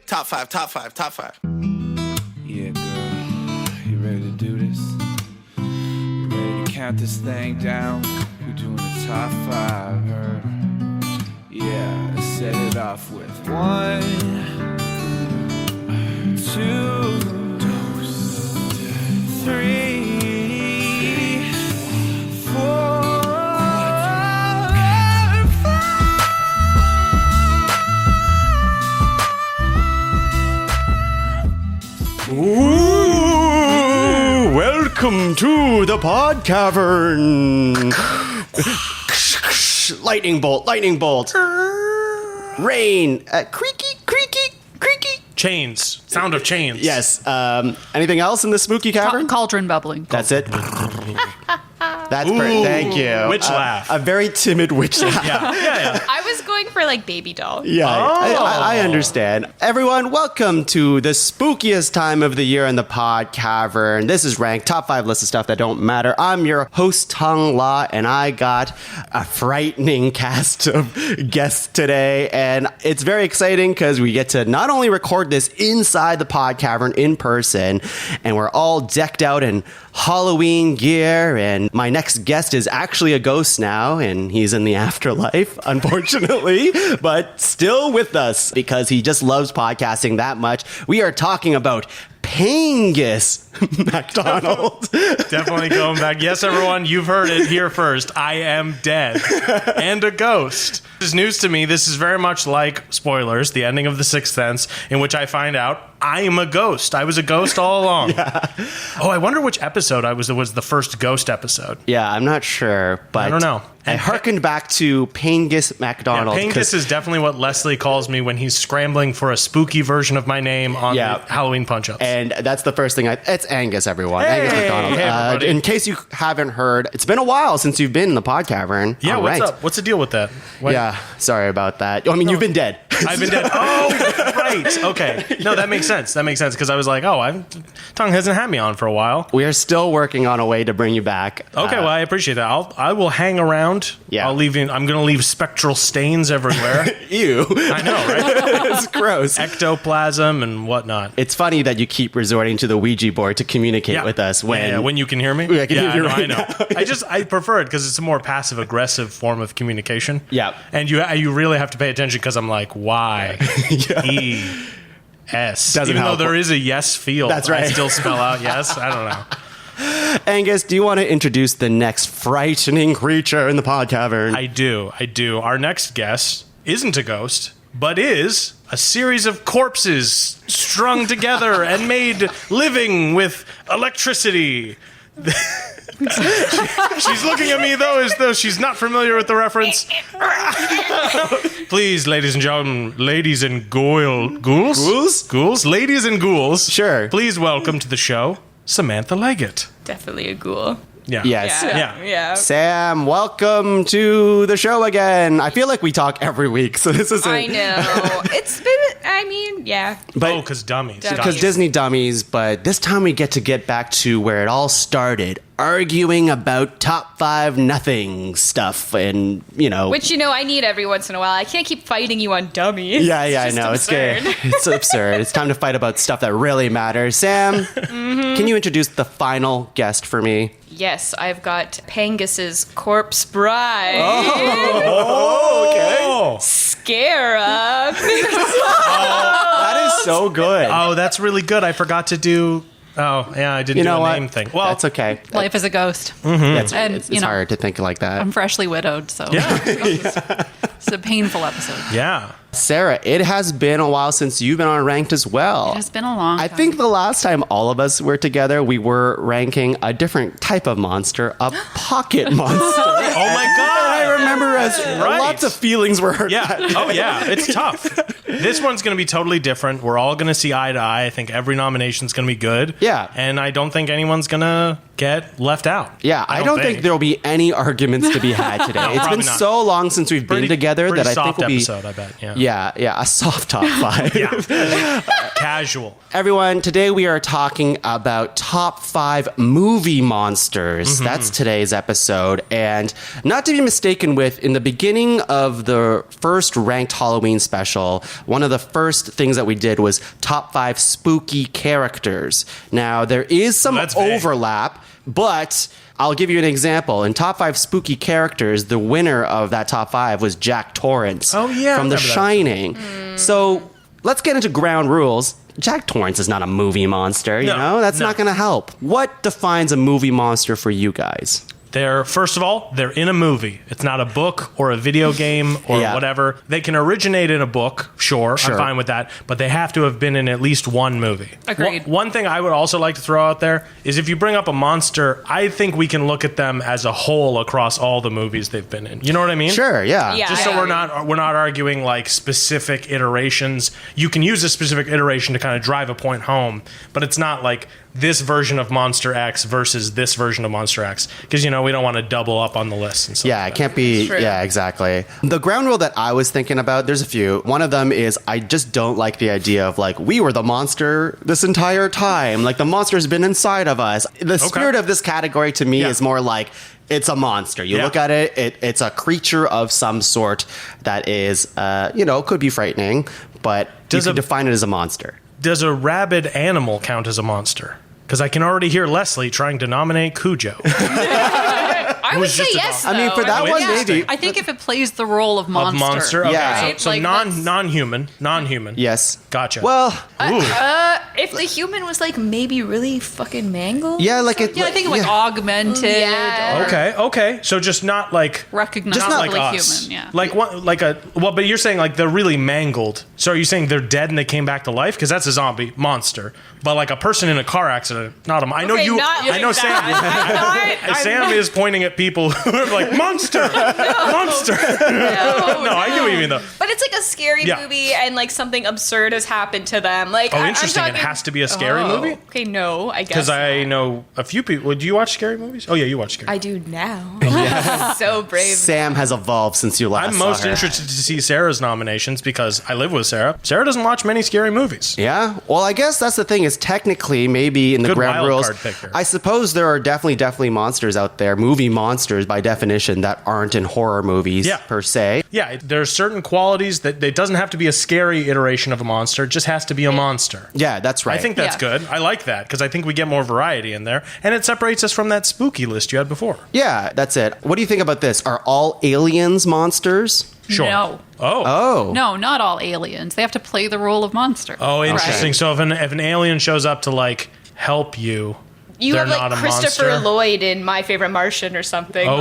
Top five. Yeah, girl. You ready to do this? You ready to count this thing down? We're doing the top 5, her. Yeah, let's set it off with 1, 2, 3, 4. Ooh, welcome to the Pod Cavern. Lightning bolt. Rain. Creaky. Chains. Sound of chains. Yes. Anything else in the spooky cavern? Cauldron bubbling. That's it. That's great. Thank you. Witch laugh. A very timid witch laugh. Yeah. I was going for like baby doll. Yeah, I understand. Everyone, welcome to the spookiest time of the year in the Pod Cavern. This is Ranked, top 5 list of stuff that don't matter. I'm your host, Tuong La, and I got a frightening cast of guests today. And it's very exciting because we get to not only record this inside the Pod Cavern in person, and we're all decked out in Halloween gear, and my next guest is actually a ghost now, and he's in the afterlife, unfortunately, but still with us because he just loves podcasting that much. We are talking about Angus MacDonald. Definitely going back. Yes, everyone, you've heard it here first. I am dead and a ghost. This is news to me. This is very much like, spoilers, the ending of The Sixth Sense, in which I find out I am a ghost. I was a ghost all along. Yeah. Oh, I wonder which episode was the first ghost episode. Yeah, I'm not sure, but I don't know. I harkened back to Angus MacDonald. Yeah, Angus is definitely what Leslie calls me when he's scrambling for a spooky version of my name on the Halloween punch-ups. And that's the first thing. It's Angus, everyone. Angus MacDonald. Hey, everybody. In case you haven't heard, it's been a while since you've been in the Pod Cavern. Yeah, what's up? What's the deal with that? Yeah, sorry about that. I mean, you've been dead. I've been dead. Oh, right. Okay. No, that makes sense. Because I was like, Tuong hasn't had me on for a while. We are still working on a way to bring you back. Okay, well, I appreciate that. I will hang around. Yeah. I'm going to leave spectral stains everywhere. Ew. I know, right? It's gross. Ectoplasm and whatnot. It's funny that you keep resorting to the Ouija board to communicate with us when you can hear me. I can hear you right now. I prefer it because it's a more passive aggressive form of communication. Yeah. And you really have to pay attention because I'm like, Y E S. Even though there is a yes field, that's right. I still spell out yes. I don't know. Angus, do you want to introduce the next frightening creature in the Pod Cavern? I do. Our next guest isn't a ghost, but is a series of corpses strung together and made living with electricity. She's looking at me, though, as though she's not familiar with the reference. Please, ladies and gentlemen, ladies and ghouls? Ladies and ghouls. Sure. Please welcome to the show, Samantha Leggatt. Definitely a ghoul. Yeah. Yes. Yeah. Sam, welcome to the show again. I feel like we talk every week, so this is I know. It's been, yeah. But because dummies. Because Disney dummies, but this time we get back to where it all started. Arguing about top 5 nothing stuff, and Which I need every once in a while. I can't keep fighting you on dummies. Yeah, I know. Absurd. It's absurd. It's time to fight about stuff that really matters. Sam, Can you introduce the final guest for me? Yes, I've got Angus's corpse bride. Oh, okay. Scarab. That is so good. Oh, that's really good. I forgot to do... Oh, yeah, I didn't do a name thing. Well, that's okay. Life is a ghost. Mm-hmm. It's hard to think like that. I'm freshly widowed, so it's a painful episode. Yeah. Sarah, it has been a while since you've been on Ranked as well. It has been a long time. I think the last time all of us were together, we were ranking a different type of monster, a pocket monster. Oh my God. I remember lots of feelings were hurt. Yeah. Oh yeah. It's tough. This one's going to be totally different. We're all going to see eye to eye. I think every nomination's going to be good. Yeah. And I don't think anyone's going to get left out. Yeah, I don't think there'll be any arguments to be had today. It's been so long since we've been together that I think we'll be... episode, I bet. Yeah, a soft top 5. Casual. Everyone, today we are talking about top 5 movie monsters. That's today's episode. And not to be mistaken with, in the beginning of the first ranked Halloween special, one of the first things that we did was top 5 spooky characters. Now, there is some That's vague. overlap, but I'll give you an example. In top 5 spooky characters, the winner of that top 5 was Jack Torrance Oh, yeah, I from The remember that. Shining. So let's get into ground rules. Jack Torrance is not a movie monster, you No, know? That's no. not going to help. What defines a movie monster for you guys? First of all, they're in a movie. It's not a book or a video game or Yeah. whatever. They can originate in a book, sure, Sure. I'm fine with that, but they have to have been in at least one movie. Agreed. One thing I would also like to throw out there is if you bring up a monster, I think we can look at them as a whole across all the movies they've been in. You know what I mean? Sure, yeah. Yeah. Just so we're not arguing like specific iterations. You can use a specific iteration to kind of drive a point home, but it's not like this version of Monster X versus this version of Monster X, because we don't want to double up on the list and stuff. Yeah, it can't be. True. Yeah, exactly. The ground rule that I was thinking about, there's a few. One of them is I just don't like the idea of like, we were the monster this entire time. Like the monster's been inside of us. The spirit of this category to me Yeah. is more like, it's a monster. You look at it, it's a creature of some sort that is, could be frightening, but you can define it as a monster. Does a rabid animal count as a monster? Because I can already hear Leslie trying to nominate Cujo. I would Who's say just a yes. dog. I mean, for though. that Oh, one, interesting. maybe. I think if it plays the role of monster. Of monster? Okay, Yeah. so Like, that's- non-human. Yes. Gotcha. Well, If the human was like maybe really fucking mangled. yeah, like it. Yeah, I think like augmented Yeah. or Okay. So just not like... recognizably Not like us. human. Yeah. But you're saying like they're really mangled. So are you saying they're dead and they came back to life? Because that's a zombie monster. But like a person in a car accident, not a. I know Okay, you. not I know like that. I'm not- Sam is pointing at people who are like monster, monster. No, I get what you mean though. But it's like a scary Yeah. movie, and like something absurd has happened to them. Like, Oh, I'm interesting. It talking- has to be a scary Oh. movie. Okay, no, I guess Because I not. know a few people. Do you watch scary movies? Oh yeah, you watch scary. I do now. So brave. Sam has evolved since you last I'm saw most her. interested to see Sarah's nominations because I live with Sarah. Sarah doesn't watch many scary movies. Yeah. Well, I guess that's the thing is technically maybe in the Good ground wild rules, card picker. I suppose there are definitely monsters out there, movie monsters by definition, that aren't in horror movies Yeah. per se. Yeah, there's certain qualities that it doesn't have to be a scary iteration of a monster. It just has to be a monster. Yeah, that's right. I think that's Yeah. good. I like that because I think we get more variety in there, and it separates us from that spooky list you had before. Yeah, that's it. What do you think about this? Are all aliens monsters? Sure. No. Oh. No, not all aliens. They have to play the role of monster. Oh, interesting. Right. So if an alien shows up to like help you, You they're have not like a Christopher monster? Lloyd in My Favorite Martian or something. Okay.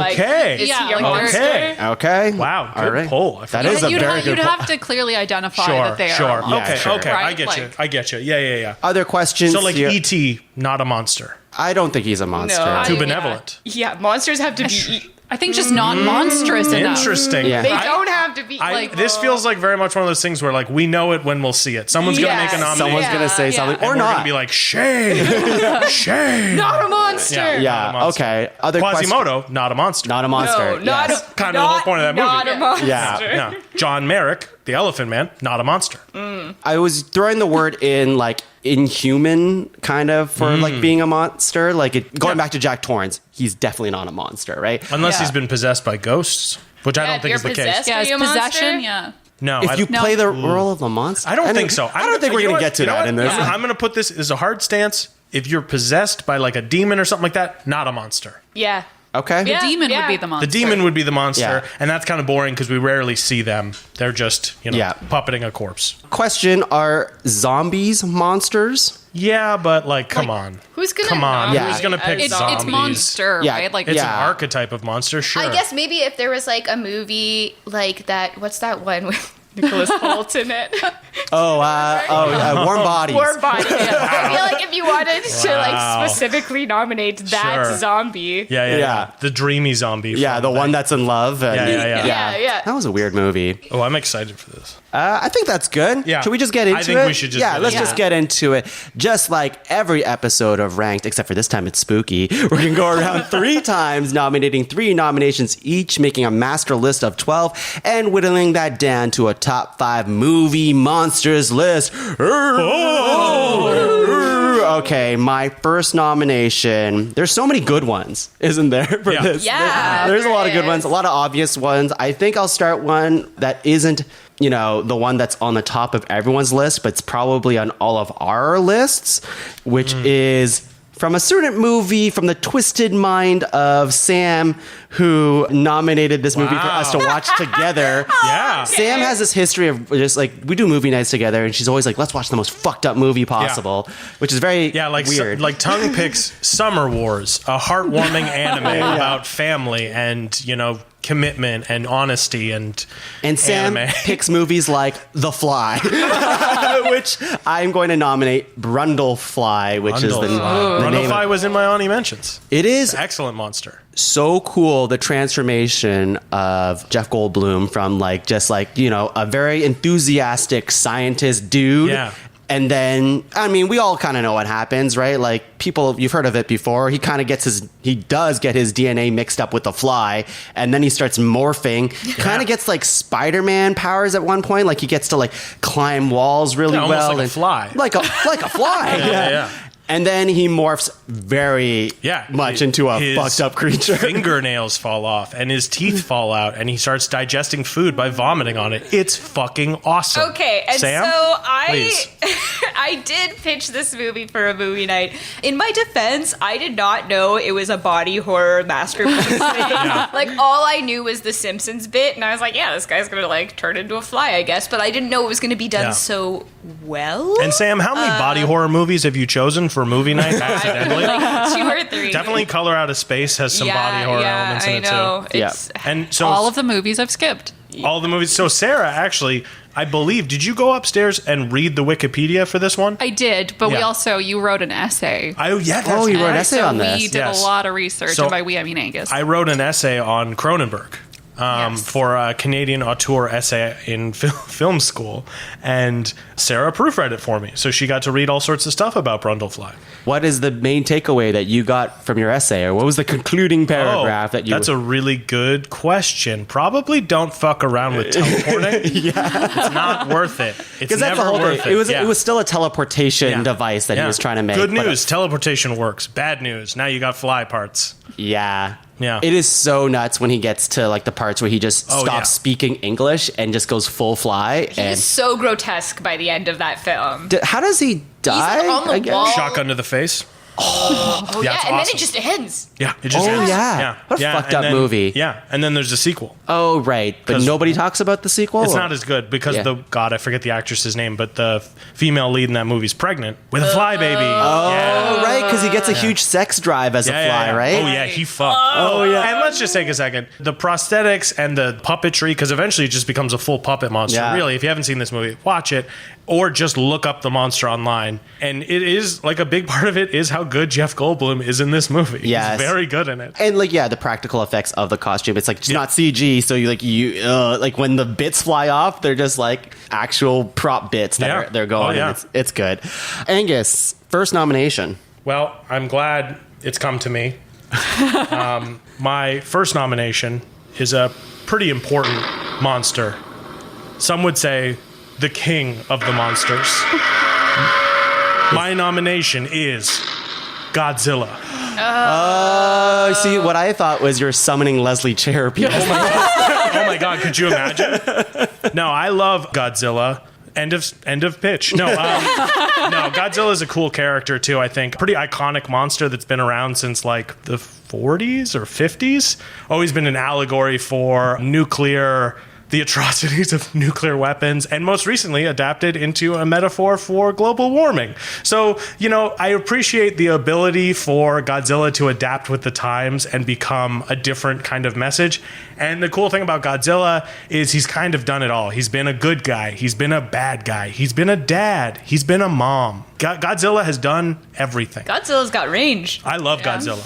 Like, is Yeah, he a like monster? Okay. Okay. Wow, good All right. pull. I That forgot. is a you'd very good you'd pull. have to clearly identify Sure, that they are. sure. a monster, Okay, sure. okay. I right? get you. Like, I get you. Yeah. Other questions? So like here? E.T., not a monster. I don't think he's a monster. No. Too Yeah. benevolent. Yeah, monsters have to be. I think just not monstrous enough. Interesting. Yeah. They I- don't have to be. this feels like very much one of those things where like we know it when we'll see it. Someone's gonna make a Yes. nomination. Someone's going to say Yeah. something And or and we're not. gonna be like shame, shame. not a monster. Yeah. yeah, Not a monster. okay. Other questions? Quasimodo, not a monster. Not a monster. No, not yes. a, Kind of the whole point of that movie. Not a Yeah. monster. Yeah. Yeah. John Merrick, the Elephant Man, not a monster. I was throwing the word in like inhuman kind of for like being a monster. Like going back to Jack Torrance, he's definitely not a monster, right? Unless Yeah. he's been possessed by ghosts, which I Yeah, don't if think you're is the case. possessed- Yeah, Are it's you a monster? possession. Yeah. No, If you No. play the role of a monster, I don't think so. I don't think we're you know going to what? get to You know that what? in this. I'm going to put this as a hard stance. If you're possessed by like a demon or something like that, not a monster. Yeah. Okay. The demon yeah. would be the monster. The demon would be the monster, Yeah. and that's kind of boring because we rarely see them. They're just, Yeah. puppeting a corpse. Question: are zombies monsters? Yeah, but like, come Like, on. Who's gonna? Come on, Yeah. who's gonna pick It's zombies? monster, Yeah, right? Like It's Yeah. an archetype of monster, sure. I guess maybe if there was like a movie like that. What's that one with Nicholas Hoult in it? Warm bodies. Warm Bodies. I feel like if you wanted to Wow. like specifically nominate that Sure. zombie. Yeah. Yeah. The dreamy zombie. Yeah, from the one that. that's in love. And, Yeah. That was a weird movie. Oh, I'm excited for this. I think that's good. Yeah. Should we just get into it? I think we should just Yeah, get let's into just it. get into it. Just like every episode of Ranked, except for this time it's spooky. We're going to go around 3 times, nominating 3 nominations each, making a master list of 12, and whittling that down to a top 5 movie monsters list. Okay, my first nomination. There's so many good ones, isn't there? For Yeah. this? Yeah, There's a lot of there good ones, is. a lot of obvious ones. I think I'll start one that isn't, the one that's on the top of everyone's list, but it's probably on all of our lists, which is from a certain movie from the twisted mind of Sam, who nominated this movie for us to watch together. Yeah. Sam has this history of just like, we do movie nights together, and she's always like, let's watch the most fucked up movie possible, which is very weird. Like Tuong picks Summer Wars, a heartwarming anime about family and, commitment and honesty and Sam anime. picks movies like The Fly, which I'm going to nominate Brundlefly, which is the name. Brundlefly was in my Ani mentions. It is Excellent monster. so cool, the transformation of Jeff Goldblum from a very enthusiastic scientist dude. Yeah. And then, we all kind of know what happens, right? Like, people, you've heard of it before. He kind of does get his DNA mixed up with the fly, and then he starts morphing. Kind of gets like Spider-Man powers at one point. Like, he gets to climb walls really almost well. like a fly. Like a fly. Yeah. And then he morphs very much into a His fucked up creature. Fingernails fall off and his teeth fall out and he starts digesting food by vomiting on it. It's fucking awesome. Okay, and Sam, so please. I did pitch this movie for a movie night. In my defense, I did not know it was a body horror masterpiece thing. Like, all I knew was the Simpsons bit, and I was like, yeah, this guy's gonna turn into a fly, I guess. But I didn't know it was gonna be done so well. And Sam, how many body horror movies have you chosen for movie night accidentally? Like 2 or 3. Definitely Color Out of Space has some body horror elements in I it know. too. It's, And so All of the movies I've skipped. all the movies. So Sarah, actually, I believe, did you go upstairs and read the Wikipedia for this one? I did, but Yeah. you wrote an essay. That's you wrote an essay so on this. we did Yes. a lot of research, So and by we I mean Angus. I wrote an essay on Cronenberg. For a Canadian auteur essay in film school, and Sarah proofread it for me. So she got to read all sorts of stuff about Brundlefly. What is the main takeaway that you got from your essay, or what was the concluding paragraph that you? That's a really good question. Probably don't fuck around with teleporting. It's not worth it. It's Because that's the never whole worth thing. it. It was still a teleportation device that he was trying to make. Good but- news, teleportation works. Bad news, now you got fly parts. Yeah. Yeah. It is so nuts when he gets to the parts where he just stops yeah. speaking English and just goes full fly. He's so grotesque by the end of that film. How does he die? He's on the again? wall. Shotgun to the face. Oh, yeah, it's and then awesome. it just ends. Yeah, it just Oh, ends. yeah. What a fucked and up then- movie. Yeah, and then there's a sequel. Oh, right. But 'Cause nobody talks about the sequel? It's or- not as good because Yeah. I forget the actress's name, but the female lead in that movie's pregnant with a fly baby. Oh, right. Because he gets a huge sex drive as a fly, right? Oh yeah, he fucked. Oh yeah. And let's just take a second. The prosthetics and the puppetry, because eventually it just becomes a full puppet monster. Yeah. Really, if you haven't seen this movie, watch it. Or just look up the monster online. And it is, a big part of it is how good Jeff Goldblum is in this movie. Yes. He's very good in it. And the practical effects of the costume. It's just not CG. So when the bits fly off, they're just actual prop bits that they're going. Oh, yeah. And it's good. Angus, first nomination. Well, I'm glad it's come to me. My first nomination is a pretty important monster. Some would say the king of the monsters. My nomination is Godzilla. See, what I thought was you're summoning Leslie Cherub. Oh my God, could you imagine? No, I love Godzilla. End of pitch. No, Godzilla is a cool character too, I think. Pretty iconic monster that's been around since the 40s or 50s. Always been an allegory for the atrocities of nuclear weapons, and most recently adapted into a metaphor for global warming. So, I appreciate the ability for Godzilla to adapt with the times and become a different kind of message. And the cool thing about Godzilla is he's kind of done it all. He's been a good guy. He's been a bad guy. He's been a dad. He's been a mom. Godzilla has done everything. Godzilla's got range. I love Godzilla.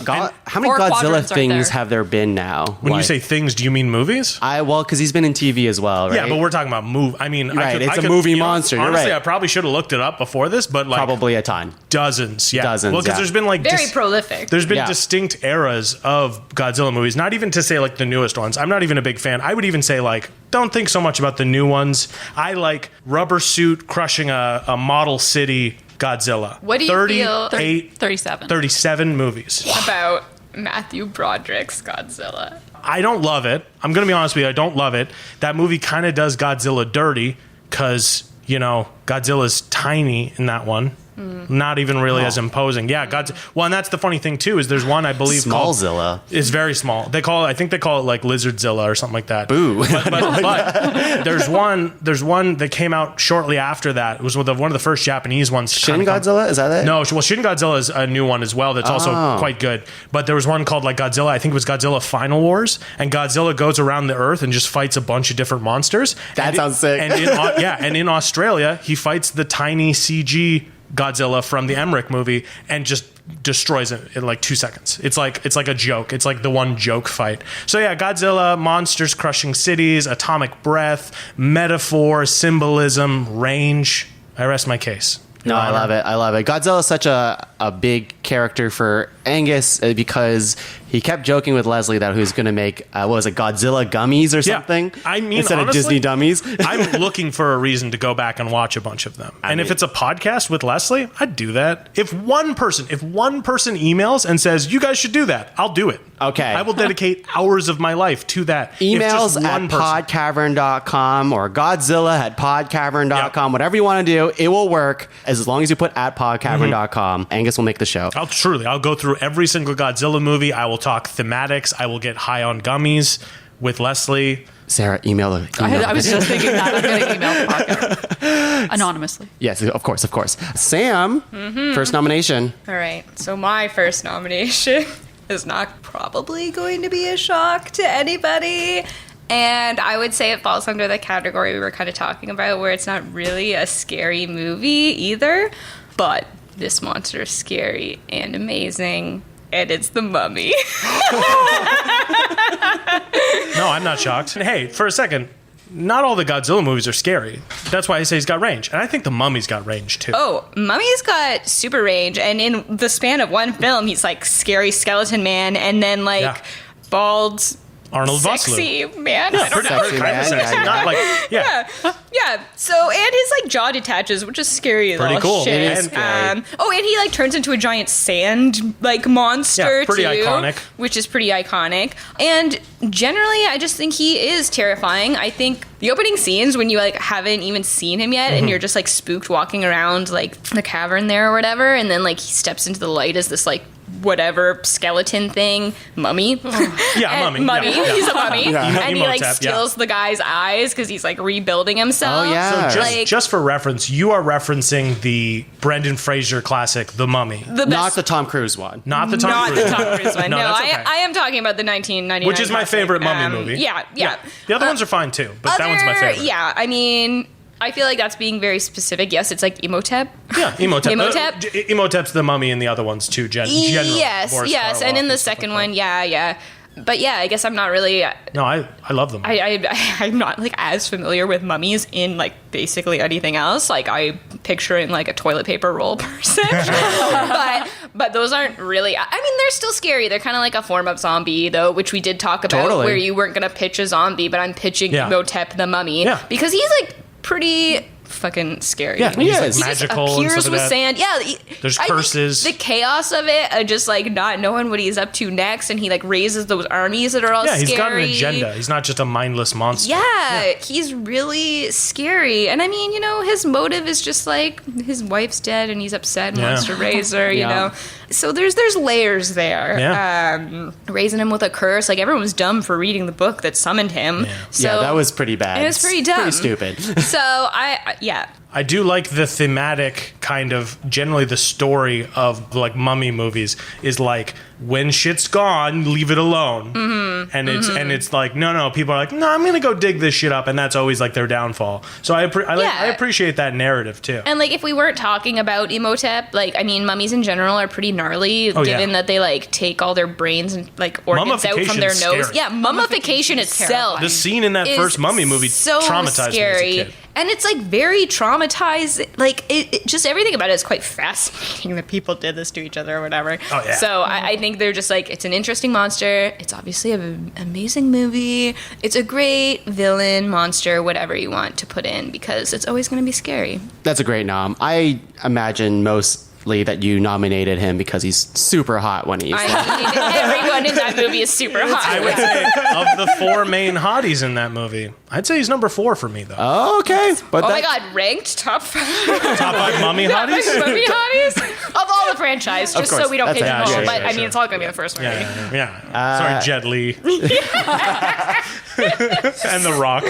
How many 4 Godzilla quadrants right things there. have there been now? When you say things, do you mean movies? Because he's been in TV as well, right? Yeah, but we're talking about I mean, Right, it's a movie monster, you're Honestly, right. I probably should have looked it up before this, but like Probably a ton. dozens. Yeah, Dozens, Well, because yeah. there's been like Very prolific. There's been Yeah. distinct eras of Godzilla movies. Not even to say like the newest ones. I'm not even a big fan. I would even say like don't think so much about the new ones. I like rubber suit crushing a model city Godzilla. What do you feel- 37. 37 movies. About Matthew Broderick's Godzilla. I don't love it. I'm going to be honest with you. I don't love it. That movie kind of does Godzilla dirty because, Godzilla's tiny in that one. Not even really as imposing. Yeah, well, and that's the funny thing too is there's one I believe Smallzilla. It's very small. I think they call it like Lizardzilla or something like that. Boo. But there's one that came out shortly after that. It was one of the first Japanese ones. Shin Godzilla? Is that it? No, well, Shin Godzilla is a new one as well. That's also quite good. But there was one called like Godzilla. I think it was Godzilla Final Wars, and Godzilla goes around the Earth and just fights a bunch of different monsters. That sounds sick. And in Australia, he fights the tiny CG Godzilla from the Emmerich movie and just destroys it in like 2 seconds. It's like a joke. It's like the one joke fight. So yeah, Godzilla, monsters crushing cities, atomic breath, metaphor, symbolism, range. I rest my case. No, I love it. I love it. Godzilla is such a big character for Angus because he kept joking with Leslie that he was going to make, Godzilla gummies or something? I mean, instead honestly, of Disney dummies. I'm looking for a reason to go back and watch a bunch of them. If it's a podcast with Leslie, I'd do that. If one person emails and says, you guys should do that, I'll do it. Okay. I will dedicate hours of my life to that. If just Emails at one person- podcavern.com or Godzilla at podcavern.com. Whatever you want to do, it will work as long as you put at podcavern.com. Angus will make the show. I'll go through every single Godzilla movie. I will talk thematics. I will get high on gummies with Leslie. Sarah, email her. I was just thinking that. I'm going to email the podcast anonymously. Yes, of course. Sam, first nomination. All right. So my first nomination is not probably going to be a shock to anybody. And I would say it falls under the category we were kind of talking about where it's not really a scary movie either. But this monster is scary and amazing. And it's The Mummy. No, I'm not shocked. And hey, for a second, not all the Godzilla movies are scary. That's why I say he's got range. And I think The Mummy's got range too. Oh, Mummy's got super range. And in the span of one film, he's like scary skeleton man and then like Yeah. bald, Arnold sexy man. I don't Pretty, know. Sexy kind man, of sexy. yeah. Not like, Yeah. So, and his like jaw detaches, which is scary as Pretty all cool. shit. It is scary. And he like turns into a giant sand like monster Yeah, pretty too, iconic. which is pretty iconic. And generally, I just think he is terrifying. I think the opening scenes when you like haven't even seen him yet, and you're just like spooked walking around like the cavern there or whatever, and then like he steps into the light as this like whatever skeleton thing, mummy. Yeah, And mummy. Yeah, yeah. He's a mummy, and he like Emotep, yeah. steals the guy's eyes because he's like rebuilding himself. Oh, yeah. So Like- just for reference, you are referencing the Brendan Fraser classic, The Mummy. The Not best, the Tom Cruise one. Not the Tom not Cruise. the Tom Cruise one. No, No, that's okay. I am talking about the 1999, Which is my classic. favorite Mummy movie. Yeah. The other ones are fine too, but that one's my favorite. Yeah, I mean, I feel like that's being very specific. Yes, it's like Emotep. Yeah, Emotep. Emotep? Emotep's the Mummy in the other ones too, generally. Yes, Boris yes, Karloff and in the stuff second like one, yeah. But yeah, I guess I'm not really. No, I love them. I'm not like as familiar with mummies in like basically anything else. Like I picturing like a toilet paper roll person, but those aren't really. I mean, they're still scary. They're kind of like a form of zombie, though, which we did talk about, Totally. where you weren't gonna pitch a zombie, but I'm pitching Yeah. Emotep the mummy because he's like pretty fucking scary. Yeah, he's like is. He just magical and appears stuff with like that. sand. Yeah, There's I think curses. the chaos of it, just like not knowing what he's up to next, and he like raises those armies that are all Yeah, scary. he's got an agenda. He's not just a mindless monster. Yeah, he's really scary. And I mean, his motive is just like his wife's dead and he's upset and wants to raise her, you Yeah. know. So there's layers there. Yeah. Raising him with a curse. Like everyone was dumb for reading the book that summoned him. Yeah. So Yeah, that was pretty bad. It was pretty dumb. Pretty stupid. So I do like the thematic kind of, generally the story of like mummy movies is like, when shit's gone, leave it alone. And it's like, no, people are like, no, I'm gonna go dig this shit up, and that's always like their downfall. So I appreciate that narrative too. And like, if we weren't talking about Imhotep, like, I mean, mummies in general are pretty gnarly, given that they like take all their brains and like organs out from their nose. Scary. Yeah, mummification itself. The scene in that first mummy movie so traumatized scary. me as a kid. And it's like very traumatized. Like it just everything about it is quite fascinating that people did this to each other or whatever. Oh, yeah. So I think they're just like, it's an interesting monster. It's obviously an amazing movie. It's a great villain, monster, whatever you want to put in, because it's always going to be scary. That's a great nom. I imagine mostly that you nominated him because he's super hot when he's Everyone in that movie is super hot. I would say of the 4 main hotties in that movie, I'd say he's number 4 for me though. Oh, okay. But oh my god, ranked top 5. Top 5 mummy hotties? Mummy hotties? Of all the franchise, just so we don't That's pigeonhole. sure, But sure, I mean, it's all going to be the first movie. Sorry, Jet Li. And The Rock.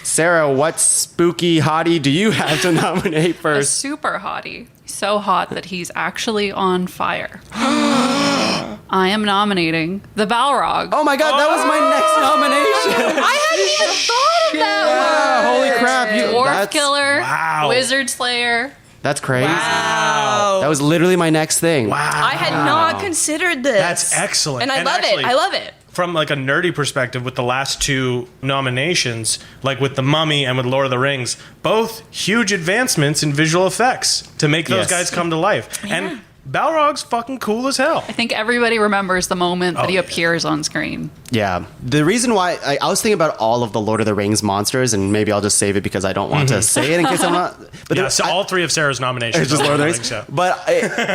Sarah, what spooky hottie do you have to nominate A first? super hottie. So hot that he's actually on fire. I am nominating the Balrog. Oh my god, that was my next nomination. I hadn't even thought of that Yeah, one. holy crap. Dwarf That's, Killer. Wow. Wizard Slayer. that's crazy. Wow. That was literally my next thing. Wow. I had not considered this. That's excellent. And I love actually, it. I love it. From like a nerdy perspective, with the last 2 nominations, like with The Mummy and with Lord of the Rings, both huge advancements in visual effects to make those Yes. guys come to life. And Balrog's fucking cool as hell. I think everybody remembers the moment that he appears on screen. Yeah. The reason why I was thinking about all of the Lord of the Rings monsters, and maybe I'll just save it because I don't want to say it in case I'm not. But Yeah, so all 3 of Sarah's nominations. it's just are Lord of the Lord Rings. so. But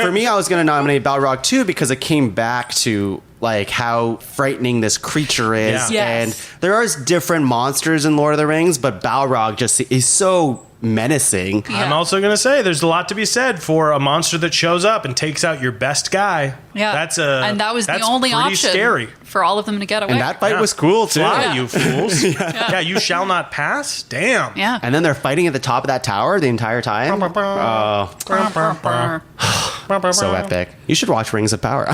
for me, I was going to nominate Balrog too because it came back to like how frightening this creature is. Yeah. And Yes. there are different monsters in Lord of the Rings, but Balrog just is so menacing. Yeah. I'm also going to say there's a lot to be said for a monster that shows up and takes out your best guy. Yeah. And that was the only pretty option scary. for all of them to get away. And that fight was cool too. Fly, Yeah. you fools. Yeah, you shall not pass? Damn. Yeah. And then they're fighting at the top of that tower the entire time. Oh, so epic. You should watch Rings of Power.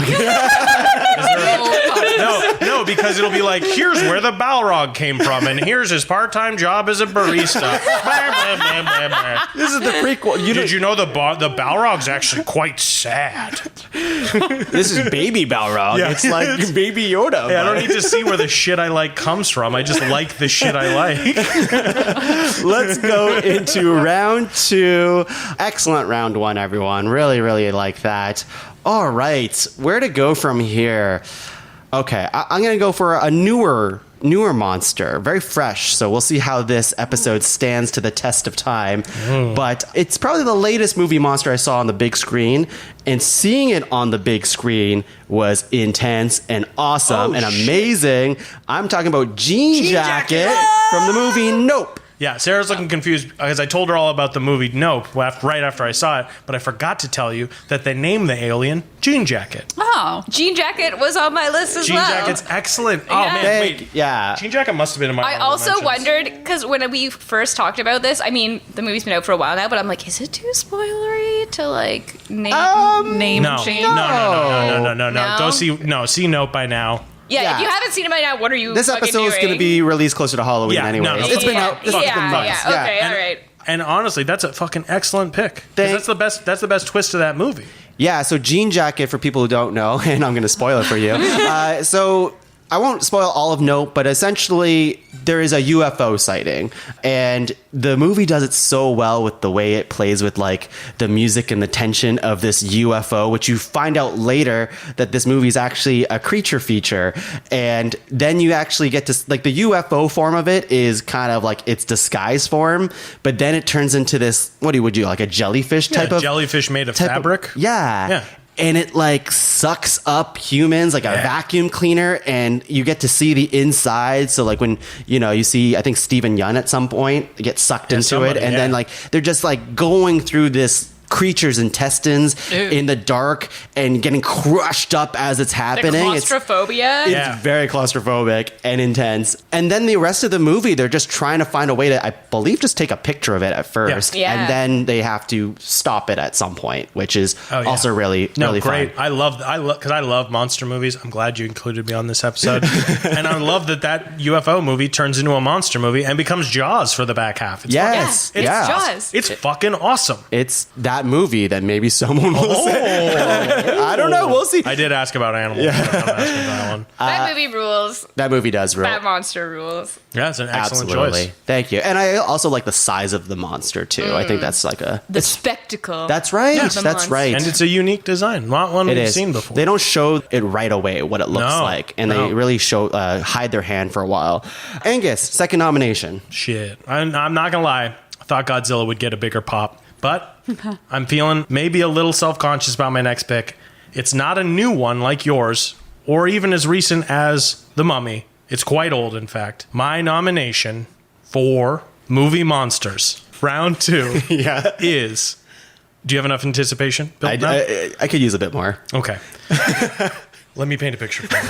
No, because it'll be like, here's where the Balrog came from, and here's his part-time job as a barista. This is the prequel. Did you know the Balrog's actually quite sad? This is baby Balrog. Yeah. It's like baby Yoda. Yeah, I don't need to see where the shit I like comes from. I just like the shit I like. Let's go into round 2. Excellent round 1, everyone. Really, really like that. All right, where to go from here? Okay, I'm going to go for a newer monster, very fresh. So we'll see how this episode stands to the test of time. But it's probably the latest movie monster I saw on the big screen, and seeing it on the big screen was intense and awesome and amazing. I'm talking about Jean Jacket from the movie Nope. Yeah, Sarah's looking confused because I told her all about the movie Nope right after I saw it, but I forgot to tell you that they named the alien Jean Jacket. Oh. Jean Jacket was on my list as Jean well. Jacket's excellent. Oh, Yeah. man, wait. Yeah. Jean Jacket must have been in my I honorable also mentions. wondered, because when we first talked about this, I mean, the movie's been out for a while now, but I'm like, is it too spoilery to like name? Name No. change. No. No? Go see Nope by now. Yeah, Yeah. if you haven't seen it by now, what are you This fucking episode is going to doing? be released closer to Halloween Yeah, anyway. no, no, It's been yeah, out. It's been yeah, months. yeah, okay, Yeah. all right. And honestly, that's a fucking excellent pick. 'Cause Thank- That's the best twist to that movie. Yeah, so Jean Jacket, for people who don't know, and I'm going to spoil it for you. So I won't spoil all of Nope, but essentially there is a UFO sighting, and the movie does it so well with the way it plays with like the music and the tension of this UFO, which you find out later that this movie is actually a creature feature, and then you actually get to like the UFO form of it is kind of like its disguise form, but then it turns into this, what would you like a jellyfish type of jellyfish made of type of- fabric. yeah. And it like sucks up humans like a vacuum cleaner, and you get to see the inside. So like when you see, I think Stephen Yeun at some point get sucked into it, somebody, and then like they're just like going through this creature's intestines Ew. in the dark and getting crushed up as it's The happening. claustrophobia. It's very claustrophobic and intense. And then the rest of the movie, they're just trying to find a way to, I believe, just take a picture of it at first. Yeah. And then they have to stop it at some point, which is also really great. fun. I love because I love monster movies. I'm glad you included me on this episode, and I love that UFO movie turns into a monster movie and becomes Jaws for the back half. It's Yes. It's yeah. Jaws. It's fucking awesome. It's that movie that maybe someone will say. I don't know. We'll see. I did ask about animals. Yeah. I'm asking about that one. That movie rules. That movie does rule. That monster rules. Yeah, it's an excellent Absolutely. choice. Thank you. And I also like the size of the monster, too. I think that's like a... The spectacle. That's right. of the That's monster. right. And it's a unique design, not one It we've is. seen before. They don't show it right away what it looks No, like, and no. they really show hide their hand for a while. Angus, second nomination. Shit. I'm not gonna lie. I thought Godzilla would get a bigger pop, but I'm feeling maybe a little self-conscious about my next pick. It's not a new one like yours, or even as recent as The Mummy. It's quite old, in fact. My nomination for movie monsters, round 2, is... Do you have enough anticipation? Bill? No? I could use a bit more. Okay. Let me paint a picture for you.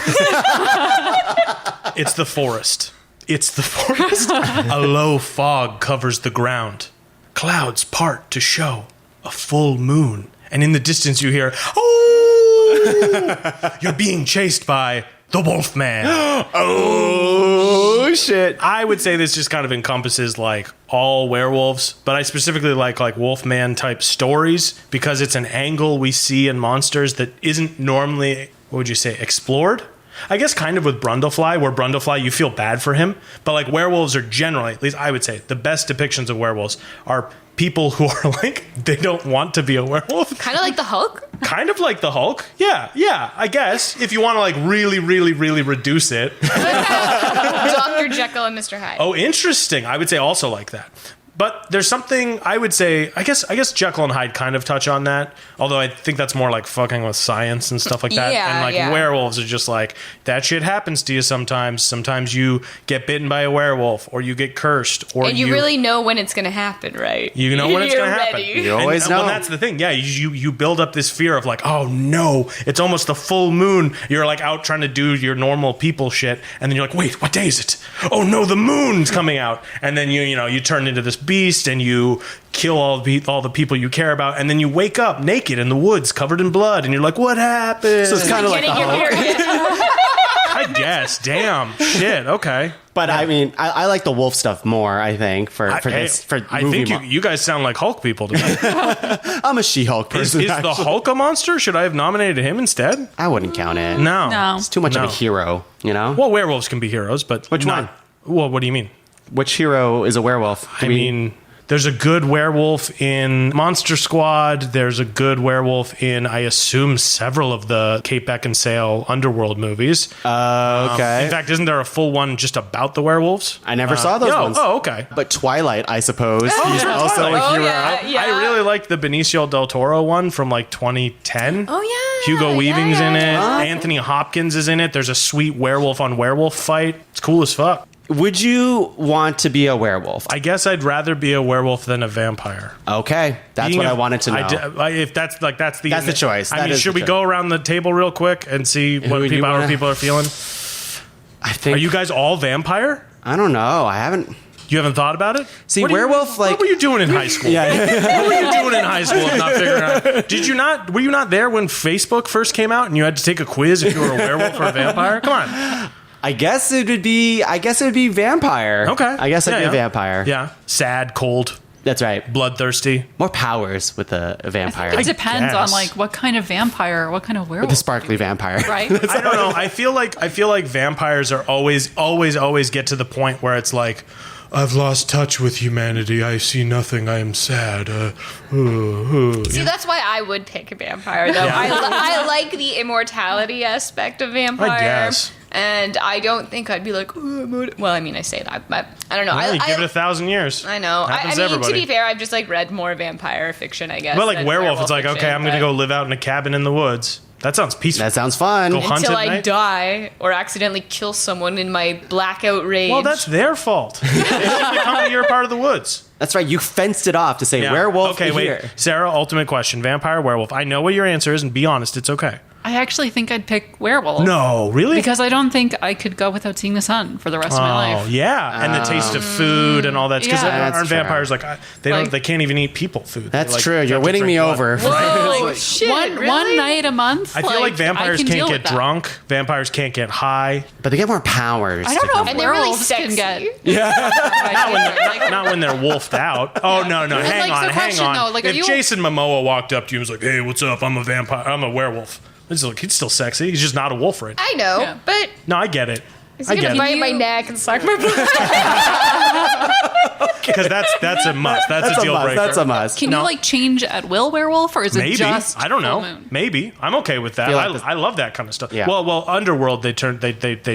It's the forest. It's the forest. A low fog covers the ground. Clouds part to show a full moon. And in the distance you hear, oh! You're being chased by the Wolfman. Oh, shit. I would say this just kind of encompasses like all werewolves, but I specifically like Wolfman type stories because it's an angle we see in monsters that isn't normally, what would you say, explored? I guess kind of with Brundlefly, where Brundlefly, you feel bad for him, but like werewolves are generally, at least I would say, the best depictions of werewolves are people who are like, they don't want to be a werewolf. Kind of like the Hulk. Kind of like the Hulk. Yeah, I guess. If you want to like really, really, really reduce it. Dr. Jekyll and Mr. Hyde. Oh, interesting. I would say also like that. But there's something I would say, I guess Jekyll and Hyde kind of touch on that. Although I think that's more like fucking with science and stuff like that. Yeah, and like yeah. werewolves are just like, that shit happens to you sometimes. Sometimes you get bitten by a werewolf or you get cursed. Or And you really know when it's going to happen, right? You know when it's You're going to happen. ready. You always know. Well, that's the thing. Yeah, you build up this fear of like, oh no, it's almost the full moon. You're like out trying to do your normal people shit, and then you're like, wait, what day is it? Oh no, the moon's coming out, and then you turn into this beast and you kill all the people you care about, and then you wake up naked in the woods, covered in blood, and you're like, what happened? So it's kind of like Getting the your Hulk. period. I guess. Damn. Shit. Okay. But I mean, I like the wolf stuff more, I think, for I movie think you guys sound like Hulk people to me. I'm a She-Hulk Is person. the actually. Hulk a monster? Should I have nominated him instead? I wouldn't count it. No. It's too much of No. a hero, you know? Well, werewolves can be heroes, but Which not- one? Well, what do you mean? Which hero is a werewolf? I mean, there's a good werewolf in Monster Squad. There's a good werewolf in, I assume, several of the Kate Beckinsale Underworld movies. okay. In fact, isn't there a full one just about the werewolves? I never saw those ones. Oh, okay. But Twilight, I suppose. He's also Twilight. a Oh, hero. yeah. I really like the Benicio del Toro one from like 2010. Oh, yeah. Hugo Weaving's in it. yeah. Anthony Hopkins is in it. There's a sweet werewolf on werewolf fight. It's cool as fuck. Would you want to be a werewolf? I guess I'd rather be a werewolf than a vampire. Okay, that's what I wanted to know. If that's the That's the choice. I That mean, is should the we choice. go around the table real quick and see what you people, how wanna- people are feeling? I think. Are you guys all vampire? I don't know. I haven't. You haven't thought about it? See, What do you- werewolf, like- what were you doing in high school? Yeah. What were you doing in high school? If not figuring out. Did you not? Were you not there when Facebook first came out and you had to take a quiz if you were a werewolf or a vampire? Come on. I guess it would be vampire. Okay. I guess I'd be a vampire. Yeah. Sad, cold, That's right. bloodthirsty. More powers with a vampire. It depends on guess. like what kind of vampire, what kind of werewolf. The sparkly vampire. Right? I don't know. I feel like vampires are always get to the point where it's like, I've lost touch with humanity. I see nothing. I am sad. See, that's why I would pick a vampire, though. Yeah. I like the immortality aspect of vampire. I guess. And I don't think I'd be like, well, I mean, I say that, but I don't know. Well, you I give it 1,000 years. I know. I Happens mean, to everybody. be fair, I've just like read more vampire fiction, I guess. Well, like than werewolf, it's like, fiction, okay, I'm going to but- go live out in a cabin in the woods. That sounds peaceful. That sounds fun. Go hunt Until at I night? die or accidentally kill someone in my blackout rage. Well, that's their fault. They shouldn't come to your part of the woods. That's right. You fenced it off to say werewolf Okay, here. wait. Sarah, ultimate question. Vampire, werewolf. I know what your answer is, and be honest, it's okay. I actually think I'd pick werewolf. No, really? Because I don't think I could go without seeing the sun for the rest of my life. Yeah, and the taste of food and all that. Because Yeah. aren't That's true. vampires like they can't even eat people food. That's They, like, true. have You're to winning drink me blood. over. Whoa, shit, One really? night a month. I feel like vampires I can can't deal get with that. drunk. Vampires can't get high. But they get more powers. I don't know if And they're really werewolves can sexy. get. Not when they're wolfed out. Oh no, hang like, on, the hang question, on. though, like, are if you- Jason Momoa walked up to you and was like, "Hey, what's up? I'm a vampire. I'm a werewolf." It's like, he's still sexy. He's just not a wolf right now. I know, Yeah. but No, I get it. is I he get gonna it. bite my neck and suck my blood? Because that's a must. That's, a deal breaker. That's a must. Can you change at will werewolf, or is it Maybe. just I don't know. full moon? Maybe. I'm okay with that. Feel like this- I love that kind of stuff. Yeah. Well, Underworld they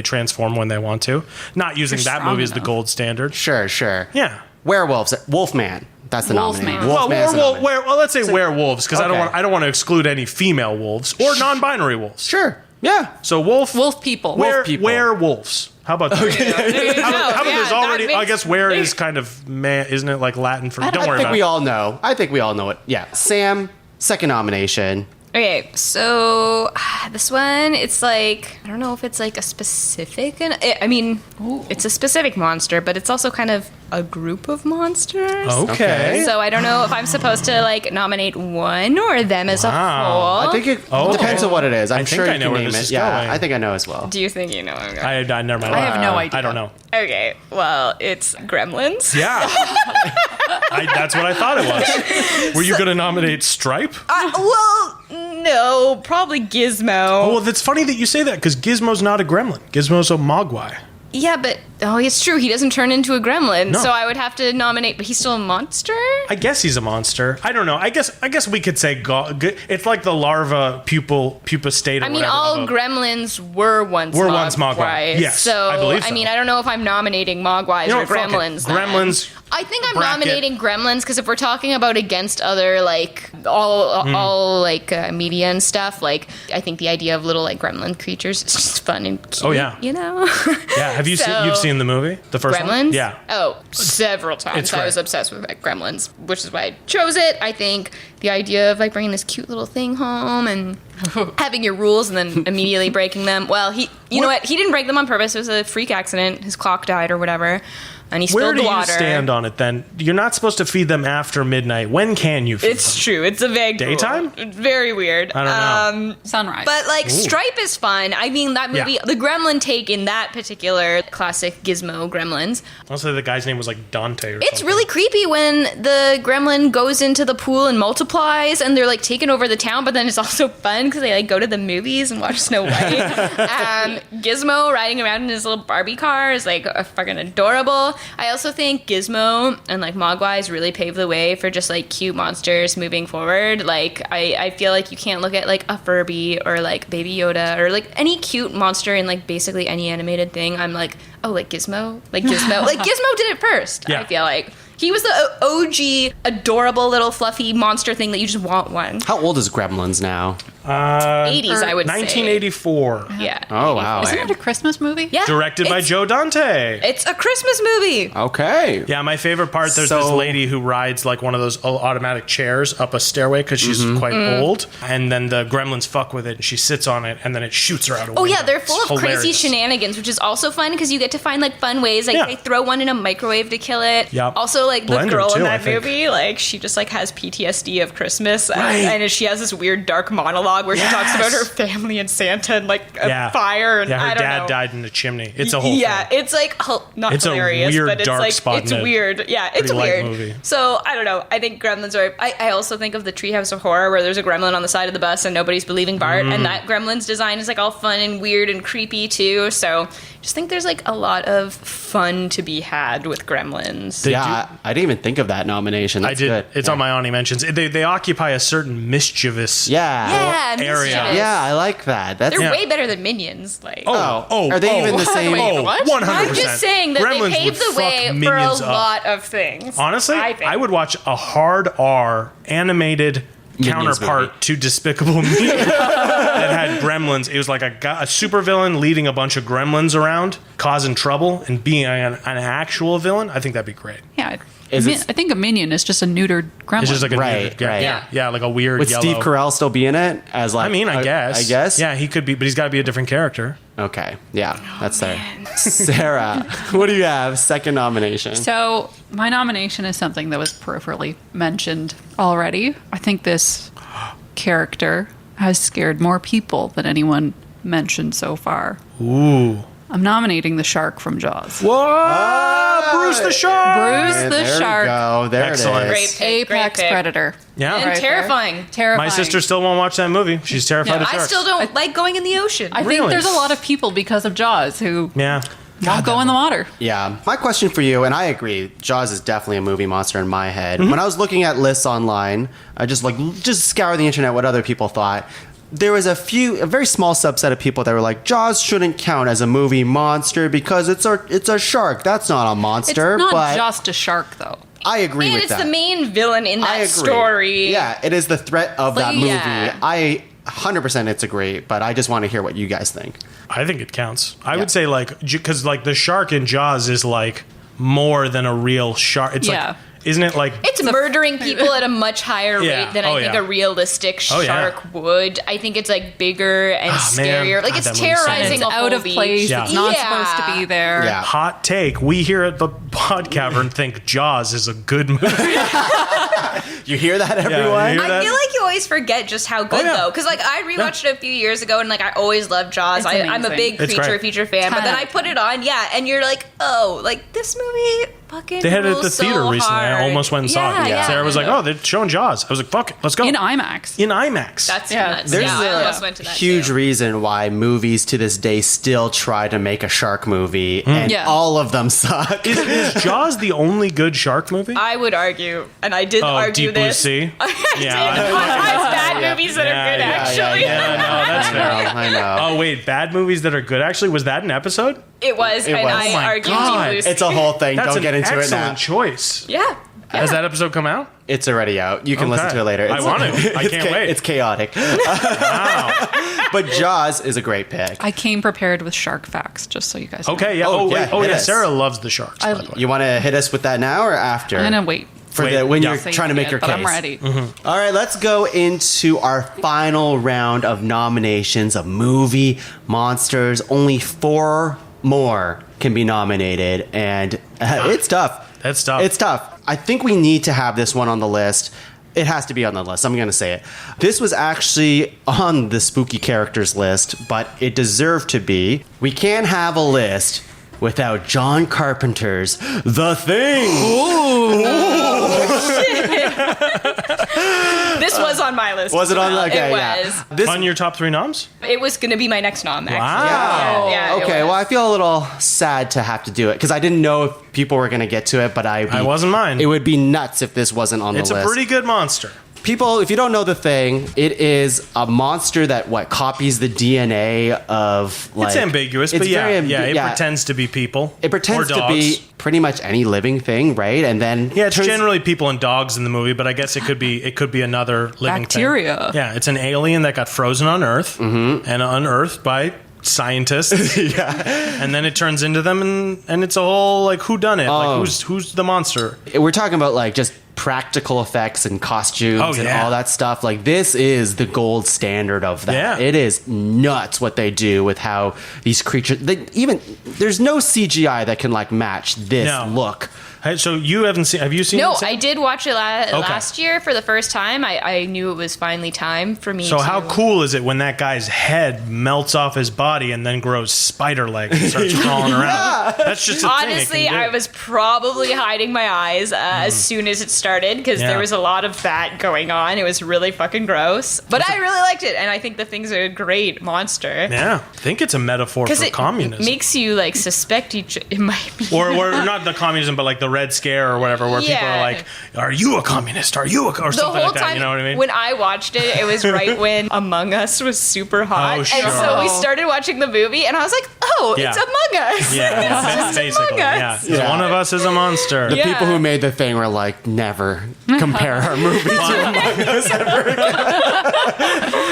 transform when they want to. Not using They're that strong movie as the enough. gold standard. Sure. Yeah. Werewolves. Wolfman. That's the Wolfman. nominee. Well, Wolfman is the nominee. Let's say werewolves because Okay. I don't want to exclude any female wolves or non-binary wolves. Sure. Yeah. So wolf people. people. werewolves. How about that? There you go. How about Yeah, there's that already? I makes- guess where is kind of man, isn't it like Latin for? Don't I worry think about we it. all know. I think we all know it. Yeah. Sam, second nomination. Okay, so this one, it's like, I don't know if it's like a specific, I mean, it's a specific monster, but it's also kind of a group of monsters. Okay. So I don't know if I'm supposed to like nominate one or them as a Wow. whole. I think it Oh, depends okay. on what it is. I'm I sure think I you know can where name this it. is Yeah, going. I think I know as well. Do you think you know? Okay. I never mind. I have no idea. I don't know. Okay, well, it's Gremlins. Yeah. That's what I thought it was. Were you going to nominate Stripe? Well, no, probably Gizmo. Oh, well, that's funny that you say that because Gizmo's not a gremlin. Gizmo's a mogwai. Yeah, but it's true. He doesn't turn into a gremlin, No. so I would have to nominate. But he's still a monster. I guess he's a monster. I don't know. I guess we could say it's like the larva pupa state. Or I mean, whatever all of a- gremlins were once Mogwai. Yes, so, I believe so. I mean, I don't know if I'm nominating Mogwais You know or what, fuck it. gremlins. then. Gremlins. I think I'm bracket. nominating gremlins because if we're talking about against other like all like media and stuff, like I think the idea of little like gremlin creatures is just fun and cute. Oh, yeah. You know. Yeah. Have you So- you've seen the movie, the first Gremlins? one? Yeah. Oh, several times. It's I great. was obsessed with like, Gremlins, which is why I chose it. I think the idea of like bringing this cute little thing home and having your rules and then immediately breaking them. Well, you know what? He didn't break them on purpose. It was a freak accident. His clock died or whatever. And he Where spilled do the you water. stand on it then? You're not supposed to feed them after midnight. When can you feed It's them? true. It's a vague Daytime? rule. Very weird. I don't know. Sunrise. But like Stripe is fun. I mean, that movie, Yeah. the Gremlin take in that particular classic Gizmo Gremlins. I'll say the guy's name was like Dante or It's something. really creepy when the gremlin goes into the pool and multiplies and they're like taking over the town, but then it's also fun because they like go to the movies and watch Snow White. Gizmo riding around in his little Barbie car is like fucking adorable. I also think Gizmo and like Mogwais really paved the way for just like cute monsters moving forward. Like I feel like you can't look at like a Furby or like Baby Yoda or like any cute monster in like basically any animated thing. I'm like, oh, like Gizmo? Like Gizmo? Like Gizmo did it first, Yeah. I feel like. He was the OG, adorable little fluffy monster thing that you just want one. How old is Gremlins now? 80s, I would say. 1984. Yeah. Oh, wow. Isn't it a Christmas movie? Yeah. Directed by it's- Joe Dante. It's a Christmas movie. Okay. Yeah, my favorite part, there's So- this lady who rides like one of those automatic chairs up a stairway because she's quite old. And then the gremlins fuck with it and she sits on it and then it shoots her out a window. Oh yeah, they're full It's of crazy hilarious. shenanigans, which is also fun because you get to find like fun ways. Like Yeah. they throw one in a microwave to kill it. Yep. Also, like the Blender, girl too, in I that think. movie, like she just like has PTSD of Christmas, Right. and she has this weird dark monologue where she talks about her family and Santa and like a fire. And Yeah, her I don't dad know. died in a chimney. It's a whole Yeah, thing. it's like not It's a hilarious, weird but it's dark like spot it's in a weird. Yeah, it's pretty light weird. movie. So I don't know. I think Gremlins are. I also think of the Treehouse of Horror where there's a gremlin on the side of the bus and nobody's believing Bart, Mm. and that gremlin's design is like all fun and weird and creepy too. So just think there's like a lot of fun to be had with Gremlins. Yeah, I didn't even think of that nomination. I That's did. good. It's on my Ani mentions. They occupy a certain mischievous Yeah, area. mischievous. Yeah, I like that. That's They're Yeah. way better than Minions. Like, Are they even the same? Oh, What? 100%. I'm just saying that Gremlins they paved would the way fuck for a Minions up. lot of things. Honestly, I think. I would watch a hard R animated counterpart to Despicable Me that had gremlins. It was like a supervillain leading a bunch of gremlins around, causing trouble, and being an actual villain. I think that'd be great. Yeah. I think a minion is just a neutered gremlin. It's just like a Right, neutered, right. yeah, like a weird Would yellow. Steve Carell still be in it as like? I mean, I guess. Yeah, he could be, but he's got to be a different character. Okay. Yeah, that's there. Sarah, what do you have? Second nomination. So my nomination is something that was peripherally mentioned already. I think this character has scared more people than anyone mentioned so far. Ooh. I'm nominating the shark from Jaws. What? Bruce the Shark. Bruce the there shark. We go. There Excellent. it Great is. pick. Great Apex pick. predator. Yeah. And Right there. terrifying. Terrifying. My sister still won't watch that movie. She's terrified of I sharks. still don't like going in the ocean. I think Really? there's a lot of people because of Jaws who Yeah. won't go in the water. Yeah. My question for you, and I agree, Jaws is definitely a movie monster in my head. Mm-hmm. When I was looking at lists online, I just scour the internet what other people thought. There was a very small subset of people that were like, Jaws shouldn't count as a movie monster because it's a shark. That's not a monster. It's not but just a shark, though. I agree and with it's that. the main villain in I that agree. story. Yeah, it is the threat of that movie. Yeah. I 100% it's agree, but I just want to hear what you guys think. I think it counts. I would say like because like the shark in Jaws is like more than a real shark. It's Yeah. like, isn't it like? It's murdering people at a much higher Yeah. rate than Oh, I think yeah. a realistic Oh, yeah. shark would. I think it's like bigger and man. scarier. Like God, it's that movie's so terrorizing It's a whole out of beach. place. Yeah. It's not Yeah. supposed to be there. Yeah. Hot take. We here at the Pod Cavern think Jaws is a good movie. You hear that, everyone? you hear that? I feel like you always forget just how good Oh, yeah. though, because like I rewatched it a few years ago and like I always loved Jaws. It's I'm a amazing. big It's creature great. feature fan, but then 10. I put it on, and you're like, oh, like this movie fucking. They had it at the rules so theater recently. I hard. almost went and saw it. Yeah. Sarah was like, "Oh, they're showing Jaws." I was like, "Fuck it, let's go." In IMAX. In IMAX. That's Yeah. nuts. There's Yeah, I a almost went to that huge too. reason why movies to this day still try to make a shark movie, and Yeah. all of them suck. Is Jaws the only good shark movie? I would argue, and I did argue Deep Blue this. Sea. I Yeah. did. Five bad movies that are good, actually. Yeah, no, that's fair. I know. Oh wait, bad movies that are good. Actually, was that an episode? It was, and was. I Oh my argued God. Deep Blue Sea. It's a whole thing. That's Don't an get into it excellent now. choice. Yeah. Has that episode come out? It's already out. You can listen Okay. to it later. I want to. I it's can't wait. It's chaotic. Wow. But Jaws is a great pick. I came prepared with shark facts, just so you guys know. Okay. Yeah. Oh, Oh, wait. yeah, Oh, hit yeah. us. Sarah loves the sharks. I- by the way. You want to hit us with that now or after? I'm going to wait. For Wait, when yeah. you're Say trying to make it, your but case. I'm ready. All right, let's go into our final round of nominations of movie monsters. Only 4 more can be nominated, and it's tough. That's tough. It's tough. I think we need to have this one on the list. It has to be on the list. I'm going to say it. This was actually on the spooky characters list, but it deserved to be. We can't have a list without John Carpenter's The Thing. This was on my list. Was as it on? well. Okay, It yeah. was. This On your top 3 noms? It was going to be my next nom, actually. Wow. Yeah, it Okay, was. well, I feel a little sad to have to do it because I didn't know if people were going to get to it, but I wasn't mine. It would be nuts if this wasn't on It's the a list. pretty good monster. People, if you don't know The Thing, it is a monster that copies the DNA of like. It's ambiguous, it's but yeah, very it pretends to be people. It pretends or to be dogs. pretty much any living thing, right? And then Yeah, it's turns- generally people and dogs in the movie, but I guess it could be another living Bacteria. thing. Yeah, it's an alien that got frozen on Earth and unearthed by scientists. yeah. And then it turns into them, and it's a whole like whodunit. Oh. Like who's the monster? We're talking about like just practical effects and costumes Oh, and yeah. all that stuff. Like this is the gold standard of that. Yeah. It is nuts what they do with how these creatures. There's no CGI that can like match this No. look. Hey, so you haven't seen? Have you seen? No, it, Sam? I did watch it last year for the first time. I knew it was finally time for me So to... how cool is it when that guy's head melts off his body and then grows spider legs and starts crawling around? That's just a thing it Honestly, can do. I was probably hiding my eyes as soon as it started because Yeah. there was a lot of that going on. It was really fucking gross. But I really liked it, and I think The Thing's a great monster. Yeah, I think it's a metaphor Because for it communism. makes you, like, suspect each... It might be... or not the communism, but like the Red Scare or whatever, where people Yeah. are like, "Are you a communist? Are you a?" Or The something whole like that. time You know what I mean? when I watched it, it was right when Among Us was super hot. Oh, And sure. so we started watching the movie, and I was like, oh, Yeah. it's Among Us. Yeah, It's just basically. Among Yeah. Us. Yeah. One of us is a monster. The Yeah. people who made the thing were like, never compare our movie to Among Us ever again.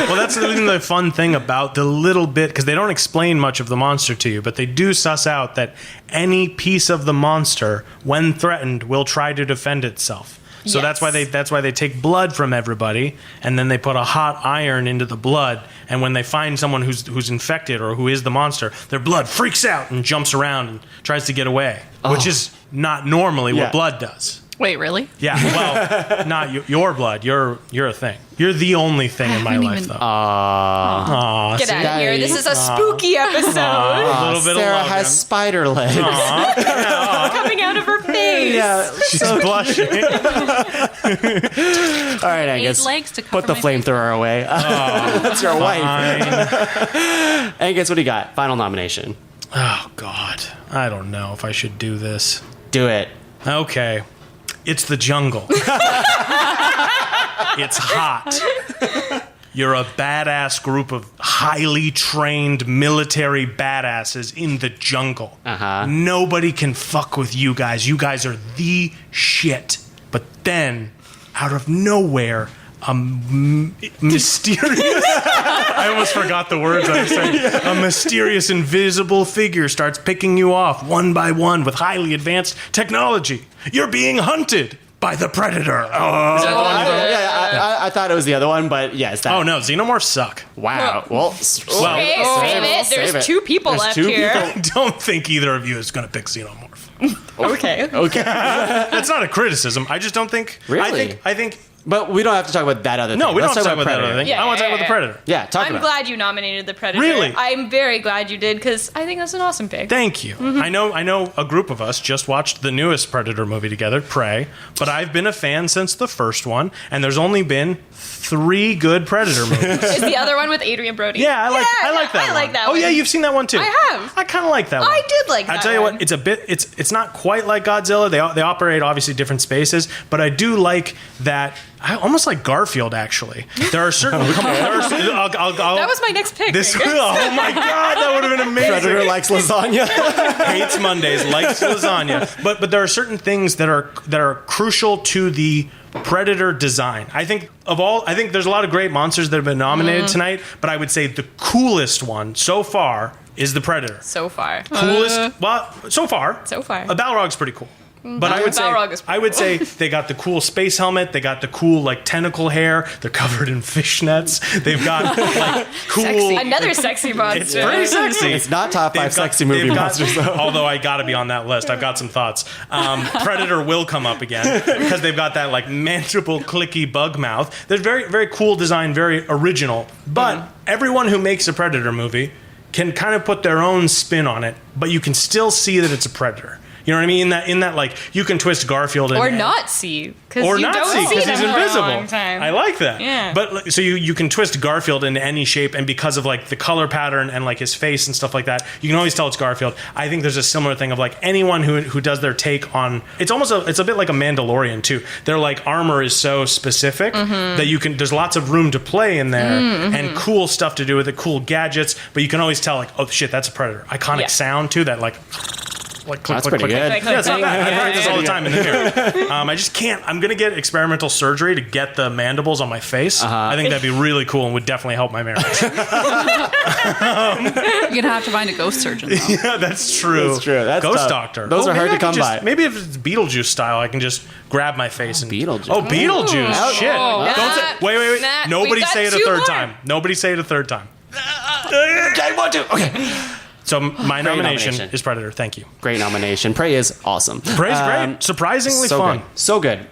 Well, that's the fun thing about the little bit, because they don't explain much of the monster to you, but they do suss out that any piece of the monster, when threatened, will try to defend itself. So Yes. that's why they take blood from everybody, and then they put a hot iron into the blood. And when they find someone who's infected or who is the monster, their blood freaks out and jumps around and tries to get away, which is not normally Yeah. what blood does. Wait, really? Yeah, well, not your blood. You're a thing. You're the only thing in my haven't life, even- though. Aw. Get out of here. This is a spooky episode A little bit Sarah of has spider legs. coming out of her face. Yeah. She's blushing. All right, Angus. legs to cover put the my face. flamethrower away. That's your wife. Fine. Angus, what do you got? Final nomination. Oh, God. I don't know if I should do this. Do it. Okay. It's the jungle. It's hot. You're a badass group of highly trained military badasses in the jungle. Uh-huh. Nobody can fuck with you guys. You guys are the shit. But then, out of nowhere, a mysterious... I almost forgot the words I was saying. A mysterious invisible figure starts picking you off one by one with highly advanced technology. You're being hunted by the predator. Is that the one you I thought it was the other one, but yes. That, Oh no, xenomorphs suck. Wow. Well, Okay, Well, save it. save There's it. two people There's left two here. I don't think either of you is going to pick xenomorph. Okay. okay. That's not a criticism. I just don't think. Really? I think. But we don't have to talk about that other No, thing. we don't Let's have to talk about that Predator. other thing. Yeah, I want to talk yeah, about the yeah. predator. Yeah, talk I'm about glad you nominated the Predator. Really? I'm very glad you did because I think that's an awesome pick. Thank you. I know a group of us just watched the newest Predator movie together, Prey, but I've been a fan since the first one, and there's only been 3 good Predator movies. Is the other one with Adrian Brody? Yeah, I like that I one. like that Oh one. yeah, you've seen that one too. I have. I kind of like that one. I did like I that tell you one. what, it's not quite like Godzilla. They operate obviously different spaces, but I do like that. I almost like Garfield actually. There are certain. That was my next pick. This. Angus. Oh my god, that would have been amazing. Predator likes lasagna. Hates Mondays, likes lasagna. But there are certain things that are crucial to the Predator design. I think there's a lot of great monsters that have been nominated tonight, but I would say the coolest one so far is the Predator. So far. Coolest? Well, so far. So far. A Balrog's pretty cool. But Balrog is pretty I would cool. say they got the cool space helmet. They got the cool like tentacle hair. They're covered in fishnets. They've got like cool. Sexy. Another sexy monster. It's pretty sexy. It's not top 5 They've sexy movie they've monsters, though. Although I got to be on that list. I've got some thoughts. Predator will come up again because they've got that like mandible clicky bug mouth. They're very, very cool design, very original. But everyone who makes a Predator movie can kind of put their own spin on it, but you can still see that it's a Predator. You know what I mean? In that, like, you can twist Garfield in Or not see. or you not don't see because them he's for a invisible. long time. I like that. Yeah. But like, so you can twist Garfield into any shape, and because of like the color pattern and like his face and stuff like that, you can always tell it's Garfield. I think there's a similar thing of like anyone who does their take on it's a bit like a Mandalorian too. Their like armor is so specific that there's lots of room to play in there and cool stuff to do with it, cool gadgets. But you can always tell like, oh shit, that's a Predator. Iconic sound too. That like click, That's click, pretty click, good. click. Yeah, it's not bad. I Yeah, practice yeah, all the yeah. time in the mirror. I just can't. I'm gonna get experimental surgery to get the mandibles on my face. I think that'd be really cool and would definitely help my marriage. You're gonna have to find a ghost surgeon. Though. Yeah, that's true. That's true. That's Ghost tough. doctor. Those are maybe hard to I can come by. Maybe if it's Beetlejuice style, I can just grab my face and Beetlejuice. Oh, Beetlejuice. Ooh. Shit. Oh, Don't say, nah, wait. nah, Nobody we've got say it a 2 third more. time. Nobody say it a third time. I want to. Okay. So my nomination nomination. is Predator. Thank you. Great nomination. Prey is awesome. Prey's great. Surprisingly so fun. Good. So good.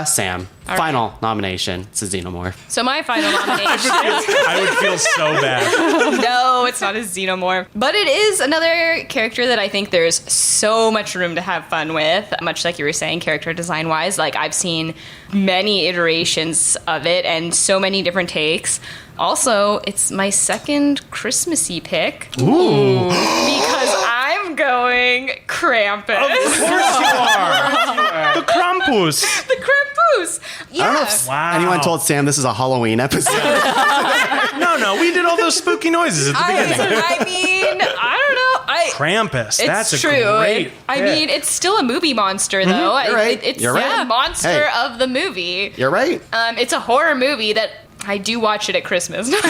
Sam, final nomination. It's a Xenomorph. So my final nomination. I would feel so bad. No, it's not a Xenomorph. But it is another character that I think there's so much room to have fun with. Much like you were saying, character design wise. Like I've seen many iterations of it and so many different takes. Also, it's my second Christmassy pick. Ooh. Because I'm going Krampus. Of course you are. The Krampus. The Krampus. Yeah. I don't know if Wow. anyone told Sam this is a Halloween episode. No, we did all those spooky noises at the beginning. I mean, I don't know. Krampus. That's It's a true. great I pick. mean, it's still a movie monster, though. You're right. It's You're right. the monster Hey. of the movie. You're right. It's a horror movie that I do watch it at Christmas. That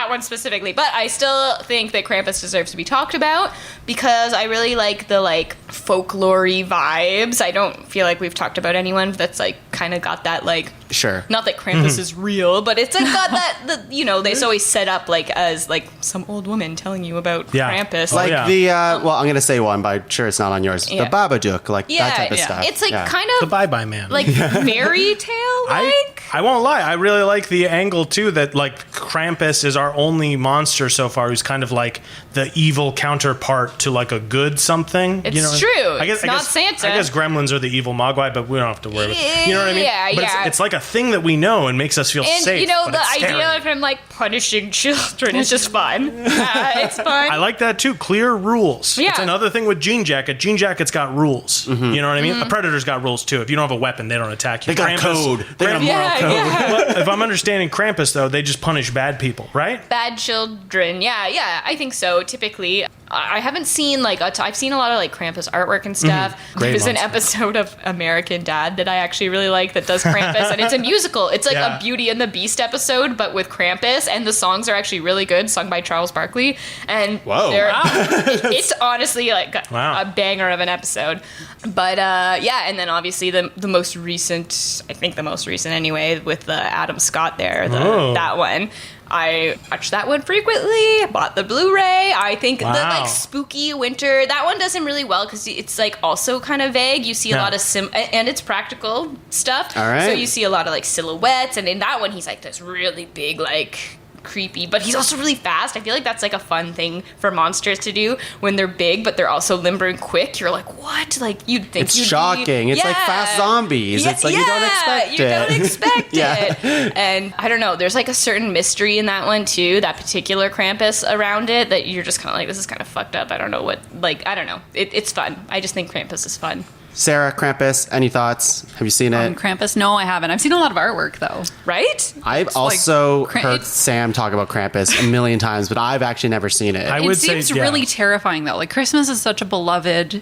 one specifically. But I still think that Krampus deserves to be talked about because I really like the like folklory vibes. I don't feel like we've talked about anyone that's like kind of got that like Sure. not that Krampus is real, but it's like got that they always set up like as like some old woman telling you about Yeah. Krampus. Like yeah. the well, I'm gonna say one, but I'm sure it's not on yours. Yeah. The Babadook, like yeah, that type of yeah. stuff. It's like Yeah. kind The of Bye-Bye Man. like fairy tale like. I won't lie. I really like the angle too that like Krampus is our only monster so far who's kind of like the evil counterpart to like a good something. It's you know? true. I guess, It's I not guess, Santa. I guess Gremlins are the evil Mogwai, but we don't have to worry about it. You know what I mean? Yeah, but yeah. It's like a thing that we know and makes us feel And safe. you know but the it's idea scary. of him like punishing children is just fun. It's fun. I like that too. Clear rules. Yeah. It's another thing with Jean Jacket. Jean Jacket's got rules. Mm-hmm. You know what I mean? Mm-hmm. A Predator's got rules too. If you don't have a weapon, they don't attack you. They got code. They got a moral yeah, code. yeah. Well, if I'm understanding Krampus though, they just punish bad people, right? Bad children. Yeah, I think so. Typically, I haven't seen like I've seen a lot of like Krampus artwork and stuff. Great There's an monster. episode of American Dad that I actually really like that does Krampus, and it's a musical. It's like Yeah. a Beauty and the Beast episode, but with Krampus, and the songs are actually really good, sung by Charles Barkley. And Whoa. it's honestly like Wow. a banger of an episode. But yeah, and then obviously the most recent, I think the most recent anyway, with Adam Scott there, Oh. that one. I watch that one frequently. Bought the Blu-ray. I think the Wow. like spooky winter, that one does him really well because it's like also kind of vague. You see a Yeah. lot of and it's practical stuff. All right. So you see a lot of like silhouettes, and in that one he's like this really big like creepy, but he's also really fast. I feel like that's like a fun thing for monsters to do when they're big, but they're also limber and quick. You're like, what? Like you'd think It's you'd shocking. Be, It's like fast zombies. It's like you don't expect you it. don't expect Yeah. it. And I don't know. There's like a certain mystery in that one too. That particular Krampus around it that you're just kind of like, this is kind of fucked up. I don't know what. Like I don't know. It's fun. I just think Krampus is fun. Sarah, Krampus, any thoughts? Have you seen it? Krampus? No, I haven't. I've seen a lot of artwork though. Right? I've also Kra- heard it's- Sam talk about Krampus a million times, but I've actually never seen it. I It would say, seems yeah. really terrifying though. Like Christmas is such a beloved,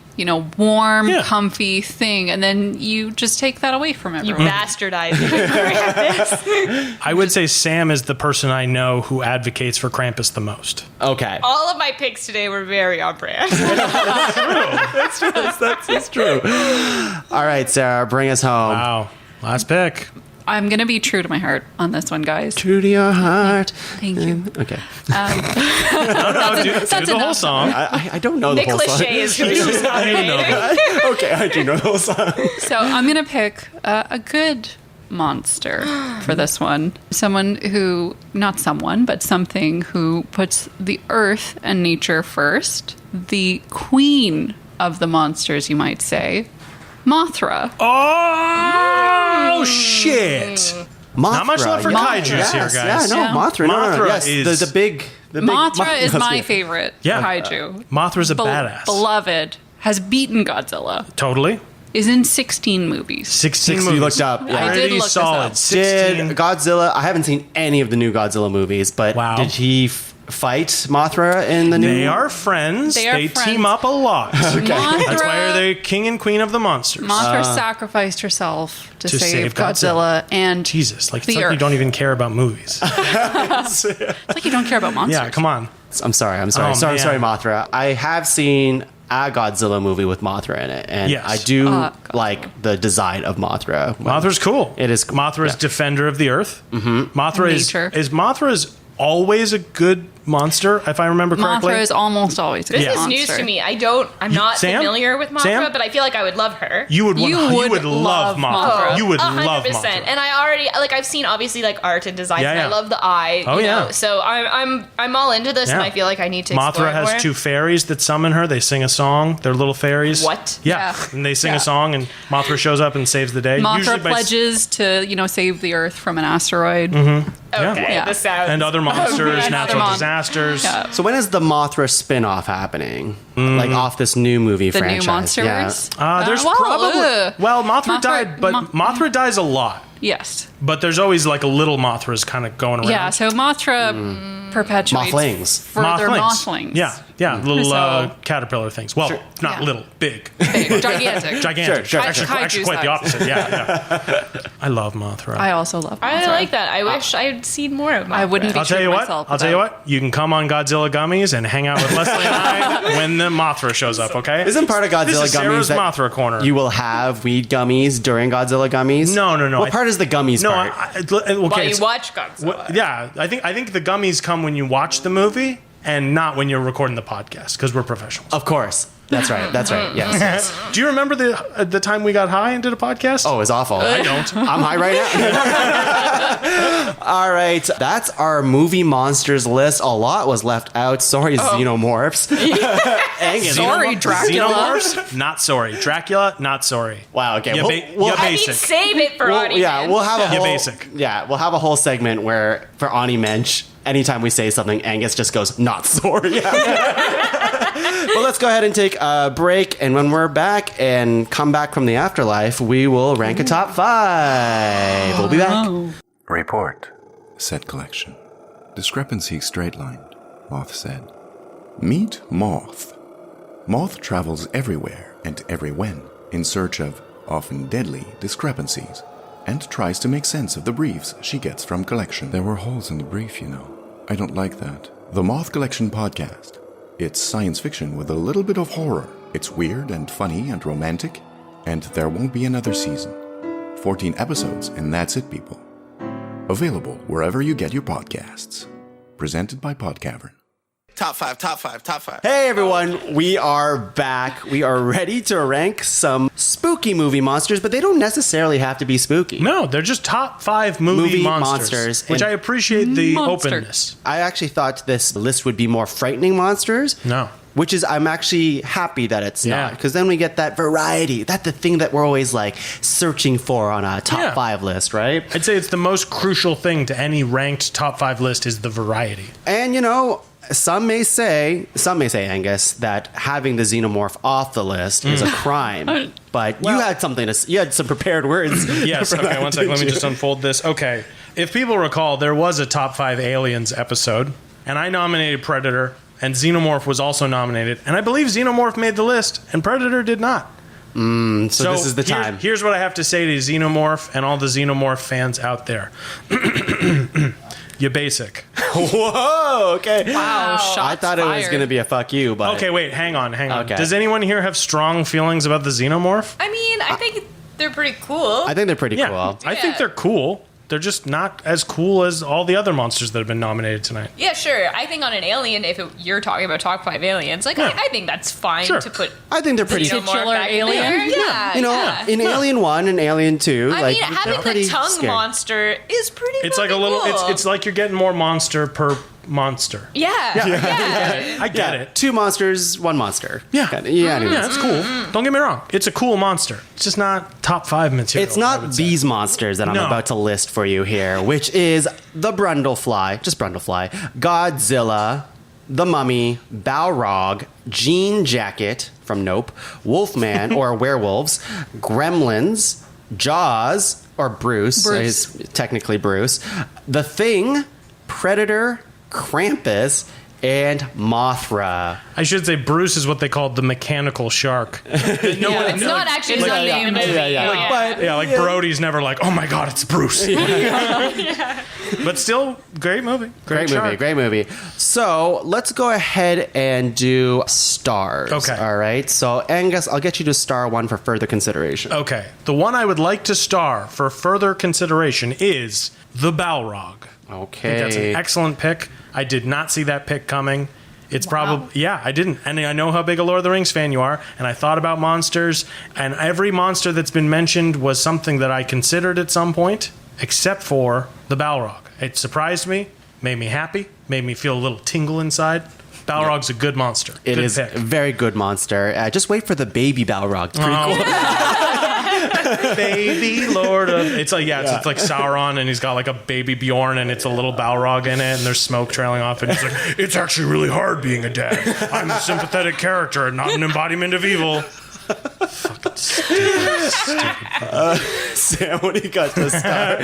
warm, Yeah. comfy thing, and then you just take that away from You everyone. bastardize Krampus. I would say Sam is the person I know who advocates for Krampus the most. Okay. All of my picks today were very on brand. That's true. All right, Sarah, bring us home. Wow. Last pick. I'm gonna be true to my heart on this one, guys. True to your heart. Thank you. Okay. No, do the whole enough. song. I don't know the Nick whole song. Lachey is who she's nominating. Okay, I do know the whole song. So I'm gonna pick a good monster for this one. Someone who, not someone, but something who puts the earth and nature first. The queen of the monsters, you might say, Mothra. Oh, shit. Mothra. Not much love for kaijus yes, here, guys. Yeah, no, Yeah. Mothra. No, Mothra yes, is- the big. Mothra is that's my good. favorite Yeah. kaiju. Mothra's a badass. Beloved. Has beaten Godzilla. Totally. Is in 16 movies. 16 You movies. looked up. Yeah. I did Pretty look this solid. up. 16. Did Godzilla? I haven't seen any of the new Godzilla movies, but Wow. did he fight Mothra in the new? They are friends. They are They friends. team up a lot. Mothra, That's why they're the king and queen of the monsters. Mothra sacrificed herself to save save Godzilla. Godzilla, and Jesus, like it's The like you Earth. don't even care about movies. it's like you don't care about monsters. Yeah, come on. I'm sorry. Oh, sorry, man. Mothra. I have seen a Godzilla movie with Mothra in it, and Yes. I do Godzilla. like the design of Mothra. Mothra's cool. It is cool. Mothra's Yeah. defender of the earth. Mm-hmm. Mothra Nature. is Mothra's always a good monster, if I remember correctly. Mothra is almost always a This good is monster. news to me. I'm not Sam? familiar with Mothra, Sam? but I feel like I would love her. You would You would love love Mothra. Mothra. You would love 100%. Mothra. And I already I've seen obviously like art and design. Yeah, And I yeah. love the eye. Oh, you yeah. know? So I'm all into this, and Yeah. I feel like I need to. explore Mothra has more. two fairies that summon her. They sing a song. They're little fairies. What? Yeah. Yeah. And they sing Yeah. a song, and Mothra shows up and saves the day. Mothra Usually by- pledges to, save the Earth from an asteroid. Okay, Yeah. this sounds. and other monsters, And natural other disasters. Yeah. So when is the Mothra spin-off happening? Like off this new movie The franchise? new Monsterverse. There's well, probably ugh. Mothra Mothra- died, but Mothra dies a lot Yes. But there's always like a little Mothras kind of going around. Yeah, so Mothra perpetuates Mothlings. further mothlings. Yeah, little So- caterpillar things. Well, not Yeah. little, big. Big, gigantic. Gigantic. Sure. Actually, quite the opposite. Yeah. I love Mothra. I also love Mothra. I like that. I wish I had seen more of Mothra. I wouldn't be I'll tell true you to what. myself. I'll tell you what. You can come on Godzilla Gummies and hang out with Leslie and I when the Mothra shows up. Okay? Isn't part of Godzilla This is Gummies Sarah's that Mothra corner? you will have weed gummies during Godzilla Gummies? No. What part is the gummies No. part? Okay. While you it's- watch Godzilla. Yeah, I think the gummies come when you watch the movie and not when you're recording the podcast because we're professionals. Of course. That's right. Yes. Do you remember the time we got high and did a podcast? Oh, it's awful. I don't. I'm high right now. All right. That's our movie monsters list. A lot was left out. Sorry, Xenomorphs. Angus. Sorry, Dracula. Xenomorphs? Not sorry. Dracula? Not sorry. Wow, okay. You We'll- I mean, basic. save it for audience. Yeah, we'll have a Yeah, whole basic. Yeah, we'll have a whole segment where for Ani Mensch, anytime we say something, Angus just goes, not sorry. Well, let's go ahead and take a break, and when we're back and come back from the afterlife, we will rank a top 5. We'll be back. Report. Set collection. Discrepancy straight-lined, Moth said. Meet Moth. Moth travels everywhere and everywhen in search of, often deadly, discrepancies, and tries to make sense of the briefs she gets from collection. There were holes in the brief, you know. I don't like that. The Moth Collection Podcast. It's science fiction with a little bit of horror. It's weird and funny and romantic, and there won't be another season. 14 episodes, and that's it, people. Available wherever you get your podcasts. Presented by Podcavern. Top five. Hey everyone, we are back. We are ready to rank some spooky movie monsters, but they don't necessarily have to be spooky. No, they're just top 5 movie monsters, which and- I appreciate the Monster. openness. I actually thought this list would be more frightening monsters. No. Which is, I'm actually happy that it's Yeah. not. Because then we get that variety. That's the thing that we're always like searching for on a top Yeah. 5 list, right? I'd say it's the most crucial thing to any ranked top 5 list is the variety. And you know, some may say, Angus, that having the xenomorph off the list is a crime. But you had you had some prepared words. Yes, for okay, that, one second. Let me didn't just you? unfold this. Okay. If people recall, there was a top 5 aliens episode, and I nominated Predator, and Xenomorph was also nominated, and I believe Xenomorph made the list, and Predator did not. So this is the time. Here's what I have to say to Xenomorph and all the Xenomorph fans out there. You basic. Whoa, okay. Wow, shots I thought it was fired. going to be a fuck you, but... Okay, wait, hang on. Okay. Does anyone here have strong feelings about the Xenomorph? I mean, I think they're pretty cool. I think they're pretty Yeah, cool. I think they're cool. They're just not as cool as all the other monsters that have been nominated tonight. Yeah, sure. I think on an alien, if you're talking about top 5 aliens, like Yeah. I think that's fine Sure. to put. I think they're pretty... Xenomorph Titular back in alien? there. Yeah, You know, yeah. in Alien 1 and Alien 2, I like, mean, they're having pretty the tongue scary. monster is pretty. It's like a fucking little. Cool. It's like you're getting more monster per monster. Yeah. I get it. 2 monsters, 1 monster. Yeah. Kinda. Yeah, anyways. Yeah, it's cool. Don't get me wrong. It's a cool monster. It's just not top 5 material. It's I not would say. these monsters that I'm No. about to list for you here, which is the Brundlefly, just Brundlefly, Godzilla, the Mummy, Balrog, Jean Jacket from Nope, Wolfman or Werewolves, Gremlins, Jaws or Bruce. Bruce. He's technically Bruce, The Thing, Predator, Krampus, and Mothra. I should say Bruce is what they called the mechanical shark. It's not actually It's his not name in the named. movie. Yeah. But yeah, like Brody's never like, oh my god, it's Bruce. But still, great movie. Great movie, shark. great movie. So let's go ahead and do stars. Okay. All right. So Angus, I'll get you to star 1 for further consideration. Okay, the one I would like to star for further consideration is the Balrog. I Okay. think that's an excellent pick. I did not see that pick coming. It's probably, yeah, I didn't. And I know how big a Lord of the Rings fan you are. And I thought about monsters. And every monster that's been mentioned was something that I considered at some point, except for the Balrog. It surprised me, made me happy, made me feel a little tingle inside. Balrog's a good monster. It Good is pick. a very good monster. Just wait for the baby Balrog. It's pretty cool. Baby Lord of... It's like, it's like Sauron, and he's got like a baby Bjorn, and it's a little Balrog in it, and there's smoke trailing off, and he's like, it's actually really hard being a dad. I'm a sympathetic character and not an embodiment of evil. Sam, what do you got to start?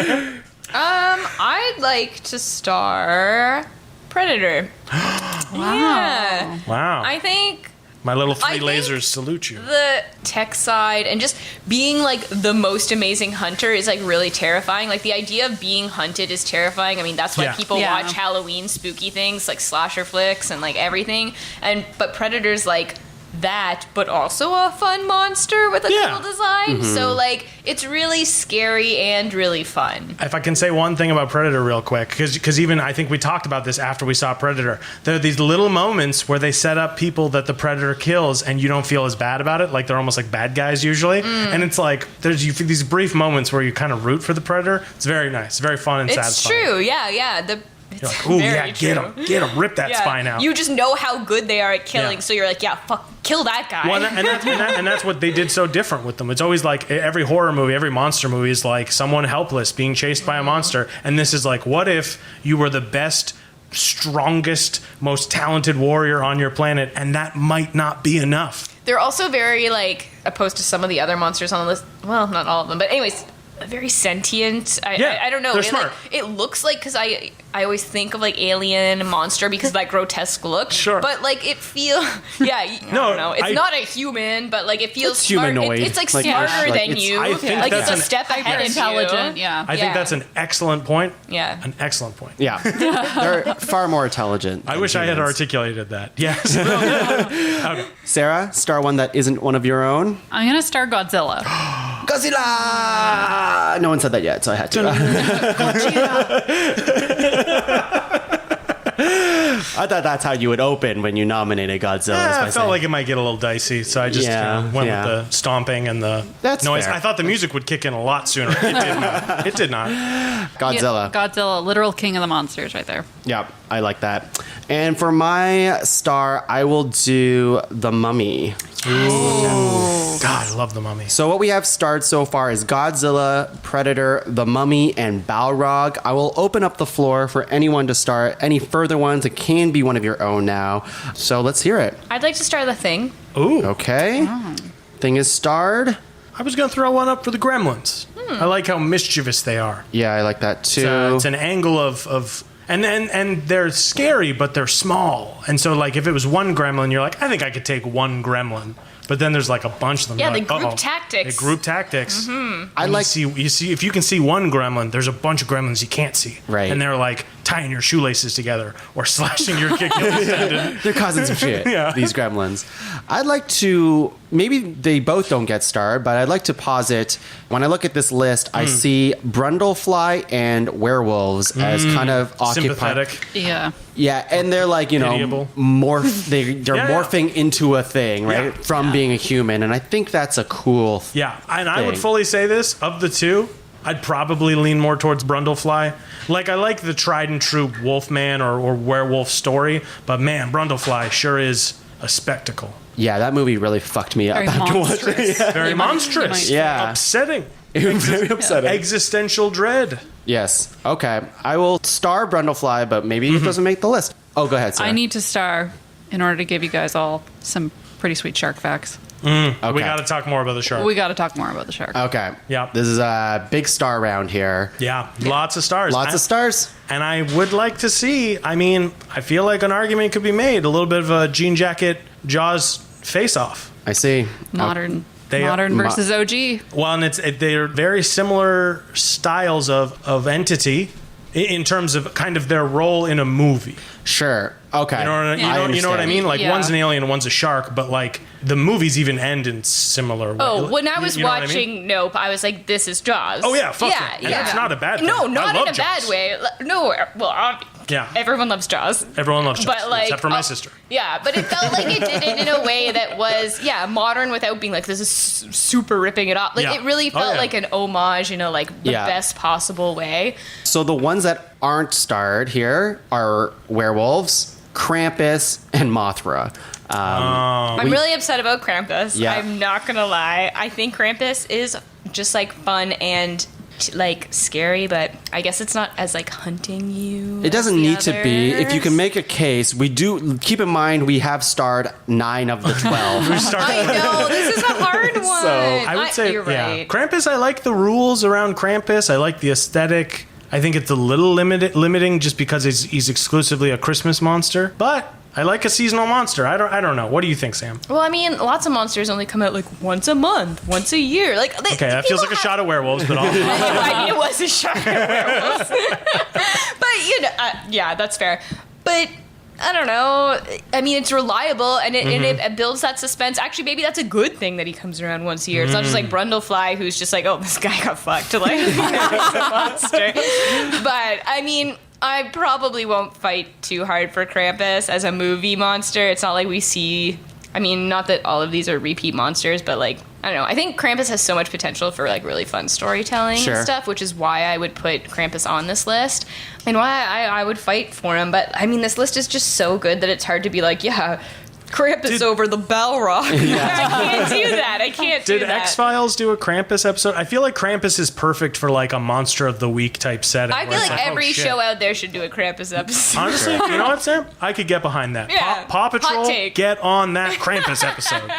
I'd like to star Predator. Yeah. Wow. I think My little I three think lasers salute you. the tech side and just being like the most amazing hunter is like really terrifying. Like the idea of being hunted is terrifying. I mean, that's why Yeah. people Yeah. watch Halloween spooky things like slasher flicks and like everything. But Predator's like that, but also a fun monster with a Yeah. cool design. So like it's really scary and really fun. If I can say one thing about Predator real quick, because even I think we talked about this after we saw Predator, there are these little moments where they set up people that the Predator kills and you don't feel as bad about it, like they're almost like bad guys usually. And it's like there's these brief moments where you kind of root for the Predator. It's very nice, very fun and It's satisfying. true. Yeah. You're like, ooh, very get true. him, rip that Yeah. spine out. You just know how good they are at killing, Yeah. so you're like, yeah, fuck, kill that guy. Well, and that's what they did so different with them. It's always like every horror movie, every monster movie is like someone helpless being chased by a monster. And this is like, what if you were the best, strongest, most talented warrior on your planet, and that might not be enough? They're also very, like, opposed to some of the other monsters on the list. Well, not all of them, but anyways, very sentient. I don't know. they're It, smart. like, it looks like, because I always think of, like, alien monster because of that grotesque look. Sure. But, like, it feels, I don't know. It's not a human, but, like, it feels It's smart. humanoid. It's, like, Like, smarter like, than it's- you. I think Like, that's it's a step ahead of intelligent. you. Yeah. I think that's an excellent point. Yeah. An excellent point. Yeah, they're far more intelligent. I than I had humans. articulated that. Yes. Sarah, star one that isn't one of your own. I'm gonna star Godzilla. Godzilla! No one said that yet, so I had to. I thought that's how you would open when you nominated Godzilla. I felt like it might get a little dicey, so I just went with the stomping and the That's noise. fair. I thought the music would kick in a lot sooner. It did not. It did not. Godzilla. Godzilla, literal king of the monsters, right there. Yeah, I like that. And for my star, I will do The Mummy. God, I love the Mummy. So what we have starred so far is Godzilla, Predator, The Mummy, and Balrog. I will open up the floor for anyone to start. Any further ones, it can be one of your own now. So let's hear it. I'd like to star The Thing. Ooh. Okay. Thing is starred. I was going to throw one up for the Gremlins. I like how mischievous they are. Yeah, I like that too. It's an angle of and they're scary, but they're small. And so, like, if it was one gremlin, you're like, I think I could take one gremlin. But then there's like a bunch of them. Yeah, You're the like, group uh-oh. tactics. The group tactics. I like. You see if you can see one gremlin, there's a bunch of gremlins you can't see. Right. And they're like tying your shoelaces together or slashing your Achilles tendon. They're causing some shit. Yeah. These gremlins. I'd like to. Maybe they both don't get starred, but I'd like to posit. When I look at this list, I see Brundlefly and werewolves as kind of occupied. Sympathetic. Yeah. Yeah, and they're like, you know, Pitiable. they're Yeah. morphing into a thing, right? Yeah. From being a human, and I think that's a cool. Yeah, and I would thing. fully say this, of the two, I'd probably lean more towards Brundlefly. Like, I like the tried and true Wolfman or werewolf story, but man, Brundlefly sure is a spectacle. Yeah, that movie really fucked me up Very after watching it. monstrous. Very monstrous. Yeah. Upsetting. It was very upsetting. Existential dread. Yes. Okay. I will star Brundlefly, but maybe it doesn't make the list. Oh, go ahead, Sarah. I need to star in order to give you guys all some pretty sweet shark facts. Okay. We got to talk more about the shark. We got to talk more about the shark. Okay. Yeah. This is a big star round here. Yeah, lots of stars. Lots of stars. And I would like to see, I mean, I feel like an argument could be made, a little bit of a Jean Jacket Jaws face-off. I see. Modern They- versus OG. Well, and they're very similar styles of entity in terms of kind of their role in a movie. Sure. Okay. You know what I you know what I understand. mean? Like, Yeah. one's an alien and one's a shark, but like the movies even end in similar ways. Oh, when I was You know what I watching mean? Nope, I was like, this is Jaws. Oh, yeah, fuck yeah, it. And it's not a bad thing. No, I not in love a bad Jaws. way. No, well, Yeah. everyone loves Jaws. Everyone loves Jaws, But like, except for my sister. Yeah, but it felt like it did it in a way that was, modern without being like, this is super ripping it off. Like, Yeah. it really Oh, felt yeah. like an homage in a like the Yeah. best possible way. So the ones that aren't starred here are werewolves, Krampus, and Mothra. I'm really upset about Krampus. Yeah. I'm not gonna lie. I think Krampus is just like fun and like scary, but I guess it's not as like hunting you. It doesn't need to be. If you can make a case, we do keep in mind we have starred 9 of the 12. I know, this is a hard one. I would say, you're yeah. right. Krampus, I like the rules around Krampus. I like the aesthetic. I think it's a little limiting just because he's exclusively a Christmas monster. But I like a seasonal monster. I don't know. What do you think, Sam? Well, I mean, lots of monsters only come out like once a month, once a year. Like, Okay, that feels like a shot of werewolves, but I mean, it was a shot of werewolves. But, you know, yeah, that's fair. But I don't know. I mean, it's reliable, and it builds that suspense. Actually, maybe that's a good thing that he comes around once a year. It's not just like Brundlefly, who's just like, oh, this guy got fucked. Like, he's a monster. But, I mean, I probably won't fight too hard for Krampus as a movie monster. It's not like we see... I mean, not that all of these are repeat monsters, but, like, I don't know. I think Krampus has so much potential for, like, really fun storytelling and stuff, which is why I would put Krampus on this list and why I would fight for him. But, I mean, this list is just so good that it's hard to be like, yeah, Krampus over the Balrog. Yeah. I can't do that. I can't do that. Did X-Files do a Krampus episode? I feel like Krampus is perfect for, like, a Monster of the Week type setting. I feel like every show out there should do a Krampus episode. Honestly, you know what, Sam? I could get behind that. Yeah. Paw Patrol, Hot take. get on that Krampus episode.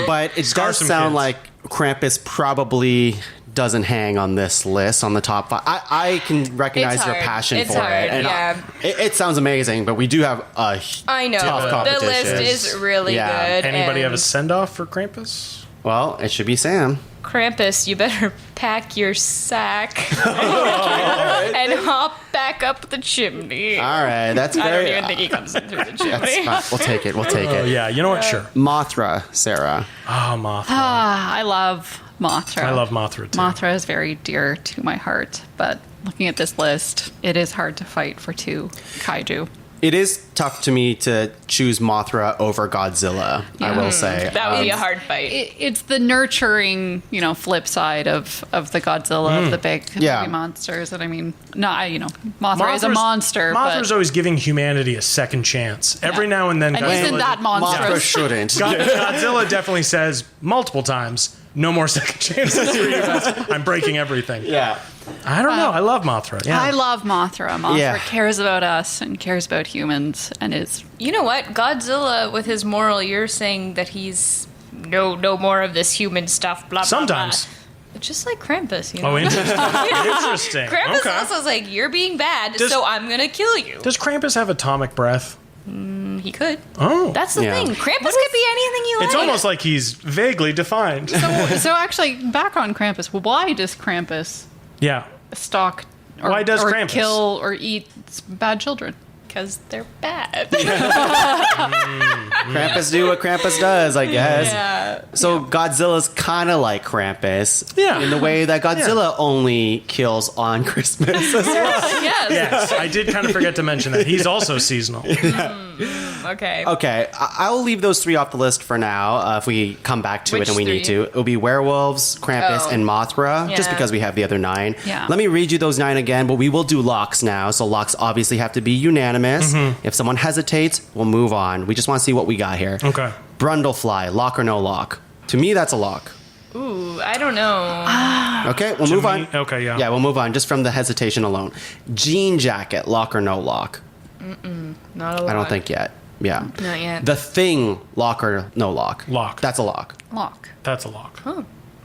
But it does some sound kids. like Krampus probably doesn't hang on this list on the top 5. I can recognize It's your hard. passion It's for hard, it. And yeah. it sounds amazing, but we do have a I know. tough The competition. list is really Yeah. good. Anybody have a and send-off for Krampus? Well, it should be Sam. Krampus, you better pack your sack and hop back up the chimney. All right, that's I don't very... even think he comes in through the that's chimney. fine. We'll take it. We'll take Oh, it. yeah. You know what? Sure. Mothra, Sarah. Oh, Mothra. I love Mothra. I love Mothra, too. Mothra is very dear to my heart, but looking at this list, it is hard to fight for 2 kaiju. It is tough to me to choose Mothra over Godzilla, I will say. That would be a hard fight. It's the nurturing, flip side of the Godzilla, of the big Yeah. movie monsters. And I mean, Mothra is a monster, Mothra's but always giving humanity a second chance. Every now and then, and isn't that Mothra monstrous? shouldn't. Godzilla definitely says multiple times, no more second chances for you guys. I'm breaking everything. Yeah. I don't know. I love Mothra. Yeah. I love Mothra. Mothra Yeah. cares about us and cares about humans and is... You know what? Godzilla, with his moral, you're saying that he's no more of this human stuff, blah, blah, Sometimes. blah. Just like Krampus, you know? Oh, interesting. Interesting. Krampus Okay. also is like, you're being bad, Does- so I'm going to kill you. Does Krampus have atomic breath? He could. Oh. That's the Yeah. thing. Krampus could be anything you like. It's almost like he's vaguely defined. So actually, back on Krampus, why does Krampus Yeah. stalk or, Why does or Krampus? kill or eat bad children? Because they're bad. Krampus do what Krampus does, I guess. Yeah. So Godzilla's kind of like Krampus. Yeah. In the way that Godzilla only kills on Christmas as well. Yes. Yes, I did kind of forget to mention that. He's also seasonal. Okay. Okay, I will leave those 3 off the list for now. If we come back to Which it and we 3? need to, it'll be werewolves, Krampus, Oh. and Mothra. Just Yeah. because we have the other 9. Yeah. Let me read you those 9 again, but we will do locks now. So locks obviously have to be unanimous. If someone hesitates, we'll move on. We just want to see what we got here. Okay. Brundlefly, lock or no lock? To me, that's a lock. Ooh, I don't know. Okay, we'll move on. Okay, yeah. Yeah, we'll move on just from the hesitation alone. Jean jacket, lock or no lock? Not a lot. I don't think yet. Yeah. Not yet. The Thing, lock or no lock? Lock. That's a lock. Lock. That's a lock.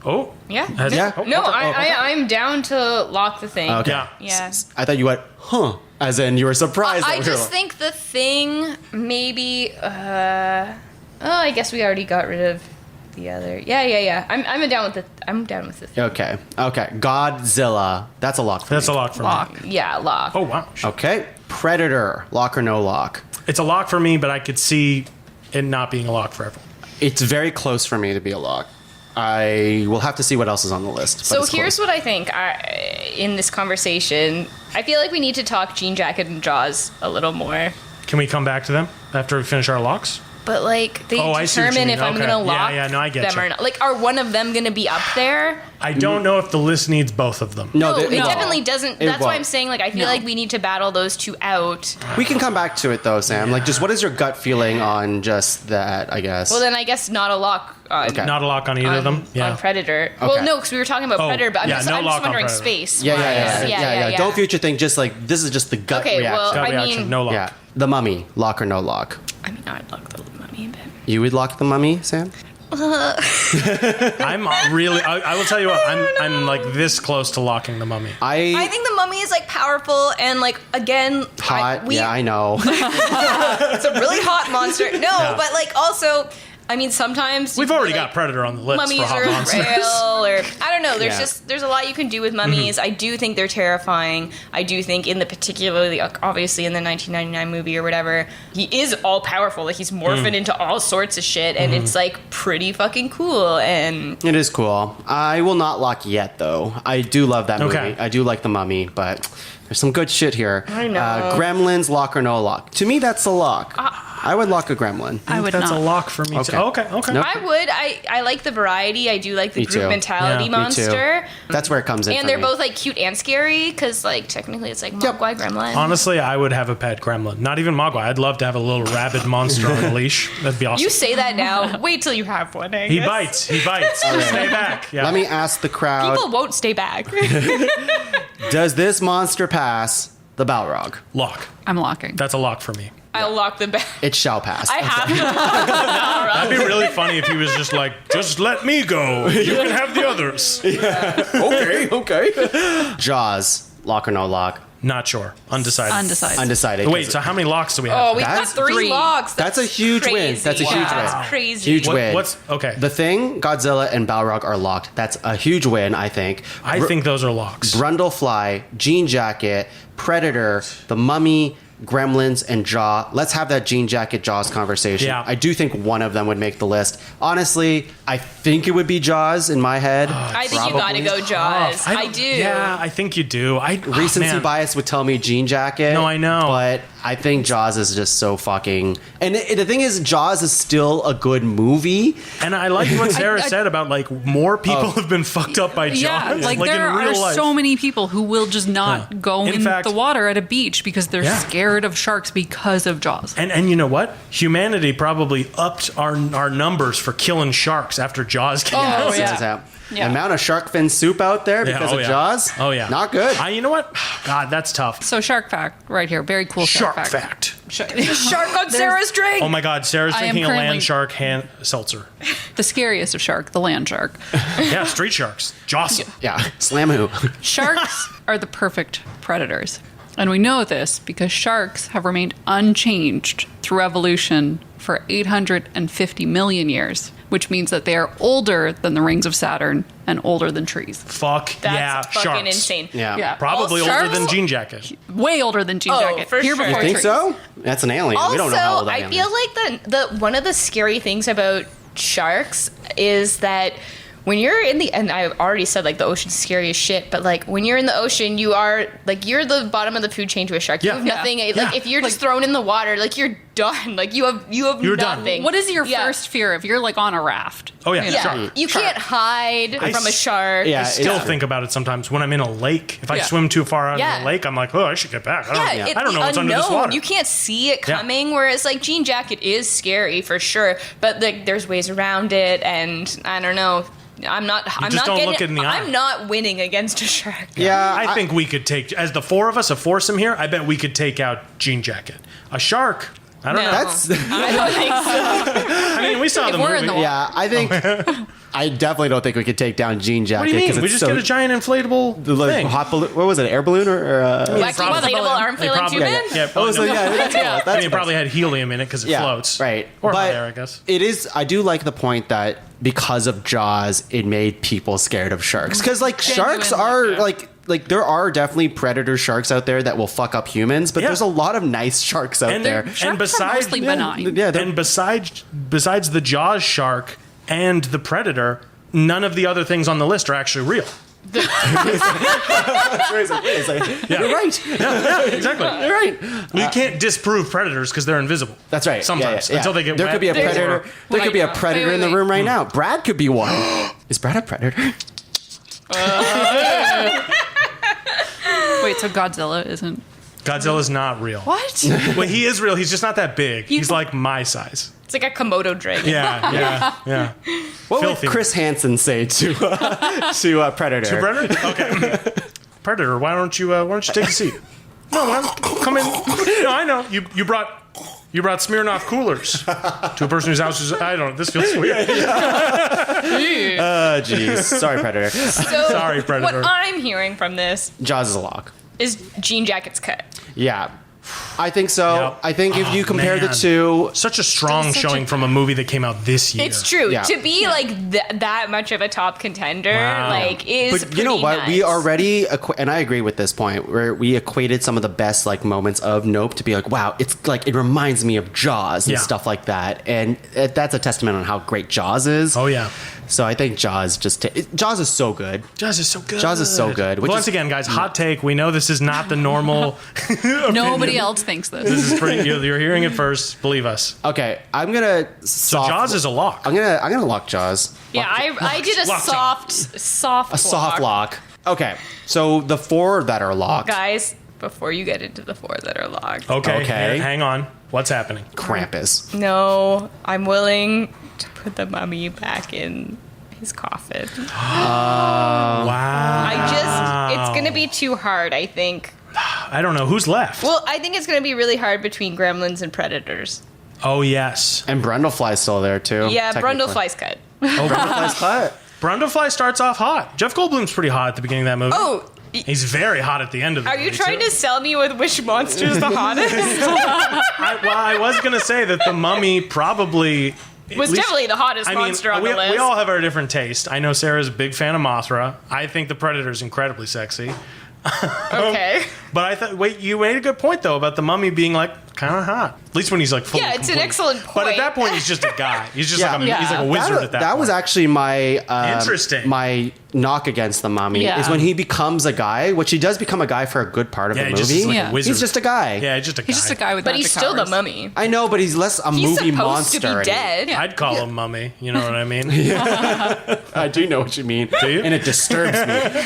Oh. Yeah. Has- Yeah. oh, No, okay. I'm down to lock the thing. Okay. Yeah. Yeah. I thought you went, huh, as in you were surprised. I that we were just think the thing maybe. I guess we already got rid of the other. Yeah. I'm down with the. I'm down with the thing. Okay. Godzilla, that's a lock for That's me. a lock for Lock. me. Yeah, lock. Oh, wow. Okay. Predator, lock or no lock? It's a lock for me, but I could see it not being a lock for everyone. It's very close for me to be a lock. I will have to see what else is on the list. but So it's here's close. what I think in this conversation. I feel like we need to talk Jean Jacket and Jaws a little more. Can we come back to them after we finish our locks? But like they Oh, I see what you determine mean. if I'm Okay. gonna Yeah, lock yeah, no, I get them you. or not. Like, are one of them gonna be up there? I don't know if the list needs both of them. No, they- it definitely doesn't. That's why I'm saying, like, I feel like we need to battle those two out. We can come back to it though, Sam. Like, just what is your gut feeling on just that? I guess. Well, then I guess not a lock on, Okay. Not a lock on either of them. on Predator. Well, no, because we were talking about Predator, but I'm yeah, just, no I'm lock just on wondering Predator. space. Yeah. Don't future think. Just like this is just the gut Okay, reaction. well, Gut I reaction, mean- no lock. Yeah, the Mummy, lock or no lock? I mean, I'd lock the Mummy a bit. You would lock the Mummy, Sam? I'm really. I will tell you what. I'm like this close to locking the Mummy. I think the Mummy is like powerful and like again hot. I know. It's a really hot monster. No, but like also, I mean, sometimes We've you already feel got like Predator on the list mummies for hot are monsters. real, or I don't know. There's Yeah. there's a lot you can do with mummies. I do think they're terrifying. I do think in the particularly obviously in the 1999 movie or whatever, he is all powerful. Like he's morphing into all sorts of shit, and it's like pretty fucking cool. And It is cool. I will not lock yet, though. I do love that movie. Okay. I do like The Mummy, but there's some good shit here. I know. Gremlins, lock or no lock? To me, that's a lock. I would lock a gremlin. I would That's not. a lock for me Okay. too. Okay. Nope. I would. I like the variety. I do like the Me group too. mentality Yeah, me too. monster. That's where it comes in. And for they're me. both like cute and scary because like technically it's like Mogwai Gremlin. Honestly, I would have a pet gremlin. Not even Mogwai. I'd love to have a little rabid monster on a leash. That'd be awesome. You say that now. Wait till you have one. He bites. He bites. Stay back. Yeah. Let me ask the crowd: People won't stay back. does this monster pass the Balrog? lock. I'm locking. That's a lock for me. I'll lock them back. It shall pass. I have to. That'd be really funny if he was just like, just let me go. You can have the others. okay. Jaws, lock or no lock? Not sure. Undecided. Undecided. Undecided. Wait, 'cause so how many locks do we have? Oh, we've got That's three three. locks. That's a huge win. crazy. That's a huge win. That's crazy. Huge What- win. what's- okay. The Thing, Godzilla, and Balrog are locked. That's a huge win, I think. I think those are locks. Brundlefly, Jean Jacket, Predator, The Mummy, Gremlins, and Jaw. Let's have that Jean Jacket Jaws conversation. Yeah. I do think one of them would make the list. Honestly, I think it would be Jaws in my head. I think you gotta go Jaws. I do. Yeah, I think you do. Recency man. bias would tell me Jean Jacket. No, I know. But I think Jaws is just so fucking... And the thing is, Jaws is still a good movie. And I like what Sarah I- said about like more people have been fucked up by Jaws. Yeah, like in there real are life. so many people who will just not go In in fact- the water at a beach because they're Yeah. scared of sharks because of Jaws. And you know what? Humanity probably upped our numbers for killing sharks after Jaws came out. Oh, yeah. This is how- Yeah. The amount of shark fin soup out there Yeah, because oh, of yeah. Jaws. Oh yeah. Not good. You know what? God, that's tough. So shark fact right here, very cool Shark shark fact. Shark on Sarah's drink. Oh my God, Sarah's I am drinking a currently- land shark hand seltzer. The scariest of shark, the land shark. Yeah, street sharks. Jawsome. Yeah. Slam who? Sharks are the perfect predators. And we know this because sharks have remained unchanged through evolution for 850 million years, which means that they are older than the rings of Saturn and older than trees. Fuck That's yeah, fucking sharks. insane. Yeah. Yeah. Probably All older sharks? than Jean Jacket. Way older than Jean Oh, Jacket. for Here sure. before You think trees. so? That's an alien. Also, we don't know how old that I alien feel is. like the one of the scary things about sharks is that when you're in the, and I've already said like the ocean's scary as shit, but like when you're in the ocean, you are like you're the bottom of the food chain to a shark. Yeah. You have nothing. Yeah. Like Yeah. if you're just thrown in the water, like you're done. Like you have You're done. nothing. What is your Yeah. first fear if you're like on a raft? Oh, yeah, You know? Yeah, Shark. you can't hide from a shark. Yeah, I still it's- think about it sometimes when I'm in a lake. If I Yeah. swim too far out Yeah. of the lake, I'm like, oh, I should get back. Yeah, I don't know what's under this unknown. water. You can't see it Yeah. coming. Whereas like Jean Jacket is scary for sure, but like there's ways around it, and I don't know. I'm not just don't getting, look it in the eye. I'm not winning against a shark. Yeah, I think we could take, as the four of us, a foursome here, I bet we could take out Jean Jacket. A shark, I don't No. know. That's... I don't think so. I mean, we saw the we're movie. in the water. Yeah, I think... I definitely don't think we could take down Jean Jacket. What do you mean? 'cause We it's just so, get a giant inflatable the, like, thing. hot balloon... What was it? Air balloon or Wacky probably- inflatable arm They flailing probably- tube yeah, man. Yeah, Oh, so no. yeah, that's cool. I That's mean, it probably had helium in it because it floats. Right. Or hot but air, I guess. It is, I do like the point that because of Jaws, it made people scared of sharks. Because, like, sharks are, Genuinely, like, there are definitely predator sharks out there that will fuck up humans, but Yeah. there's a lot of nice sharks out And, there. and Sharks are besides, mostly benign. Yeah, they're- and besides the Jaws shark and the Predator, none of the other things on the list are actually real. You're right. Yeah, exactly. You're right. We can't disprove predators because they're invisible. That's right. Sometimes Yeah. until they get There wet. could be a predator. There could be a predator Wait, in the wait. room right now. Brad could be one. Is Brad a predator? Wait, so Godzilla isn't... Godzilla's not real. What? Well, he is real. He's just not that big. He's like my size. It's like a Komodo dragon. Yeah. What Filthy. would Chris Hansen say to Predator? To Predator? Okay. Predator, why don't you take a seat? No, come in. No, I know. You brought Smirnoff coolers to a person whose house is... I don't know. This feels weird. Jeez. Sorry, Predator. So Sorry, Predator. What I'm hearing from this Jaws is a lock. is Jean Jacket's cut. Yeah. I think so. Yep. I think if you compare the Man. two... Such a strong showing from a movie that came out this year. It's true. Yeah. To be like that much of a top contender, Wow. like, is But you know pretty what? nuts. We already, and I agree with this point, where we equated some of the best like moments of Nope to be like, wow, it's like it reminds me of Jaws and Yeah. stuff like that, and that's a testament on how great Jaws is. Oh, yeah. So I think Jaws Jaws is so good. Jaws is so good. Jaws is so good. Which Once is, again, guys, hot take. We know this is not the normal. Nobody else thinks this. This is pretty. You're hearing it first. Believe us. okay, I'm gonna. So Jaws is a lock. I'm gonna lock Jaws. Yeah, I did a Lock soft A soft lock. Okay, so the 4 that are locked. Guys, before you get into the 4 that are locked. Okay. Okay. Hang on. What's happening? Krampus. No, I'm willing to put the mummy back in his coffin. Wow. It's going to be too hard, I think. I don't know who's left. Well, I think it's going to be really hard between Gremlins and Predators. Oh yes. And Brundlefly's still there too. Yeah, technically. Brundlefly's cut. Brundlefly's cut. Brundlefly starts off hot. Jeff Goldblum's pretty hot at the beginning of that movie. Oh, He's very hot at the end of the are movie. you trying too. to sell me with which monster's the hottest? I was gonna say that the Mummy probably Was definitely the hottest monster on we, the list. we all have our different taste. I know Sarah's a big fan of Mothra. I think the Predator's incredibly sexy. Okay. But I thought, wait, you made a good point though about the Mummy being like kind of hot. At least when he's like fully Yeah, it's an complete. excellent But at point. that point, he's just a guy. He's just Yeah. like he's like a wizard at that. That point. was actually my Interesting. My knock against the Mummy Yeah. is when he becomes a guy, which he does become a guy for a good part of yeah, the he just movie. is like Yeah. a wizard. He's just a guy. yeah, he's just a guy. He's just a guy with But he's magic still the powers. mummy. I know, but he's less a He's movie supposed monster. to be dead. I'd call him Mummy. You know what I mean? I do know what you mean. Do you? And it disturbs me.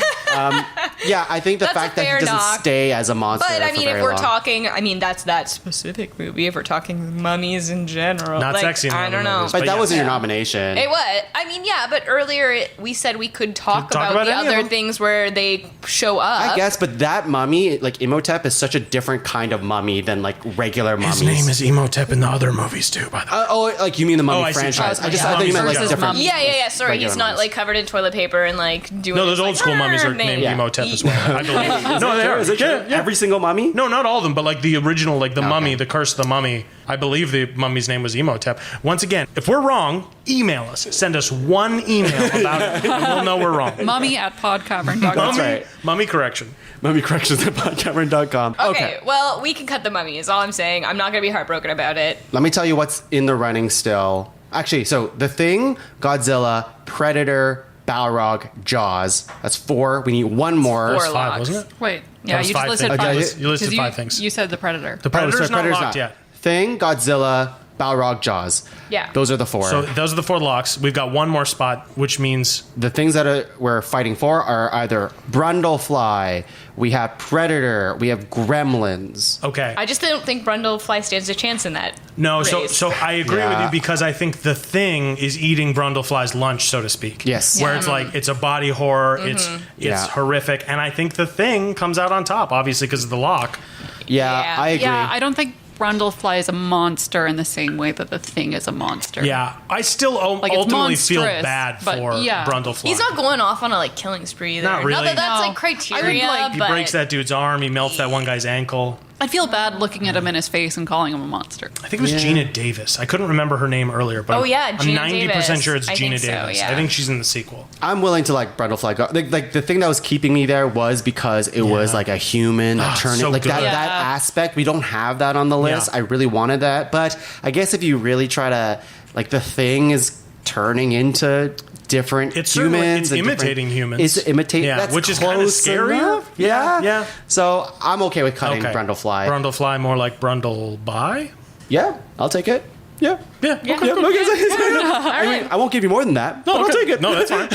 Yeah, I think the That's a fact that he fair doesn't knock. stay as a monster. But I for mean, if very we're long. talking, I mean, that's that specific movie. If we're talking mummies in general, Not like, sexy in the I other don't know. movies, But that yes. wasn't your nomination. It was. I mean, yeah, but earlier we said we could talk Talk about about the any of other them. things where they show up. I guess, but that mummy, like Imhotep, is such a different kind of mummy than like regular mummies. His name is Imhotep in the other movies too. By the way. Oh, like you mean the Mummy Oh, I see. franchise? Oh, I yeah. thought you meant like Versus different. Mummy. Yeah. Sorry, Regular he's not mummies. like covered in toilet paper and like doing. No, those his, old like, school mummies are thing. named Yeah. Imhotep as well. I believe. No, they are. Is it true? Yeah. Every single mummy? No, not all of them, but like the original, like the Okay. Mummy, the Curse of the Mummy. I believe the mummy's name was Imhotep. Once again, if we're wrong, email us. Send us one email about it, and we'll know we're wrong. Mummy at podcavern.com. That's Mummy, right. Mummy correction. MummyCorrections@podcavern.com. Okay, well, we can cut the mummy. Is all I'm saying. I'm not gonna be heartbroken about it. Let me tell you what's in the running still. Actually, so The Thing, Godzilla, Predator, Balrog, Jaws. That's 4. We need one more. 4 Five, locks. wasn't it? Wait, That yeah, was you five just listed things. five. Okay, You listed 'Cause 5 things. You said the Predator. The Predator's not Predator's locked yet. Thing, Godzilla, Balrog, Jaws. Yeah. Those are the 4. So those are the 4 locks. We've got one more spot, which means The things that we're fighting for are either Brundlefly, we have Predator, we have Gremlins. okay. I just don't think Brundlefly stands a chance in that. No, race. so I agree with Yeah. you because I think the Thing is eating Brundlefly's lunch, so to speak. Yes. Where it's like it's a body horror, it's Yeah. horrific, and I think the Thing comes out on top, obviously because of the lock. Yeah, Yeah. I agree. Yeah, I don't think Brundlefly is a monster in the same way that the Thing is a monster. Yeah, I still Like, it's ultimately feel monstrous, bad but for yeah. Brundlefly. He's not going off on a like killing spree there. Not really. Not that that's No. like criteria, I would, like- He but breaks that dude's arm. He melts that one guy's ankle. I feel bad looking at him in his face and calling him a monster. I think it was Yeah. Gina Davis. I couldn't remember her name earlier, but Oh, yeah, I'm Gina 90% Davis. sure it's I Gina think so, Davis. yeah. I think she's in the sequel. I'm willing to like Brundlefly go. Like the thing that was keeping me there was because it was like a human that turned so like that good. that Yeah. aspect. We don't have that on the list. Yeah. I really wanted that, but I guess if you really try to like the thing is turning into different It's certainly- humans. it's and different- imitating humans. It's imitating. Yeah, that's which is kinda close scarier. enough. Yeah. Yeah. So I'm okay with cutting Okay. Brundlefly. Brundlefly more like Brundleby? Yeah, I'll take it. Yeah. Yeah. Okay. Yeah, I mean, I won't give you more than that, but I'll take it. No, that's fine.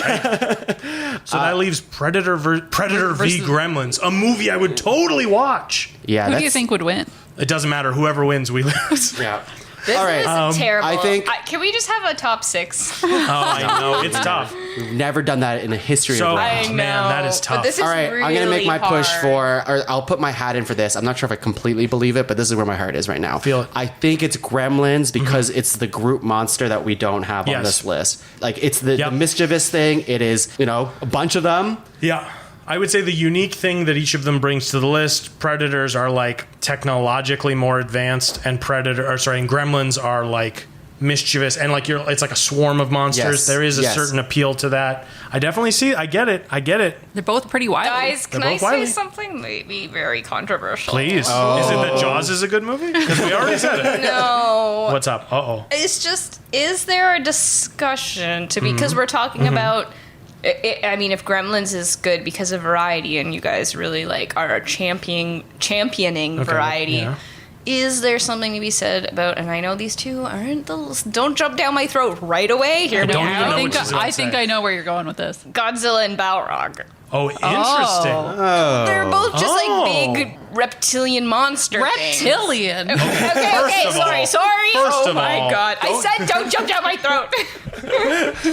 So that leaves Predator v Gremlins, a movie I would totally watch. Yeah, Who do you think would win? It doesn't matter. Whoever wins, we lose. Yeah. This All right. is terrible. I think- can we just have a top 6? Oh, I know. It's tough. We've never done that in the history So- of I Rank. know. man, that is tough. But this is All right, really I'm going to make my push hard. or I'll put my hat in for this. I'm not sure if I completely believe it, but this is where my heart is right now. Feel it. I think it's Gremlins because it's the group monster that we don't have on Yes. this list. Like, it's the Yep. mischievous thing. It is, a bunch of them. Yeah. I would say the unique thing that each of them brings to the list, Predators are like technologically more advanced, and Gremlins are like mischievous and like it's like a swarm of monsters. Yes. There is a Yes. certain appeal to that. I definitely see. I get it. They're both pretty wild. Guys, can They're I both say wily. something maybe very controversial? Please. Is it that Jaws is a good movie? Because we already said it. No. What's up? Uh-oh. It's just, is there a discussion to be, because we're talking about, I mean, if Gremlins is good because of variety and you guys really like are championing variety, yeah. is there something to be said about, and I know these two aren't don't jump down my throat right away, hear me don't even out, know what she's gonna I think say. I know where you're going with this. Godzilla and Balrog. Oh, interesting. They're both just Oh. like big reptilian monster things. Reptilian. Okay, of all. sorry. First Oh of my all, god. I said don't jump down my throat.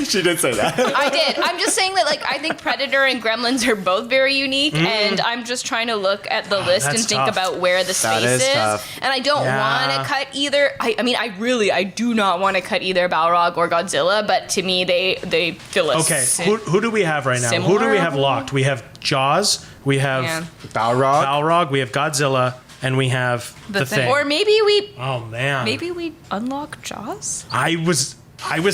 She did say that. I did. I'm just saying that, like, I think Predator and Gremlins are both very unique, and I'm just trying to look at the list and that's think tough. about where the space is is. tough. And I don't Yeah. want to cut either. I mean, I do not want to cut either Balrog or Godzilla, but to me, they fill a Okay, who do we have right now? Who do Similar? we have locked? We have Jaws, we have Yeah. Balrog. Balrog, we have Godzilla, and we have the Thing. thing. Or maybe Oh, man. we unlock Jaws. I was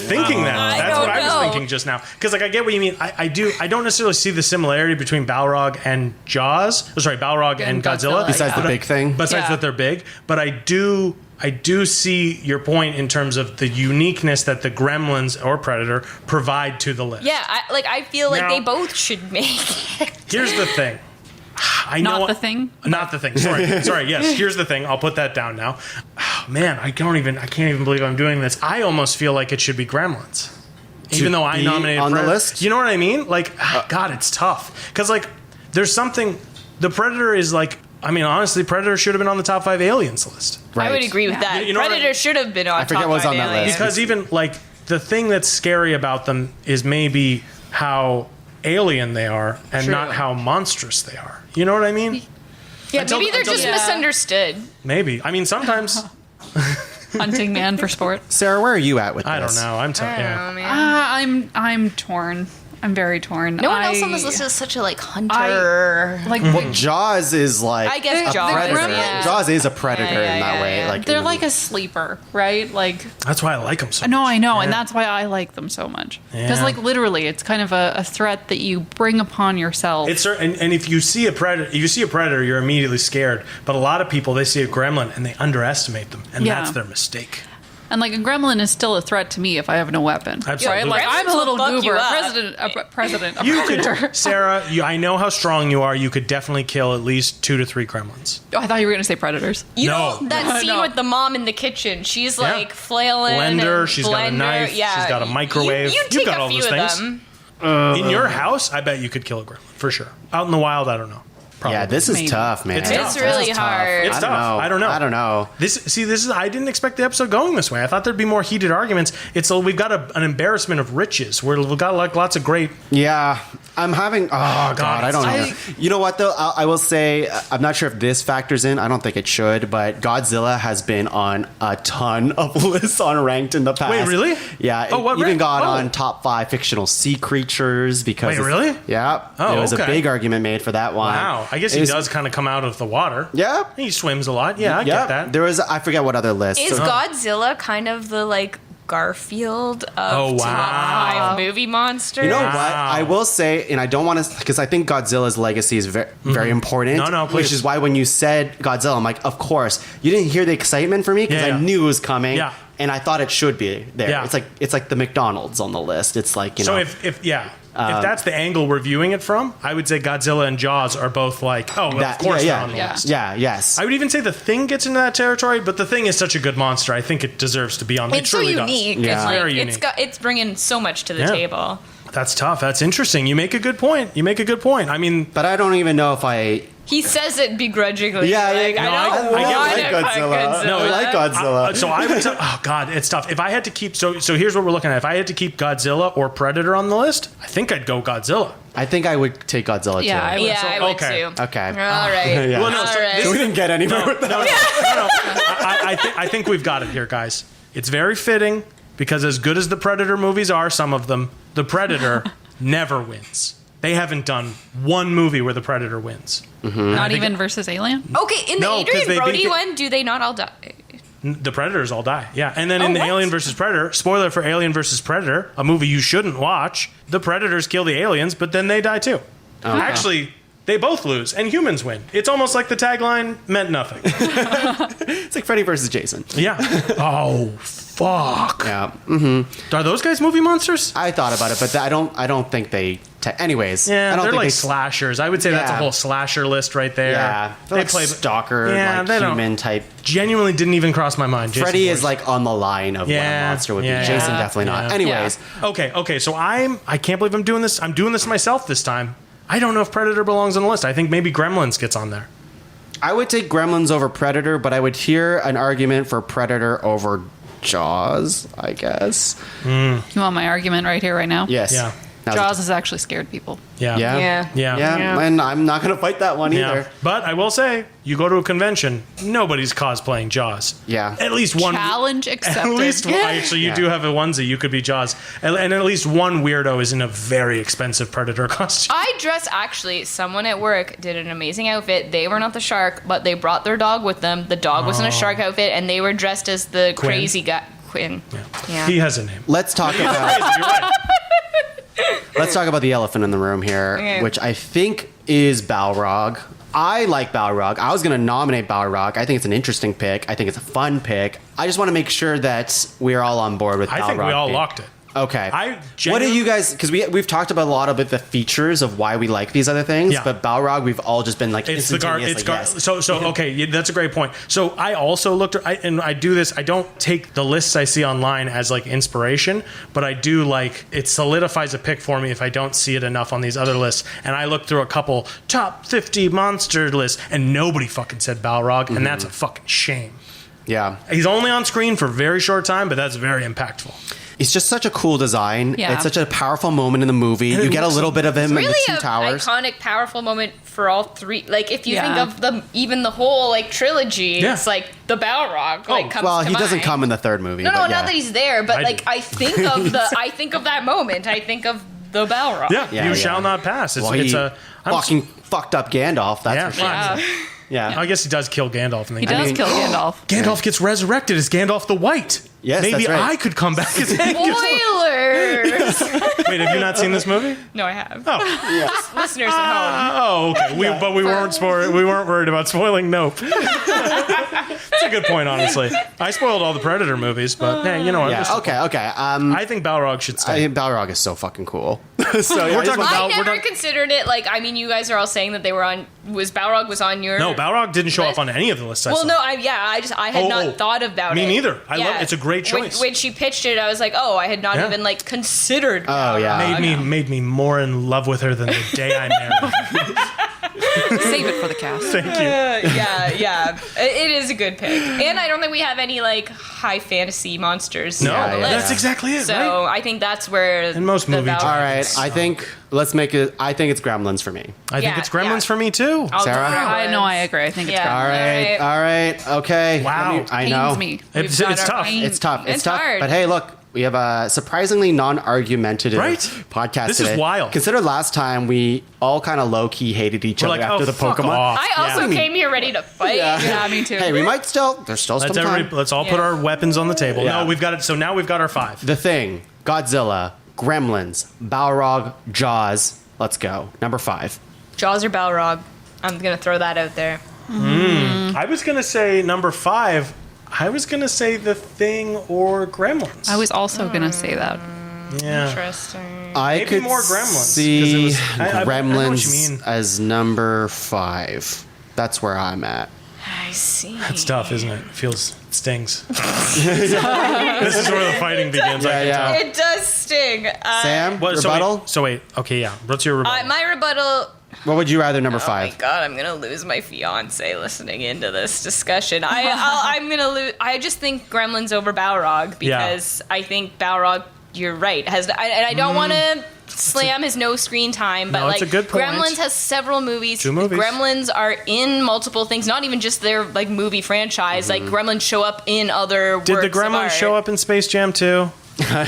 thinking that. I That's what don't I was know. thinking just now. Because like I get what you mean. I don't necessarily see the similarity between Balrog and Jaws. Oh, sorry, Balrog and Godzilla. Besides the big thing. Besides Yeah. that they're big, but I do see your point in terms of the uniqueness that the Gremlins or Predator provide to the list. Yeah, I feel like Now- they both should make it. Here's the thing. I know Not the thing? Not the thing. Sorry. Yes. Here's the thing. I'll put that down now. Oh, man, I can't even believe I'm doing this. I almost feel like it should be Gremlins, even though I be nominated on the Predator. list? You know what I mean? Like, God, it's tough because like there's something. The Predator is like. I mean, honestly, Predator should have been on the top 5 aliens list. I would agree with that. You know what I Predator mean? should have been on forget top what was 5 on that aliens. list. Because even like the thing that's scary about them is maybe how alien they are and not how monstrous they are. You know what I mean? Yeah, Until- maybe they're until- just Yeah. misunderstood. Maybe. I mean, sometimes Hunting man for sport. Sarah, where are you at with this? I don't know. Yeah. Oh, man. I'm torn. I'm very torn. No one else on this list is such a like hunter. Like Well, Jaws is like I guess a Jaws, predator. yeah. Jaws is a predator Yeah, in that yeah, way. yeah. Like they're in like the- a sleeper, right? Like That's why I like them so. no, I know, and Yeah. that's why I like them so much. Because Yeah. like literally, it's kind of a threat that you bring upon yourself. It's and if you see a predator, you're immediately scared. But a lot of people they see a gremlin and they underestimate them, and Yeah. that's their mistake. And like a gremlin is still a threat to me if I have no weapon. Absolutely. Right? Like I'm a Gremlins little will fuck you goober, up. president, a You predator. could, Sarah. I know how strong you are. You could definitely kill at least 2 to 3 gremlins. Oh, I thought you were going to say predators. You No. know that scene No. with the mom in the kitchen? She's Yeah. like flailing. Blender, and she's got a knife, she's got a microwave. You You've take got a all few those of things. them. In your house, I bet you could kill a gremlin for sure. Out in the wild, I don't know. Probably. yeah, this is Maybe. tough, man. It's It's tough. really This is hard. It's I don't tough. know. I don't know. I don't know. This is. I didn't expect the episode going this way. I thought there'd be more heated arguments. We've got an embarrassment of riches. We've got like lots of great. Yeah, I'm having. Oh God, I don't know. I- You know what though? I will say I'm not sure if this factors in. I don't think it should, but Godzilla has been on a ton of lists on ranked in the past. Wait, really? Yeah. Oh, what even rank? got Oh. on top 5 fictional sea creatures because. Wait, it's- really? Yeah. Oh, there was a okay. big argument made for that one. Wow. I guess he It was- does kind of come out of the water. Yeah. He swims a lot. Yeah, I Yeah. get that. There was I forget what other list. Is So- Godzilla kind of the like Garfield of Oh, wow. top 5 movie monsters? You know what? Wow. I will say, and I don't want to, because I think Godzilla's legacy is very, very important. No, no, please. Which is why when you said Godzilla, I'm like, of course. You didn't hear the excitement for me because Yeah, yeah. I knew it was coming. Yeah. And I thought it should be there. Yeah. It's like the McDonald's on the list. It's like, you So know. if if that's the angle we're viewing it from, I would say Godzilla and Jaws are both like, of course they're on the list. Yeah, yes. I would even say The Thing gets into that territory, but The Thing is such a good monster. I think it deserves to be on. It's so unique. Yeah. It's like, very unique. It's bringing so much to the table. That's tough. That's interesting. You make a good point. I mean, but I don't even know if He says it begrudgingly. Yeah, like, yeah, I don't I want like to cut Godzilla. No, I like Godzilla. So I would tell, oh God, it's tough. If I had to keep, so here's what we're looking at. If I had to keep Godzilla or Predator on the list, I think I'd go Godzilla. I think I would take Godzilla too. I would. I would too. Okay. All right. Yeah. Well, no, All so right. So we didn't get anywhere with that. No. I think we've got it here, guys. It's very fitting because as good as the Predator movies are, some of them, the Predator never wins. They haven't done one movie where the Predator wins. Not even versus Alien? Okay, in the No, 'cause Adrian they Brody think one, do they not all die? The Predators all die, yeah. And then in the what? Alien vs. Predator, spoiler for Alien vs. Predator, a movie you shouldn't watch, the Predators kill the aliens, but then they die too. Actually, they both lose, and humans win. It's almost like the tagline meant nothing. It's like Freddy versus Jason. Yeah. Oh, fuck. Yeah. Are those guys movie monsters? I thought about it, but I don't think they. Anyways, Yeah, I don't they're think like they. slashers. I would say that's a Yeah. whole slasher list right there. Yeah, They like play stalker, Yeah, like they don't- human type. Genuinely didn't even cross my mind. Jason Freddy is Voorhees. like on the line of what a monster would be. Jason definitely not. yeah. Anyways, Okay, so I can't believe I'm doing this. I'm doing this myself this time. I don't know if Predator belongs on the list. I think maybe Gremlins gets on there. I would take Gremlins over Predator, but I would hear an argument for Predator over Jaws, I guess. You want my argument right here, right now? Yes. Yeah. Now's Jaws has actually scared people. Yeah. Yeah. Yeah. Yeah. Yeah, and I'm not going to fight that one Yeah. either. But I will say, you go to a convention, nobody's cosplaying Jaws. Yeah. At least one. Challenge accepted. At least one. Actually, you Yeah. do have a onesie. You could be Jaws. And at least one weirdo is in a very expensive Predator costume. I dressed, actually, someone at work did an amazing outfit. They were not the shark, but they brought their dog with them. The dog was in a shark outfit, and they were dressed as the Quinn. crazy guy. Quinn. Yeah. He has a name. Let's talk about You're right. let's talk about the elephant in the room here, Okay. which I think is Balrog. I like Balrog. I was going to nominate Balrog. I think it's an interesting pick. I think it's a fun pick. I just want to make sure that we're all on board with Balrog. I think we all being- locked it. Okay. I what do genuinely- you guys? Because we've talked about a lot about the features of why we like these other things, Yeah. but Balrog, we've all just been like It's the guard. instantaneous, It's like, guard. yes. So okay, yeah, that's a great point. So I also looked, and I do this. I don't take the lists I see online as like inspiration, but I do like it solidifies a pick for me if I don't see it enough on these other lists. And I looked through a couple top 50 monster lists, and nobody fucking said Balrog, and that's a fucking shame. Yeah. He's only on screen for a very short time, but that's very impactful. It's just such a cool design. Yeah. It's such a powerful moment in the movie. And it You get a looks little bit of him in Really the Two a Towers. iconic, powerful moment for all three. Like, if you Yeah. think of even the whole like trilogy, Yeah. it's like the Balrog. Like, comes Well, to he doesn't mind. come in the third movie. No, but yeah. not that he's there, but I like do. I think of I think of that moment. I think of the Balrog. Yeah, Yeah, you yeah. shall not pass. It's, Well, it's he a I'm- fucking fucked up Gandalf. That's Yeah, for sure. fine. Yeah. I guess he does kill Gandalf. In the He does mean- kill Gandalf. Gandalf gets resurrected as Gandalf the White. Yes, maybe that's right. I could come back as Angus. Spoilers! Wait, have you not seen this movie? no, I have. Oh, Listeners at home. oh, okay. But we weren't worried about spoiling Nope. That's a good point, honestly. I spoiled all the Predator movies, but hey, you know what? Yeah. Okay. I think Balrog should I stay. think Balrog is so fucking cool. So yeah, We're talking I about- we're never not- considered it. Like, I mean, you guys are all saying that they were on. Balrog was on your? No, Balrog didn't show up list? on any of the lists. I Well, saw. no, I had not thought about Me it. neither. I love it's a great choice. When she pitched it, I was like, oh, I had not Yeah. even like considered. Oh, yeah. Made me more in love with her than the day I married her. Save it for the cast. Thank you. Yeah. It is a good pick, and I don't think we have any like high fantasy monsters. No, on the list. that's exactly it. So right? I think that's where In most the movie Balrog- All right. Dragons. I think let's make it. I think it's Gremlins for me. I think Yeah, it's Gremlins yeah. for me too. I'll go Sarah? Gremlins. I know, I agree. I think it's Yeah. All right. All right. Okay. Wow. I know. pains me. It's We've got our tough. pain. It's tough. It's tough. hard. But hey, look, we have a surprisingly non-argumentative Right? podcast This is today. wild. Consider last time we all kind of low-key hated each We're other like, after oh, the fuck Pokemon. off. I also Yeah. came here ready to fight. Yeah, me too. Hey, we might still. There's still some time. Let's all put Yeah. our weapons on the table. Yeah. No, we've got it. So now we've got our 5. The Thing, Godzilla, Gremlins, Balrog, Jaws. Let's go. Number 5. Jaws or Balrog. I'm gonna throw that out there. I was gonna say number 5. I was gonna say The Thing or Gremlins. I was also going to say that. Yeah. Interesting. I Maybe could more Gremlins, 'cause see it was- I know what you Gremlins mean. as number 5. That's where I'm at. I see. It's tough, isn't it? It stings. This is where the fighting begins. I can yeah. tell. It does sting. Sam, What, rebuttal? So wait. Okay, yeah. What's your rebuttal? My rebuttal. What would you rather, number Oh 5? my god, I'm gonna lose my fiance listening into this discussion. I'm gonna lose. I just think Gremlins over Balrog because I think Balrog. You're right. And I don't want to slam his no screen time, but No, it's like a good point. Gremlins has several movies. 2 movies. Gremlins are in multiple things, not even just their like movie franchise. Like Gremlins show up in other. Did the Gremlins show up in Space Jam 2?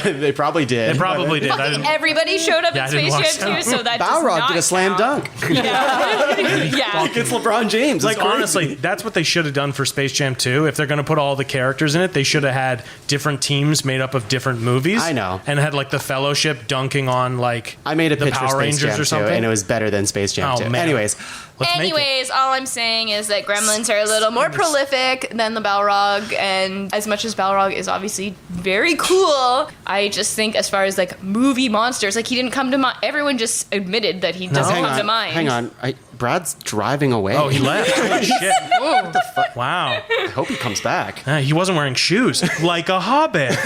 They probably did. They probably did. I Fucking didn't, everybody showed up Yeah, I in didn't Space watch Jam that. 2, so that does Balrog not did a slam count. dunk. Yeah. It's LeBron James. like It's crazy. honestly, that's what they should have done for Space Jam 2. If they're going to put all the characters in it, they should have had different teams made up of different movies. I know. And had like the Fellowship dunking on like I made a the pitch Power for Space Rangers Jam or 2, something. and it was better than Space Jam Oh, 2. man. Anyways, Let's make it. Anyways, all I'm saying is that Gremlins are a little more prolific than the Balrog, and as much as Balrog is obviously very cool, I just think as far as like movie monsters, like he didn't come to mind. Everyone just admitted that he doesn't come to mind. Hang on. Brad's driving away. Oh, he left. Holy shit. Oh. Wow. I hope he comes back. He wasn't wearing shoes like a hobbit.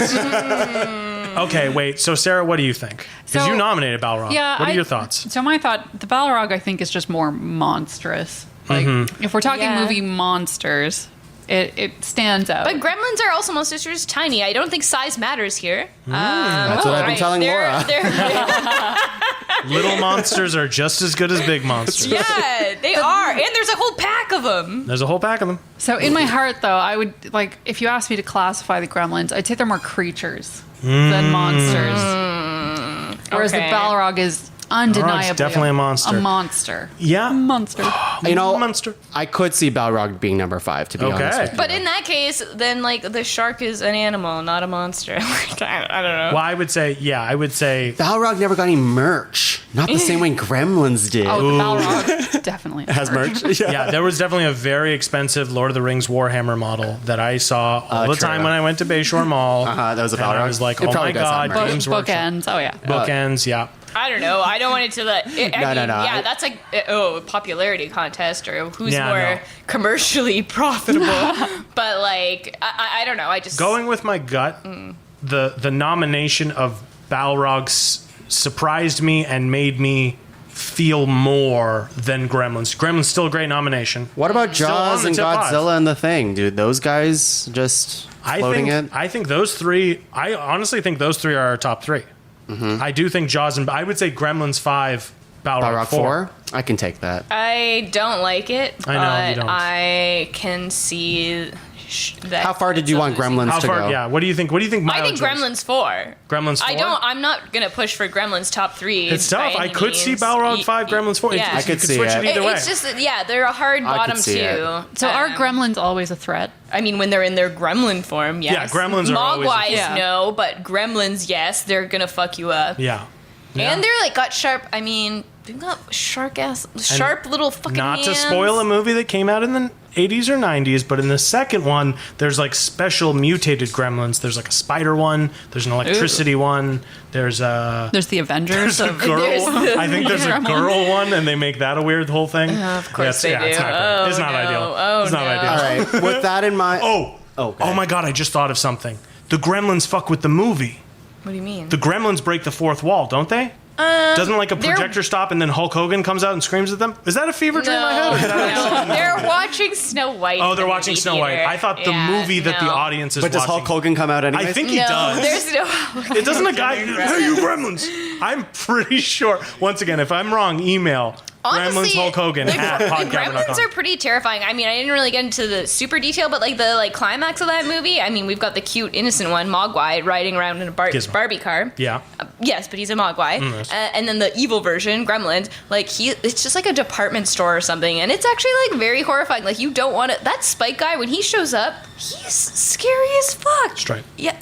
Okay, wait. So Sarah, what do you think? Because So- you nominated Balrog. Yeah. What are your thoughts? So my thought, the Balrog, I think, is just more monstrous. Like, if we're talking Yeah. movie monsters, it stands out. But Gremlins are also monsters just tiny. I don't think size matters here. That's what I've been telling Laura. Little monsters are just as good as big monsters. Yeah, they are, and there's a whole pack of them. There's a whole pack of them. So in my heart, though, I would like if you asked me to classify the Gremlins, I'd say they're more creatures than monsters. Whereas the Okay. Balrog is undeniably definitely a monster. A monster. Yeah. A monster. You know, Monster. I could see Balrog being number 5, to be Okay. honest with you. But in that case, then like the shark is an animal, not a monster. Like, I don't know. Well, I would say Balrog never got any merch. Not the same way Gremlins did. Oh, the Balrog definitely Has merch? yeah, there was definitely a very expensive Lord of the Rings Warhammer model that I saw all the true. time when I went to Bayshore Mall. That was a And I Balrog. was like, It oh probably my does have god, merch. Games Workshop. Bookends. Oh yeah. Bookends, yeah. I don't know. I don't want it to the. No. Yeah, that's like a popularity contest or who's Yeah, more no. commercially profitable. But like, I don't know. I just Going with my gut, the nomination of Balrog surprised me and made me feel more than Gremlins. Gremlins still a great nomination. What about Still on Jaws the and top 5. Godzilla and The Thing, dude? Those guys just floating in? I think those three. I honestly think those three are our top 3. I do think Jaws and I would say Gremlins 5, Balrog 4. I can take that. I don't like it. I know, you but don't. I can see that. How far did you want Gremlins How to far? go? Yeah. What do you think? What do you think? I think Gremlins 4. Gremlins 4. I'm not gonna push for Gremlins top 3. It's tough. by I any could see means. Balrog 5, Gremlins 4. Yeah. I You could see switch it. it either way. It's just that, they're a hard I bottom could see it. So are Gremlins always a threat? I mean, when they're in their gremlin form, yes. Yeah, gremlins are always a Mogwais, threat. Yeah. no, but gremlins, yes. They're gonna fuck you up. Yeah. And they're like got sharp. I mean, they've got sharp little fucking Not to hands. spoil a movie that came out in the 80s or 90s, but in the second one, there's like special mutated gremlins. There's like a spider one. There's an electricity one. There's There's the Avengers. a girl. There's the- I think there's a girl one, and they make that a weird whole thing. Of course they do. It's not good. It's not no. ideal. Oh, it's not no. ideal. All right. With that in mind. Oh. Okay. Oh my god, I just thought of something. The gremlins fuck with the movie. What do you mean? The gremlins break the fourth wall, don't they? Doesn't like a they're- projector stop and then Hulk Hogan comes out and screams at them? Is that a fever dream I had? Or is that No, they're watching Snow White. Oh, in they're the watching movie Snow White. theater. I thought the Yeah, movie that the no. audience is But does watching. Hulk Hogan come out anyways? I think he No, does. there's no. It doesn't a guy. Hey, you gremlins! I'm pretty sure. Once again, if I'm wrong, email Honestly, Gremlins Hulk Hogan the at Gremlins podcavern.com. are pretty terrifying. I mean, I didn't really get into the super detail, but like the climax of that movie. I mean, we've got the cute innocent one, Mogwai, riding around in a Gizmo. Barbie car. Yeah. Yes, but he's a Mogwai. Yes. And then the evil version, Gremlins, like it's just like a department store or something, and it's actually like very horrifying. Like you don't want it. That Spike guy, when he shows up, he's scary as fuck. Stripe. Yeah.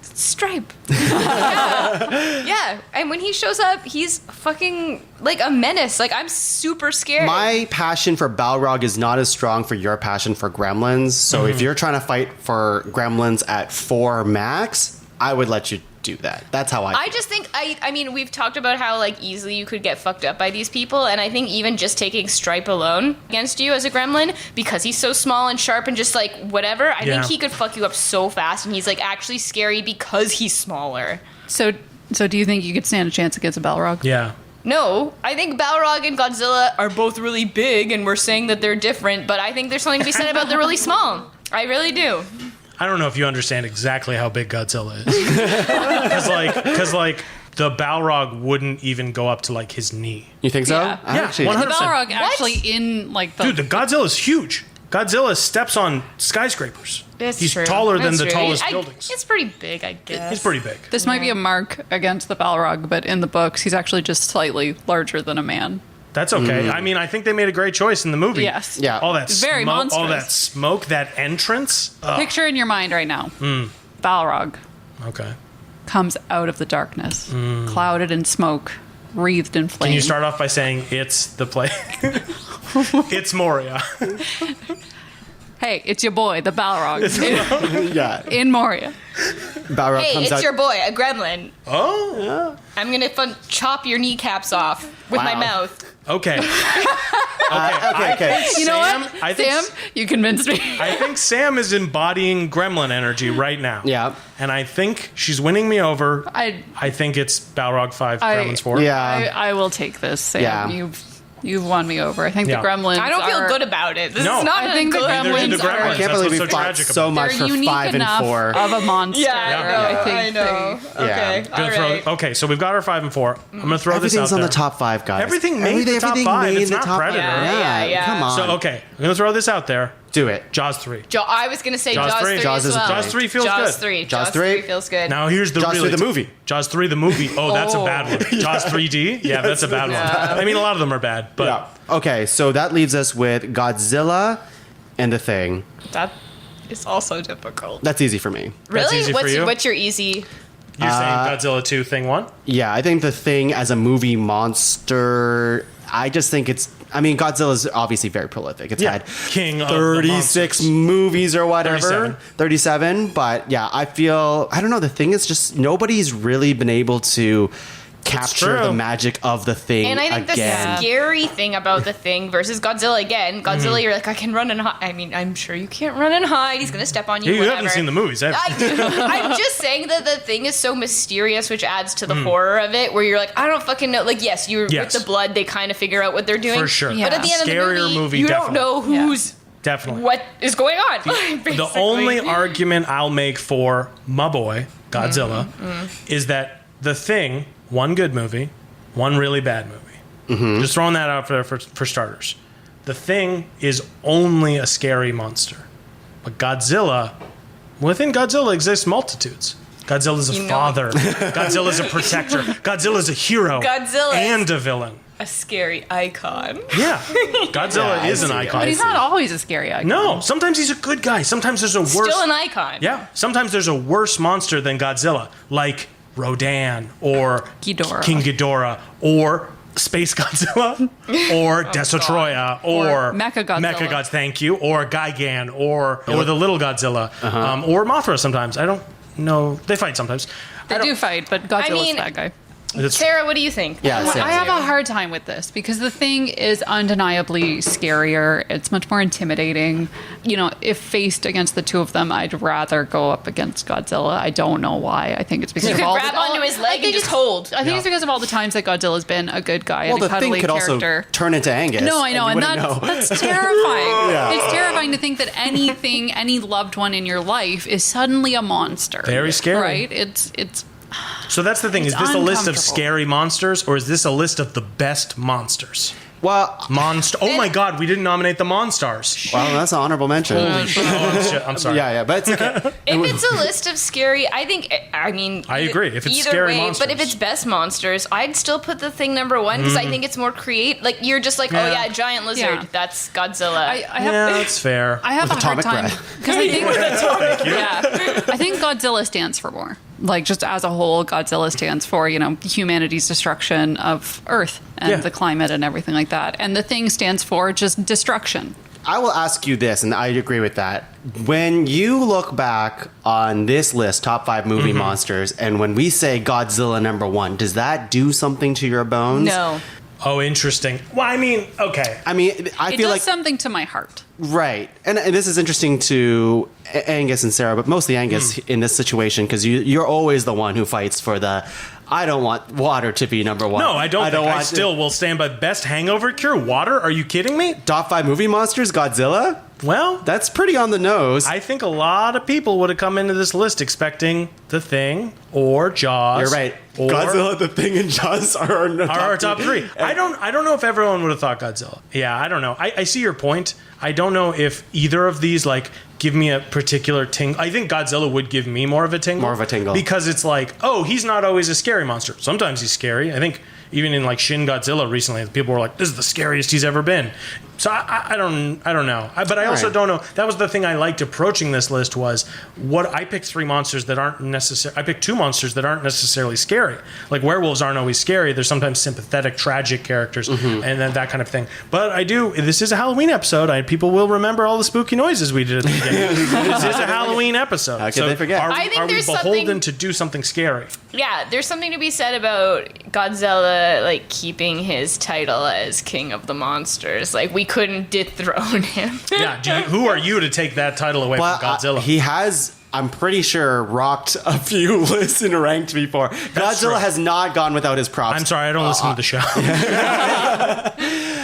Stripe. yeah. And when he shows up, he's fucking like a menace. Like I'm super scared. My passion for Balrog is not as strong for your passion for Gremlins. So if you're trying to fight for Gremlins at 4 max, I would let you do that. That's how I I feel. just think I mean we've talked about how like easily you could get fucked up by these people, and I think even just taking Stripe alone against you as a gremlin, because he's so small and sharp and just like whatever, I think he could fuck you up so fast, and he's like actually scary because he's smaller. So do you think you could stand a chance against a Balrog? Yeah. No, I think Balrog and Godzilla are both really big, and we're saying that they're different, but I think there's something to be said about they're really small. I really do. I don't know if you understand exactly how big Godzilla is. Because the Balrog wouldn't even go up to like his knee. You think so? Yeah. I actually- 100%. The Balrog actually in like the... Dude, the Godzilla's huge. Godzilla steps on skyscrapers. That's He's true. taller than That's the true. tallest I- buildings. It's pretty big, I guess. He's pretty big. This might be a mark against the Balrog, but in the books, he's actually just slightly larger than a man. That's okay. I mean, I think they made a great choice in the movie. Yes. Yeah. All that Very smoke, monstrous. all that smoke, that entrance. Picture in your mind right now. Balrog Okay. comes out of the darkness, clouded in smoke, wreathed in flame. Can you start off by saying it's the play? It's Moria. Hey, it's your boy, the Balrog, yeah. in Moria. Balrog Hey, comes it's out. your boy, a gremlin. Oh. I'm gonna chop your kneecaps off with my Wow. mouth. Okay. Okay. You know Sam, what? I think- Sam, you convinced me. I think Sam is embodying gremlin energy right now. Yeah. And I think she's winning me over. I think it's Balrog 5, I- Gremlins 4. Yeah. I will take this, Sam. Yeah. You've won me over. I think Yeah. the Gremlins. I don't feel are- good about it. This No. is not I a think the good Neither do Gremlins the are- Gremlins. I can't That's believe we what's fought tragic so about much They're for unique 5 and enough 4. of a monster. Yeah, I think Okay, Yeah. all right. Okay, so we've got our 5 and 4. I'm going to throw this out Everything's on there. the top 5, guys. Everything made the top 5. made It's the not top Predator. 5. Yeah. Come on. So, okay, I'm going to throw this out there. Do it. Jaws 3. I was gonna say Jaws Jaws 3. 3 Jaws as is a well. play. Jaws 3 feels Jaws good. 3. Jaws Jaws 3? 3 feels good. Now here's the Jaws really 3 the movie. Jaws 3 the movie. Oh, that's a Oh. bad one. Jaws 3D? Yeah, that's a bad one. I mean, a lot of them are bad, but Yeah. Okay, so that leaves us with Godzilla and The Thing. That is also difficult. That's easy for me. Really? easy for you? What's your easy? you're saying Godzilla 2 Thing 1? Yeah, I think The Thing as a movie monster, I just think it's... I mean, Godzilla's obviously very prolific. It's Yeah. had King of the 36 monsters. movies or whatever. 37. 37. But yeah, I feel... I don't know, The Thing is just... Nobody's really been able to capture true. the magic of The Thing And I think again. the scary thing about the Thing versus Godzilla again, Godzilla, you're like, I can run and hide. I mean, I'm sure you can't run and hide. He's gonna step on you. You whatever. haven't seen the movies, have you? I'm just saying that the Thing is so mysterious, which adds to the horror of it. Where you're like, I don't fucking know. Like, yes, Yes. with the blood, they kind of figure out what they're doing For sure. But at the end Scarier of the movie, you definitely. don't know who's Definitely. what is going on. The basically. only argument I'll make for my boy, Godzilla, is that The Thing, one good movie, one really bad movie. Just throwing that out there for starters. The Thing is only a scary monster. But Godzilla, within Godzilla exists multitudes. Godzilla's a You know- father. Godzilla's a protector. Godzilla's a hero. Godzilla is- and a villain. a scary icon. Yeah. Godzilla Yeah, is I an see. icon. But he's not always a scary icon. No, sometimes he's a good guy. Sometimes there's a worse. Still an icon. Yeah, sometimes there's a worse monster than Godzilla, like Rodan or Ghidorah. King Ghidorah or Space Godzilla or Destroya or Mechagodzilla. thank you, or Gigan or the little Godzilla or Mothra. Sometimes I don't know. They fight sometimes. They do fight, but Godzilla's mean- that guy. It's- Sarah, what do you think? Yeah, What Sarah. I do have you? a hard time with this because The Thing is undeniably scarier. It's much more intimidating. You know, if faced against the two of them, I'd rather go up against Godzilla. I don't know why. I think it's because You of could all grab the, onto his I leg think and just it's- hold. I think it's because of all the times that Godzilla's been a good guy Well, and a The Thing cuddly could character. also turn into Angus. No, I know, you and wouldn't know. that's terrifying. It's terrifying to think that anything, any loved one in your life is suddenly a monster. Very scary. right? It's So that's the thing. Is It's this a list of uncomfortable. scary monsters or is this a list of the best monsters? Well, Oh my God, we didn't nominate the Monstars. well, that's an honorable mention. Oh, shit, I'm sorry. Yeah, but it's okay. If it's a list of scary, I think. I mean, I agree. If it's either scary way, monsters. but if it's best monsters, I'd still put The Thing number one because I think it's more create. Like you're just like, oh Yeah. yeah, giant lizard. Yeah. That's Godzilla. I have Yeah, that's fair. I have With a hard atomic time breath. because I think yeah, I think Godzilla stands for more. Like just as a whole, Godzilla stands for humanity's destruction of Earth and Yeah. the climate and everything like that. And The Thing stands for just destruction. I will ask you this, and I agree with that. When you look back on this list, top 5 movie monsters, and when we say Godzilla number 1, does that do something to your bones? No. Oh, interesting. Well, I mean, okay. I mean, I It feel does like something to my heart. right, and this is interesting to Angus and Sarah, but mostly Angus in this situation because you're always the one who fights for the. I don't want water to be number 1. No, I don't. I want still will stand by best hangover cure. Water? Are you kidding me? top 5 movie monsters. Godzilla. Well, That's pretty on the nose. I think a lot of people would have come into this list expecting The Thing or Jaws. You're right. Or Godzilla, The Thing, and Jaws are our top 3. I don't know if everyone would have thought Godzilla. Yeah, I don't know. I see your point. I don't know if either of these like give me a particular tingle. I think Godzilla would give me more of a tingle. More of a tingle. Because it's like, oh, he's not always a scary monster. Sometimes he's scary. I think even in like Shin Godzilla recently, people were like, this is the scariest he's ever been. So I don't know. But I also don't know. That was the thing I liked approaching this list was what I picked 3 monsters that aren't necessarily. I picked 2 monsters that aren't necessarily scary. Like werewolves aren't always scary. They're sometimes sympathetic, tragic characters, and then that kind of thing. But I do. This is a Halloween episode. People will remember all the spooky noises we did at the beginning. This is a Halloween episode. How could they forget? I think Are we there's beholden something- to do something scary? Yeah, there's something to be said about Godzilla, like, keeping his title as king of the monsters. Like, we couldn't dethrone him. Yeah. Who are you to take that title away But from Godzilla? he has, I'm pretty sure, rocked a few lists and ranked before. That's Godzilla true. has not gone without his props. I'm sorry, I don't listen to the show.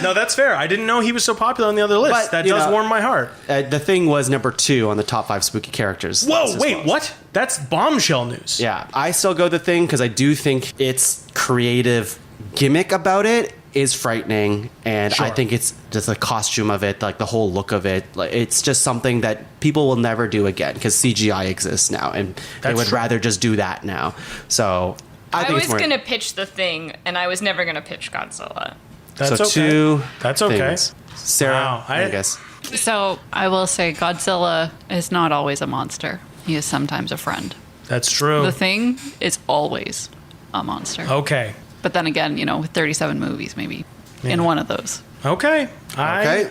No, that's fair. I didn't know he was so popular on the other list. But, That you does know, warm my heart. The Thing was number 2 on the top 5 spooky characters. Whoa, list as wait, well. what? That's bombshell news. Yeah, I still go The Thing because I do think its creative gimmick about it is frightening, and I Sure. think it's just the costume of it, like the whole look of it. Like, it's just something that people will never do again because CGI exists now, and they That's would true. rather just do that now. So I I think was it's more. going to pitch The Thing, and I was never going to pitch Godzilla. That's so okay. 2 That's okay. things. Sarah, Wow, I guess. So I will say Godzilla is not always a monster. He is sometimes a friend. That's true. The Thing is always a monster. Okay. But then again, with 37 movies, maybe in one of those. Okay. Okay.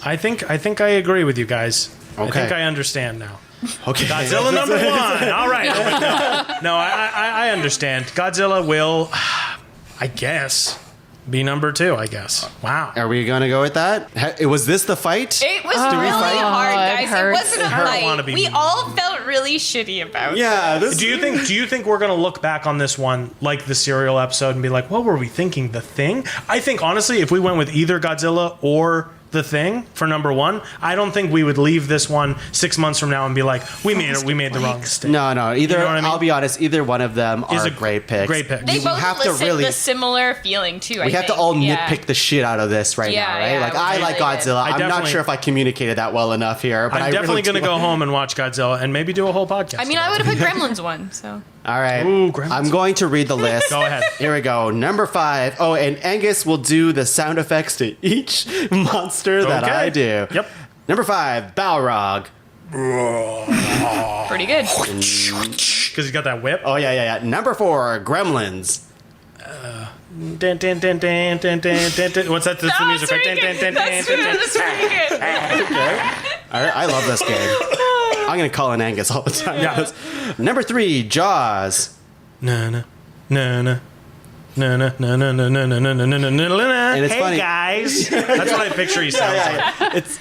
I think I agree with you guys. I Okay. think I understand now. Okay. Godzilla number 1. All right. No, I understand. Godzilla will, I guess, be number 2, I guess. Wow. Are we going to go with that? Was this the fight? It was really hard, it guys. It hurts. wasn't a I don't wanna fight. be We mean. all felt really shitty about it. Yeah. This, Do you think we're gonna look back on this one like the serial episode and be like, what were we thinking? The Thing? I think honestly, if we went with either Godzilla or The Thing for number 1, I don't think we would leave this one 6 months from now and be like, we made the wrong mistake. No. Either You know what I mean? I'll be honest. Either one of them Is are a great picks. great pick. They We both have to elicit really- the similar feeling, too, We have to all nitpick the shit out of this right Yeah, now, right? yeah, Like we I really like did. Godzilla. I'm not definitely- sure if I communicated that well enough here, but I'm definitely going to go home and watch Godzilla and maybe do a whole podcast. I mean, I would have picked Gremlins 1, so. All right. Ooh, Gremlins. I'm going to read the list. Go ahead. Here we go. Number 5. Oh, and Angus will do the sound effects to each monster that Okay. I do. Yep. Number 5, Balrog. Pretty good. Because he's got that whip. Oh yeah. Number 4, Gremlins. Dun, dun, dun, dun, dun, dun, dun, dun. What's that? That's the music, right? Dun, dun, dun, dun, That's dun, dun. pretty good. I love this game. I'm going to call in Angus all the time. Yeah. Number 3, Jaws. Na na na na. Na na na na na na na na na na na. And it's Hey funny. guys, that's what I picture he sounds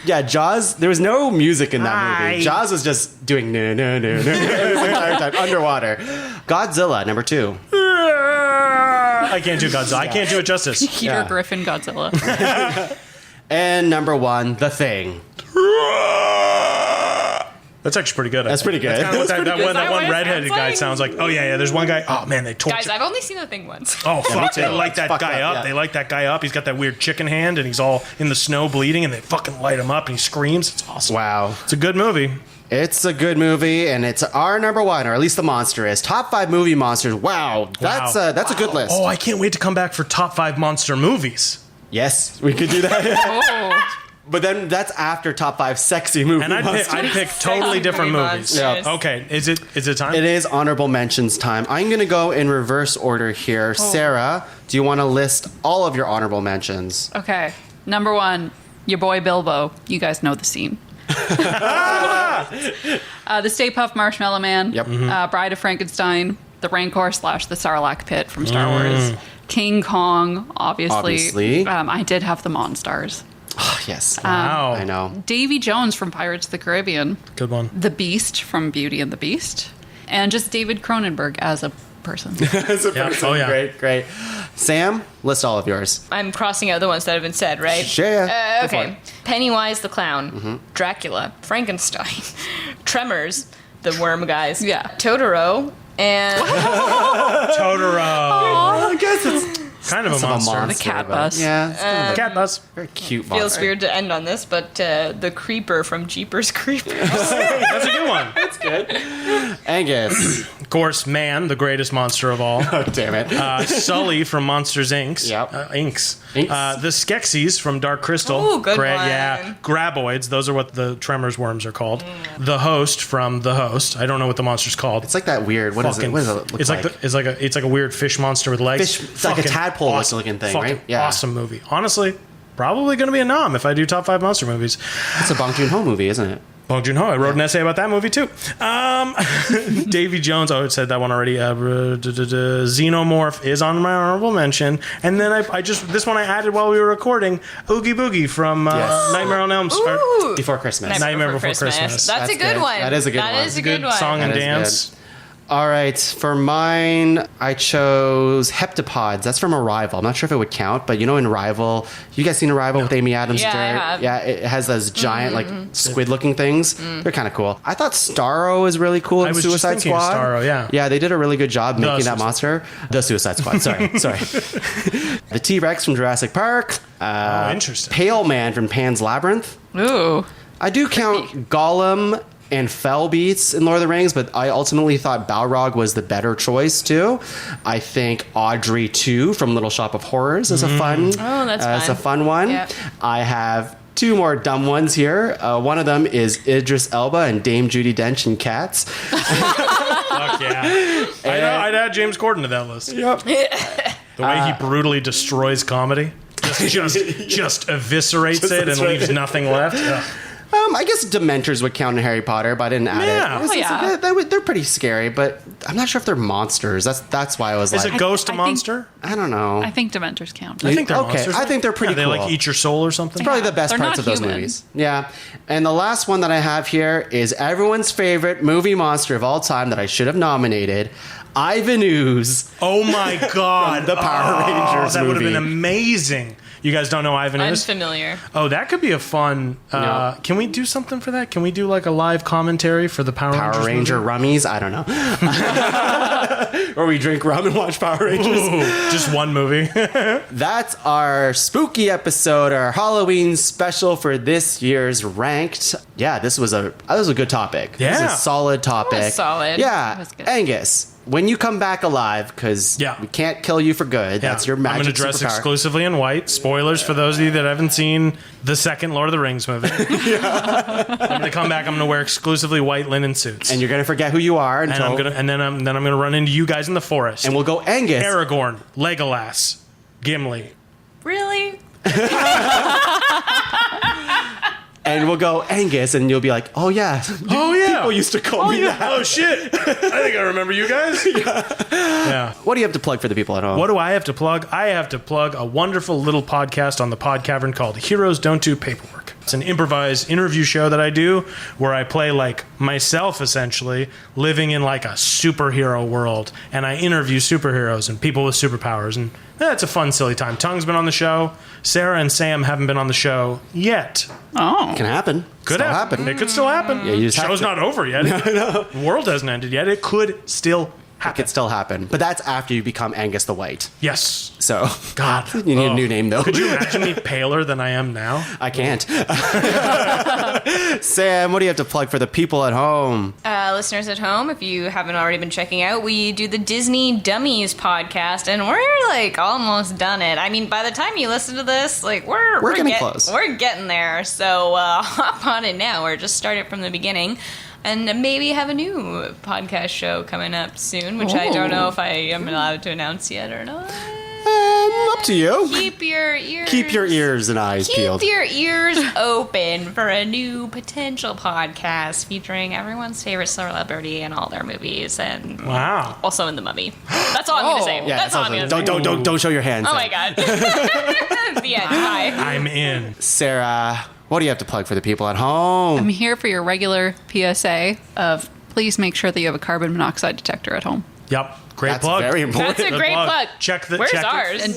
like. Jaws. There was no music in that Hi. movie. Jaws was just doing no the entire time underwater. Godzilla, number 2. I can't do Godzilla. I can't do it justice. Peter Yeah. Griffin Godzilla. And number 1, The Thing. That's actually pretty good. That's pretty good. That's kind of what That's that pretty one Is that what it redheaded sounds guy like? sounds like. Oh yeah, there's one guy. Oh man, they torture. Guys, I've only seen The Thing once. Oh fuck! too. They light that Fucked guy up, up. yeah. They light that guy up. He's got that weird chicken hand, and he's all in the snow bleeding, and they fucking light him up, and he screams. It's awesome. Wow. It's a good movie. It's a good movie, and it's our number 1, or at least the monster is. Top 5 movie monsters. Wow. That's Wow. a good list. Oh, I can't wait to come back for top 5 monster movies. Yes, we could do that. Oh. But then that's after top 5 sexy movie And I'd monsters. pick totally different Movie movies. monsters. Yeah. Okay, is it time? It is honorable mentions time. I'm going to go in reverse order here. Sarah, do you want to list all of your honorable mentions? Okay. Number 1, Your boy Bilbo. You guys know the scene. The Stay Puft Marshmallow Man. Yep. Bride of Frankenstein. The Rancor / the Sarlacc Pit from Star Wars. King Kong, obviously. I did have the Monstars. Oh, yes. Wow. I know. Davy Jones from Pirates of the Caribbean. Good one. The Beast from Beauty and the Beast. And just David Cronenberg as a person. As a Yeah. person. Oh, yeah. Great. Sam, list all of yours. I'm crossing out the ones that have been said, right? Sure. Go for Okay. it. Pennywise the Clown, Dracula, Frankenstein, Tremors, the worm guys, Yeah. Totoro, and Totoro. I guess it's Kind of a monster. The cat bus. Yeah, it's kind of a Cat bus. very cute feels monster. weird to end on this, but the Creeper from Jeepers Creepers. That's a good one. Angus. Of course, Man, the greatest monster of all. Oh, damn it. Sully from Monsters Inc. Yep. Inks. Inks. The Skeksis from Dark Crystal. Ooh, good one. Yeah. Graboids. Those are what the Tremors worms are called. The Host from The Host. I don't know what the monster's called. It's like that weird. What does it look it's like? it's like a weird fish monster with legs. Fish- it's like a tadpole looking thing, fucking right? Yeah. Awesome movie. Honestly, probably going to be a nom if I do top 5 monster movies. It's a Bong Joon-ho movie, isn't it? Bong Joon-ho. I wrote an essay about that movie too. Davy Jones. I said that one already. Xenomorph is on my honorable mention, and then I just this one I added while we were recording. Oogie Boogie from Yes. Nightmare on Elm Street. Ooh. Before Christmas. Nightmare Before Christmas. That's a good good. one. That is a good one. That is a Good good one. song and That is dance. good. All right, for mine, I chose Heptapods. That's from Arrival. I'm not sure if it would count, but you know in Arrival, you guys seen Arrival with Amy Adams? Yeah, I have. Yeah, it has those giant, like, squid-looking things. They're kind of cool. I thought Starro was really cool in I was just Suicide thinking of Squad. Starro, yeah. Yeah, they did a really good job making that Suicide- monster. The Suicide Squad, sorry. The T-Rex from Jurassic Park. Interesting. Pale Man from Pan's Labyrinth. Ooh. I do count Gollum and Fell Beats in Lord of the Rings, but I ultimately thought Balrog was the better choice too. I think Audrey 2 from Little Shop of Horrors is a fun. Oh, that's It's a fun. fun one. Yep. I have 2 more dumb ones here. One of them is Idris Elba and Dame Judi Dench in Cats. Fuck yeah. I'd add James Corden to that list. Yep. The way he brutally destroys comedy. Just eviscerates it and leaves nothing left. Ugh. I guess Dementors would count in Harry Potter, but I didn't add Yeah. it. It's- Oh, yeah. they're pretty scary, but I'm not sure if they're monsters. That's why I was Is like, a ghost a I think- monster? I don't know. I think Dementors count. I think they're Okay, monsters. I think they're pretty They cool. like eat your soul or something. Probably the best They're parts not of those human. movies. Yeah. And the last one that I have here is everyone's favorite movie monster of all time that I should have nominated, Ivan Ooze. Oh my god. The Power Rangers That would have movie. been amazing. You guys don't know Ivan is? Unfamiliar. Oh, that could be a fun. No. Can we do something for that? Can we do like a live commentary for the Power Power Rangers Ranger movie? rummies? I don't know. Or we drink rum and watch Power Rangers. Ooh, just one movie. That's our spooky episode, our Halloween special for this year's Ranked. Yeah, this was a good topic. This Yeah. is a solid topic. was solid. Yeah. That was good. Angus, when you come back alive, because Yeah. we can't kill you for good. That's your I'm magic going to dress superpower. exclusively in white. Spoilers for those of you that haven't seen the second Lord of the Rings movie. I'm going to come back. I'm going to wear exclusively white linen suits, And you're gonna forget who you are and until, I'm gonna run into you guys in the forest. and we'll go Angus. Aragorn, Legolas, Gimli. Really? And we'll go Angus, and you'll be like, oh yeah, Oh yeah. people used to call me that. Oh shit! I think I remember you guys. Yeah. What do you have to plug for the people at home? What do I have to plug? I have to plug a wonderful little podcast on the Pod Cavern called Heroes Don't Do Paperwork. It's an improvised interview show that I do where I play like myself, essentially, living in like a superhero world. And I interview superheroes and people with superpowers. And it's a fun, silly time. Tuong's been on the show. Sarah and Sam haven't been on the show yet. Oh. Can happen. Could Still happen. It could still happen. Yeah, you just have Show's to- not over yet. The world hasn't ended yet. It could still It happen. could still happen, but that's after you become Angus the White. Yes. So God. you need a new name though. Could you imagine me paler than I am now? I can't. Sam, what do you have to plug for the people at home? Listeners at home, if you haven't already been checking out, we do the Disney Dummies podcast, and we're like almost done it. I mean, by the time you listen to this, like we're getting close. We're getting there. So hop on it now, or just start it from the beginning. And maybe have a new podcast show coming up soon, which I don't know if I am allowed to announce yet or not. Up to you. Keep your ears and eyes peeled. Keep your ears open for a new potential podcast featuring everyone's favorite celebrity and all their movies, and Wow. also in The Mummy. That's all I'm gonna say. Yeah, That's all I'm gonna say. don't show your hands. Oh then. my god. The end. Bye. I'm in. Sarah, what do you have to plug for the people at home? I'm here for your regular PSA of please make sure that you have a carbon monoxide detector at home. Yep. Great That's plug. very important. That's a Good great plug. Check Where's check ours? And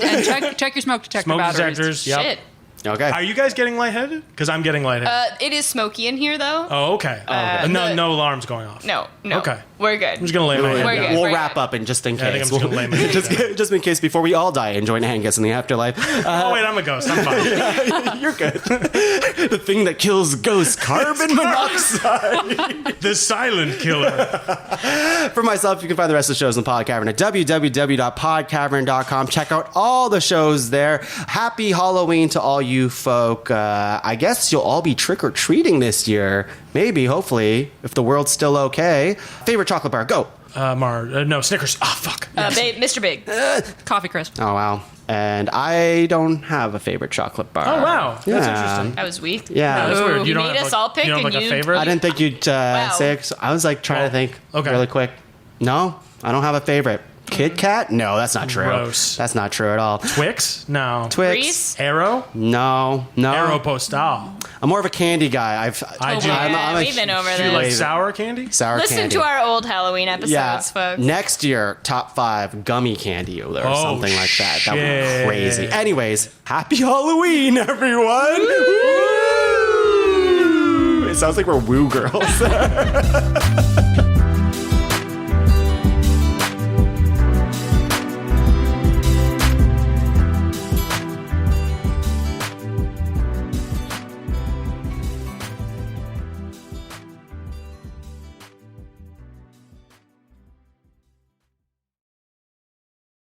check your smoke detector Smoke batteries. detectors. Yep. Shit. Okay. Are you guys getting lightheaded? Because I'm getting lightheaded. It is smoky in here though. Oh, okay. No alarms going off. No. Okay. We're good. I'm just gonna lay my head We're down. good. We'll We're wrap good. up in just in Yeah, I think case. I'm just gonna lay my head just in case before we all die and join Angus in the afterlife. Oh wait, I'm a ghost. I'm fine. You're good. The thing that kills ghosts, carbon monoxide. The silent killer. For myself, you can find the rest of the shows on Pod Cavern at www.podcavern.com. Check out all the shows there. Happy Halloween to all you folk. I guess you'll all be trick-or-treating this year. Maybe, hopefully, if the world's still okay. Favorite chocolate bar, go. No, Snickers. Oh, fuck. Mr. Big. Coffee crisp. Oh, wow. And I don't have a favorite chocolate bar. Oh, wow. That's Yeah. interesting. That was weak. Yeah. That's weird. You don't made have us all pick you don't have and like a you- favorite? I didn't think you'd say it. So I was like trying to think okay. really quick. No, I don't have a favorite. Kit Kat? No, that's not true. Gross. That's not true at all. Twix? No. Twix? Reese? Arrow? No. Aeropostale. I'm more of a candy guy. I do. Yeah, I'm a we've been over Do you this. like sour candy? sour Listen candy. to our old Halloween episodes, yeah. folks. Next year, top 5 gummy candy or Oh, something like that. That would shit. be crazy. Anyways, happy Halloween, everyone! Woo! It sounds like we're woo girls.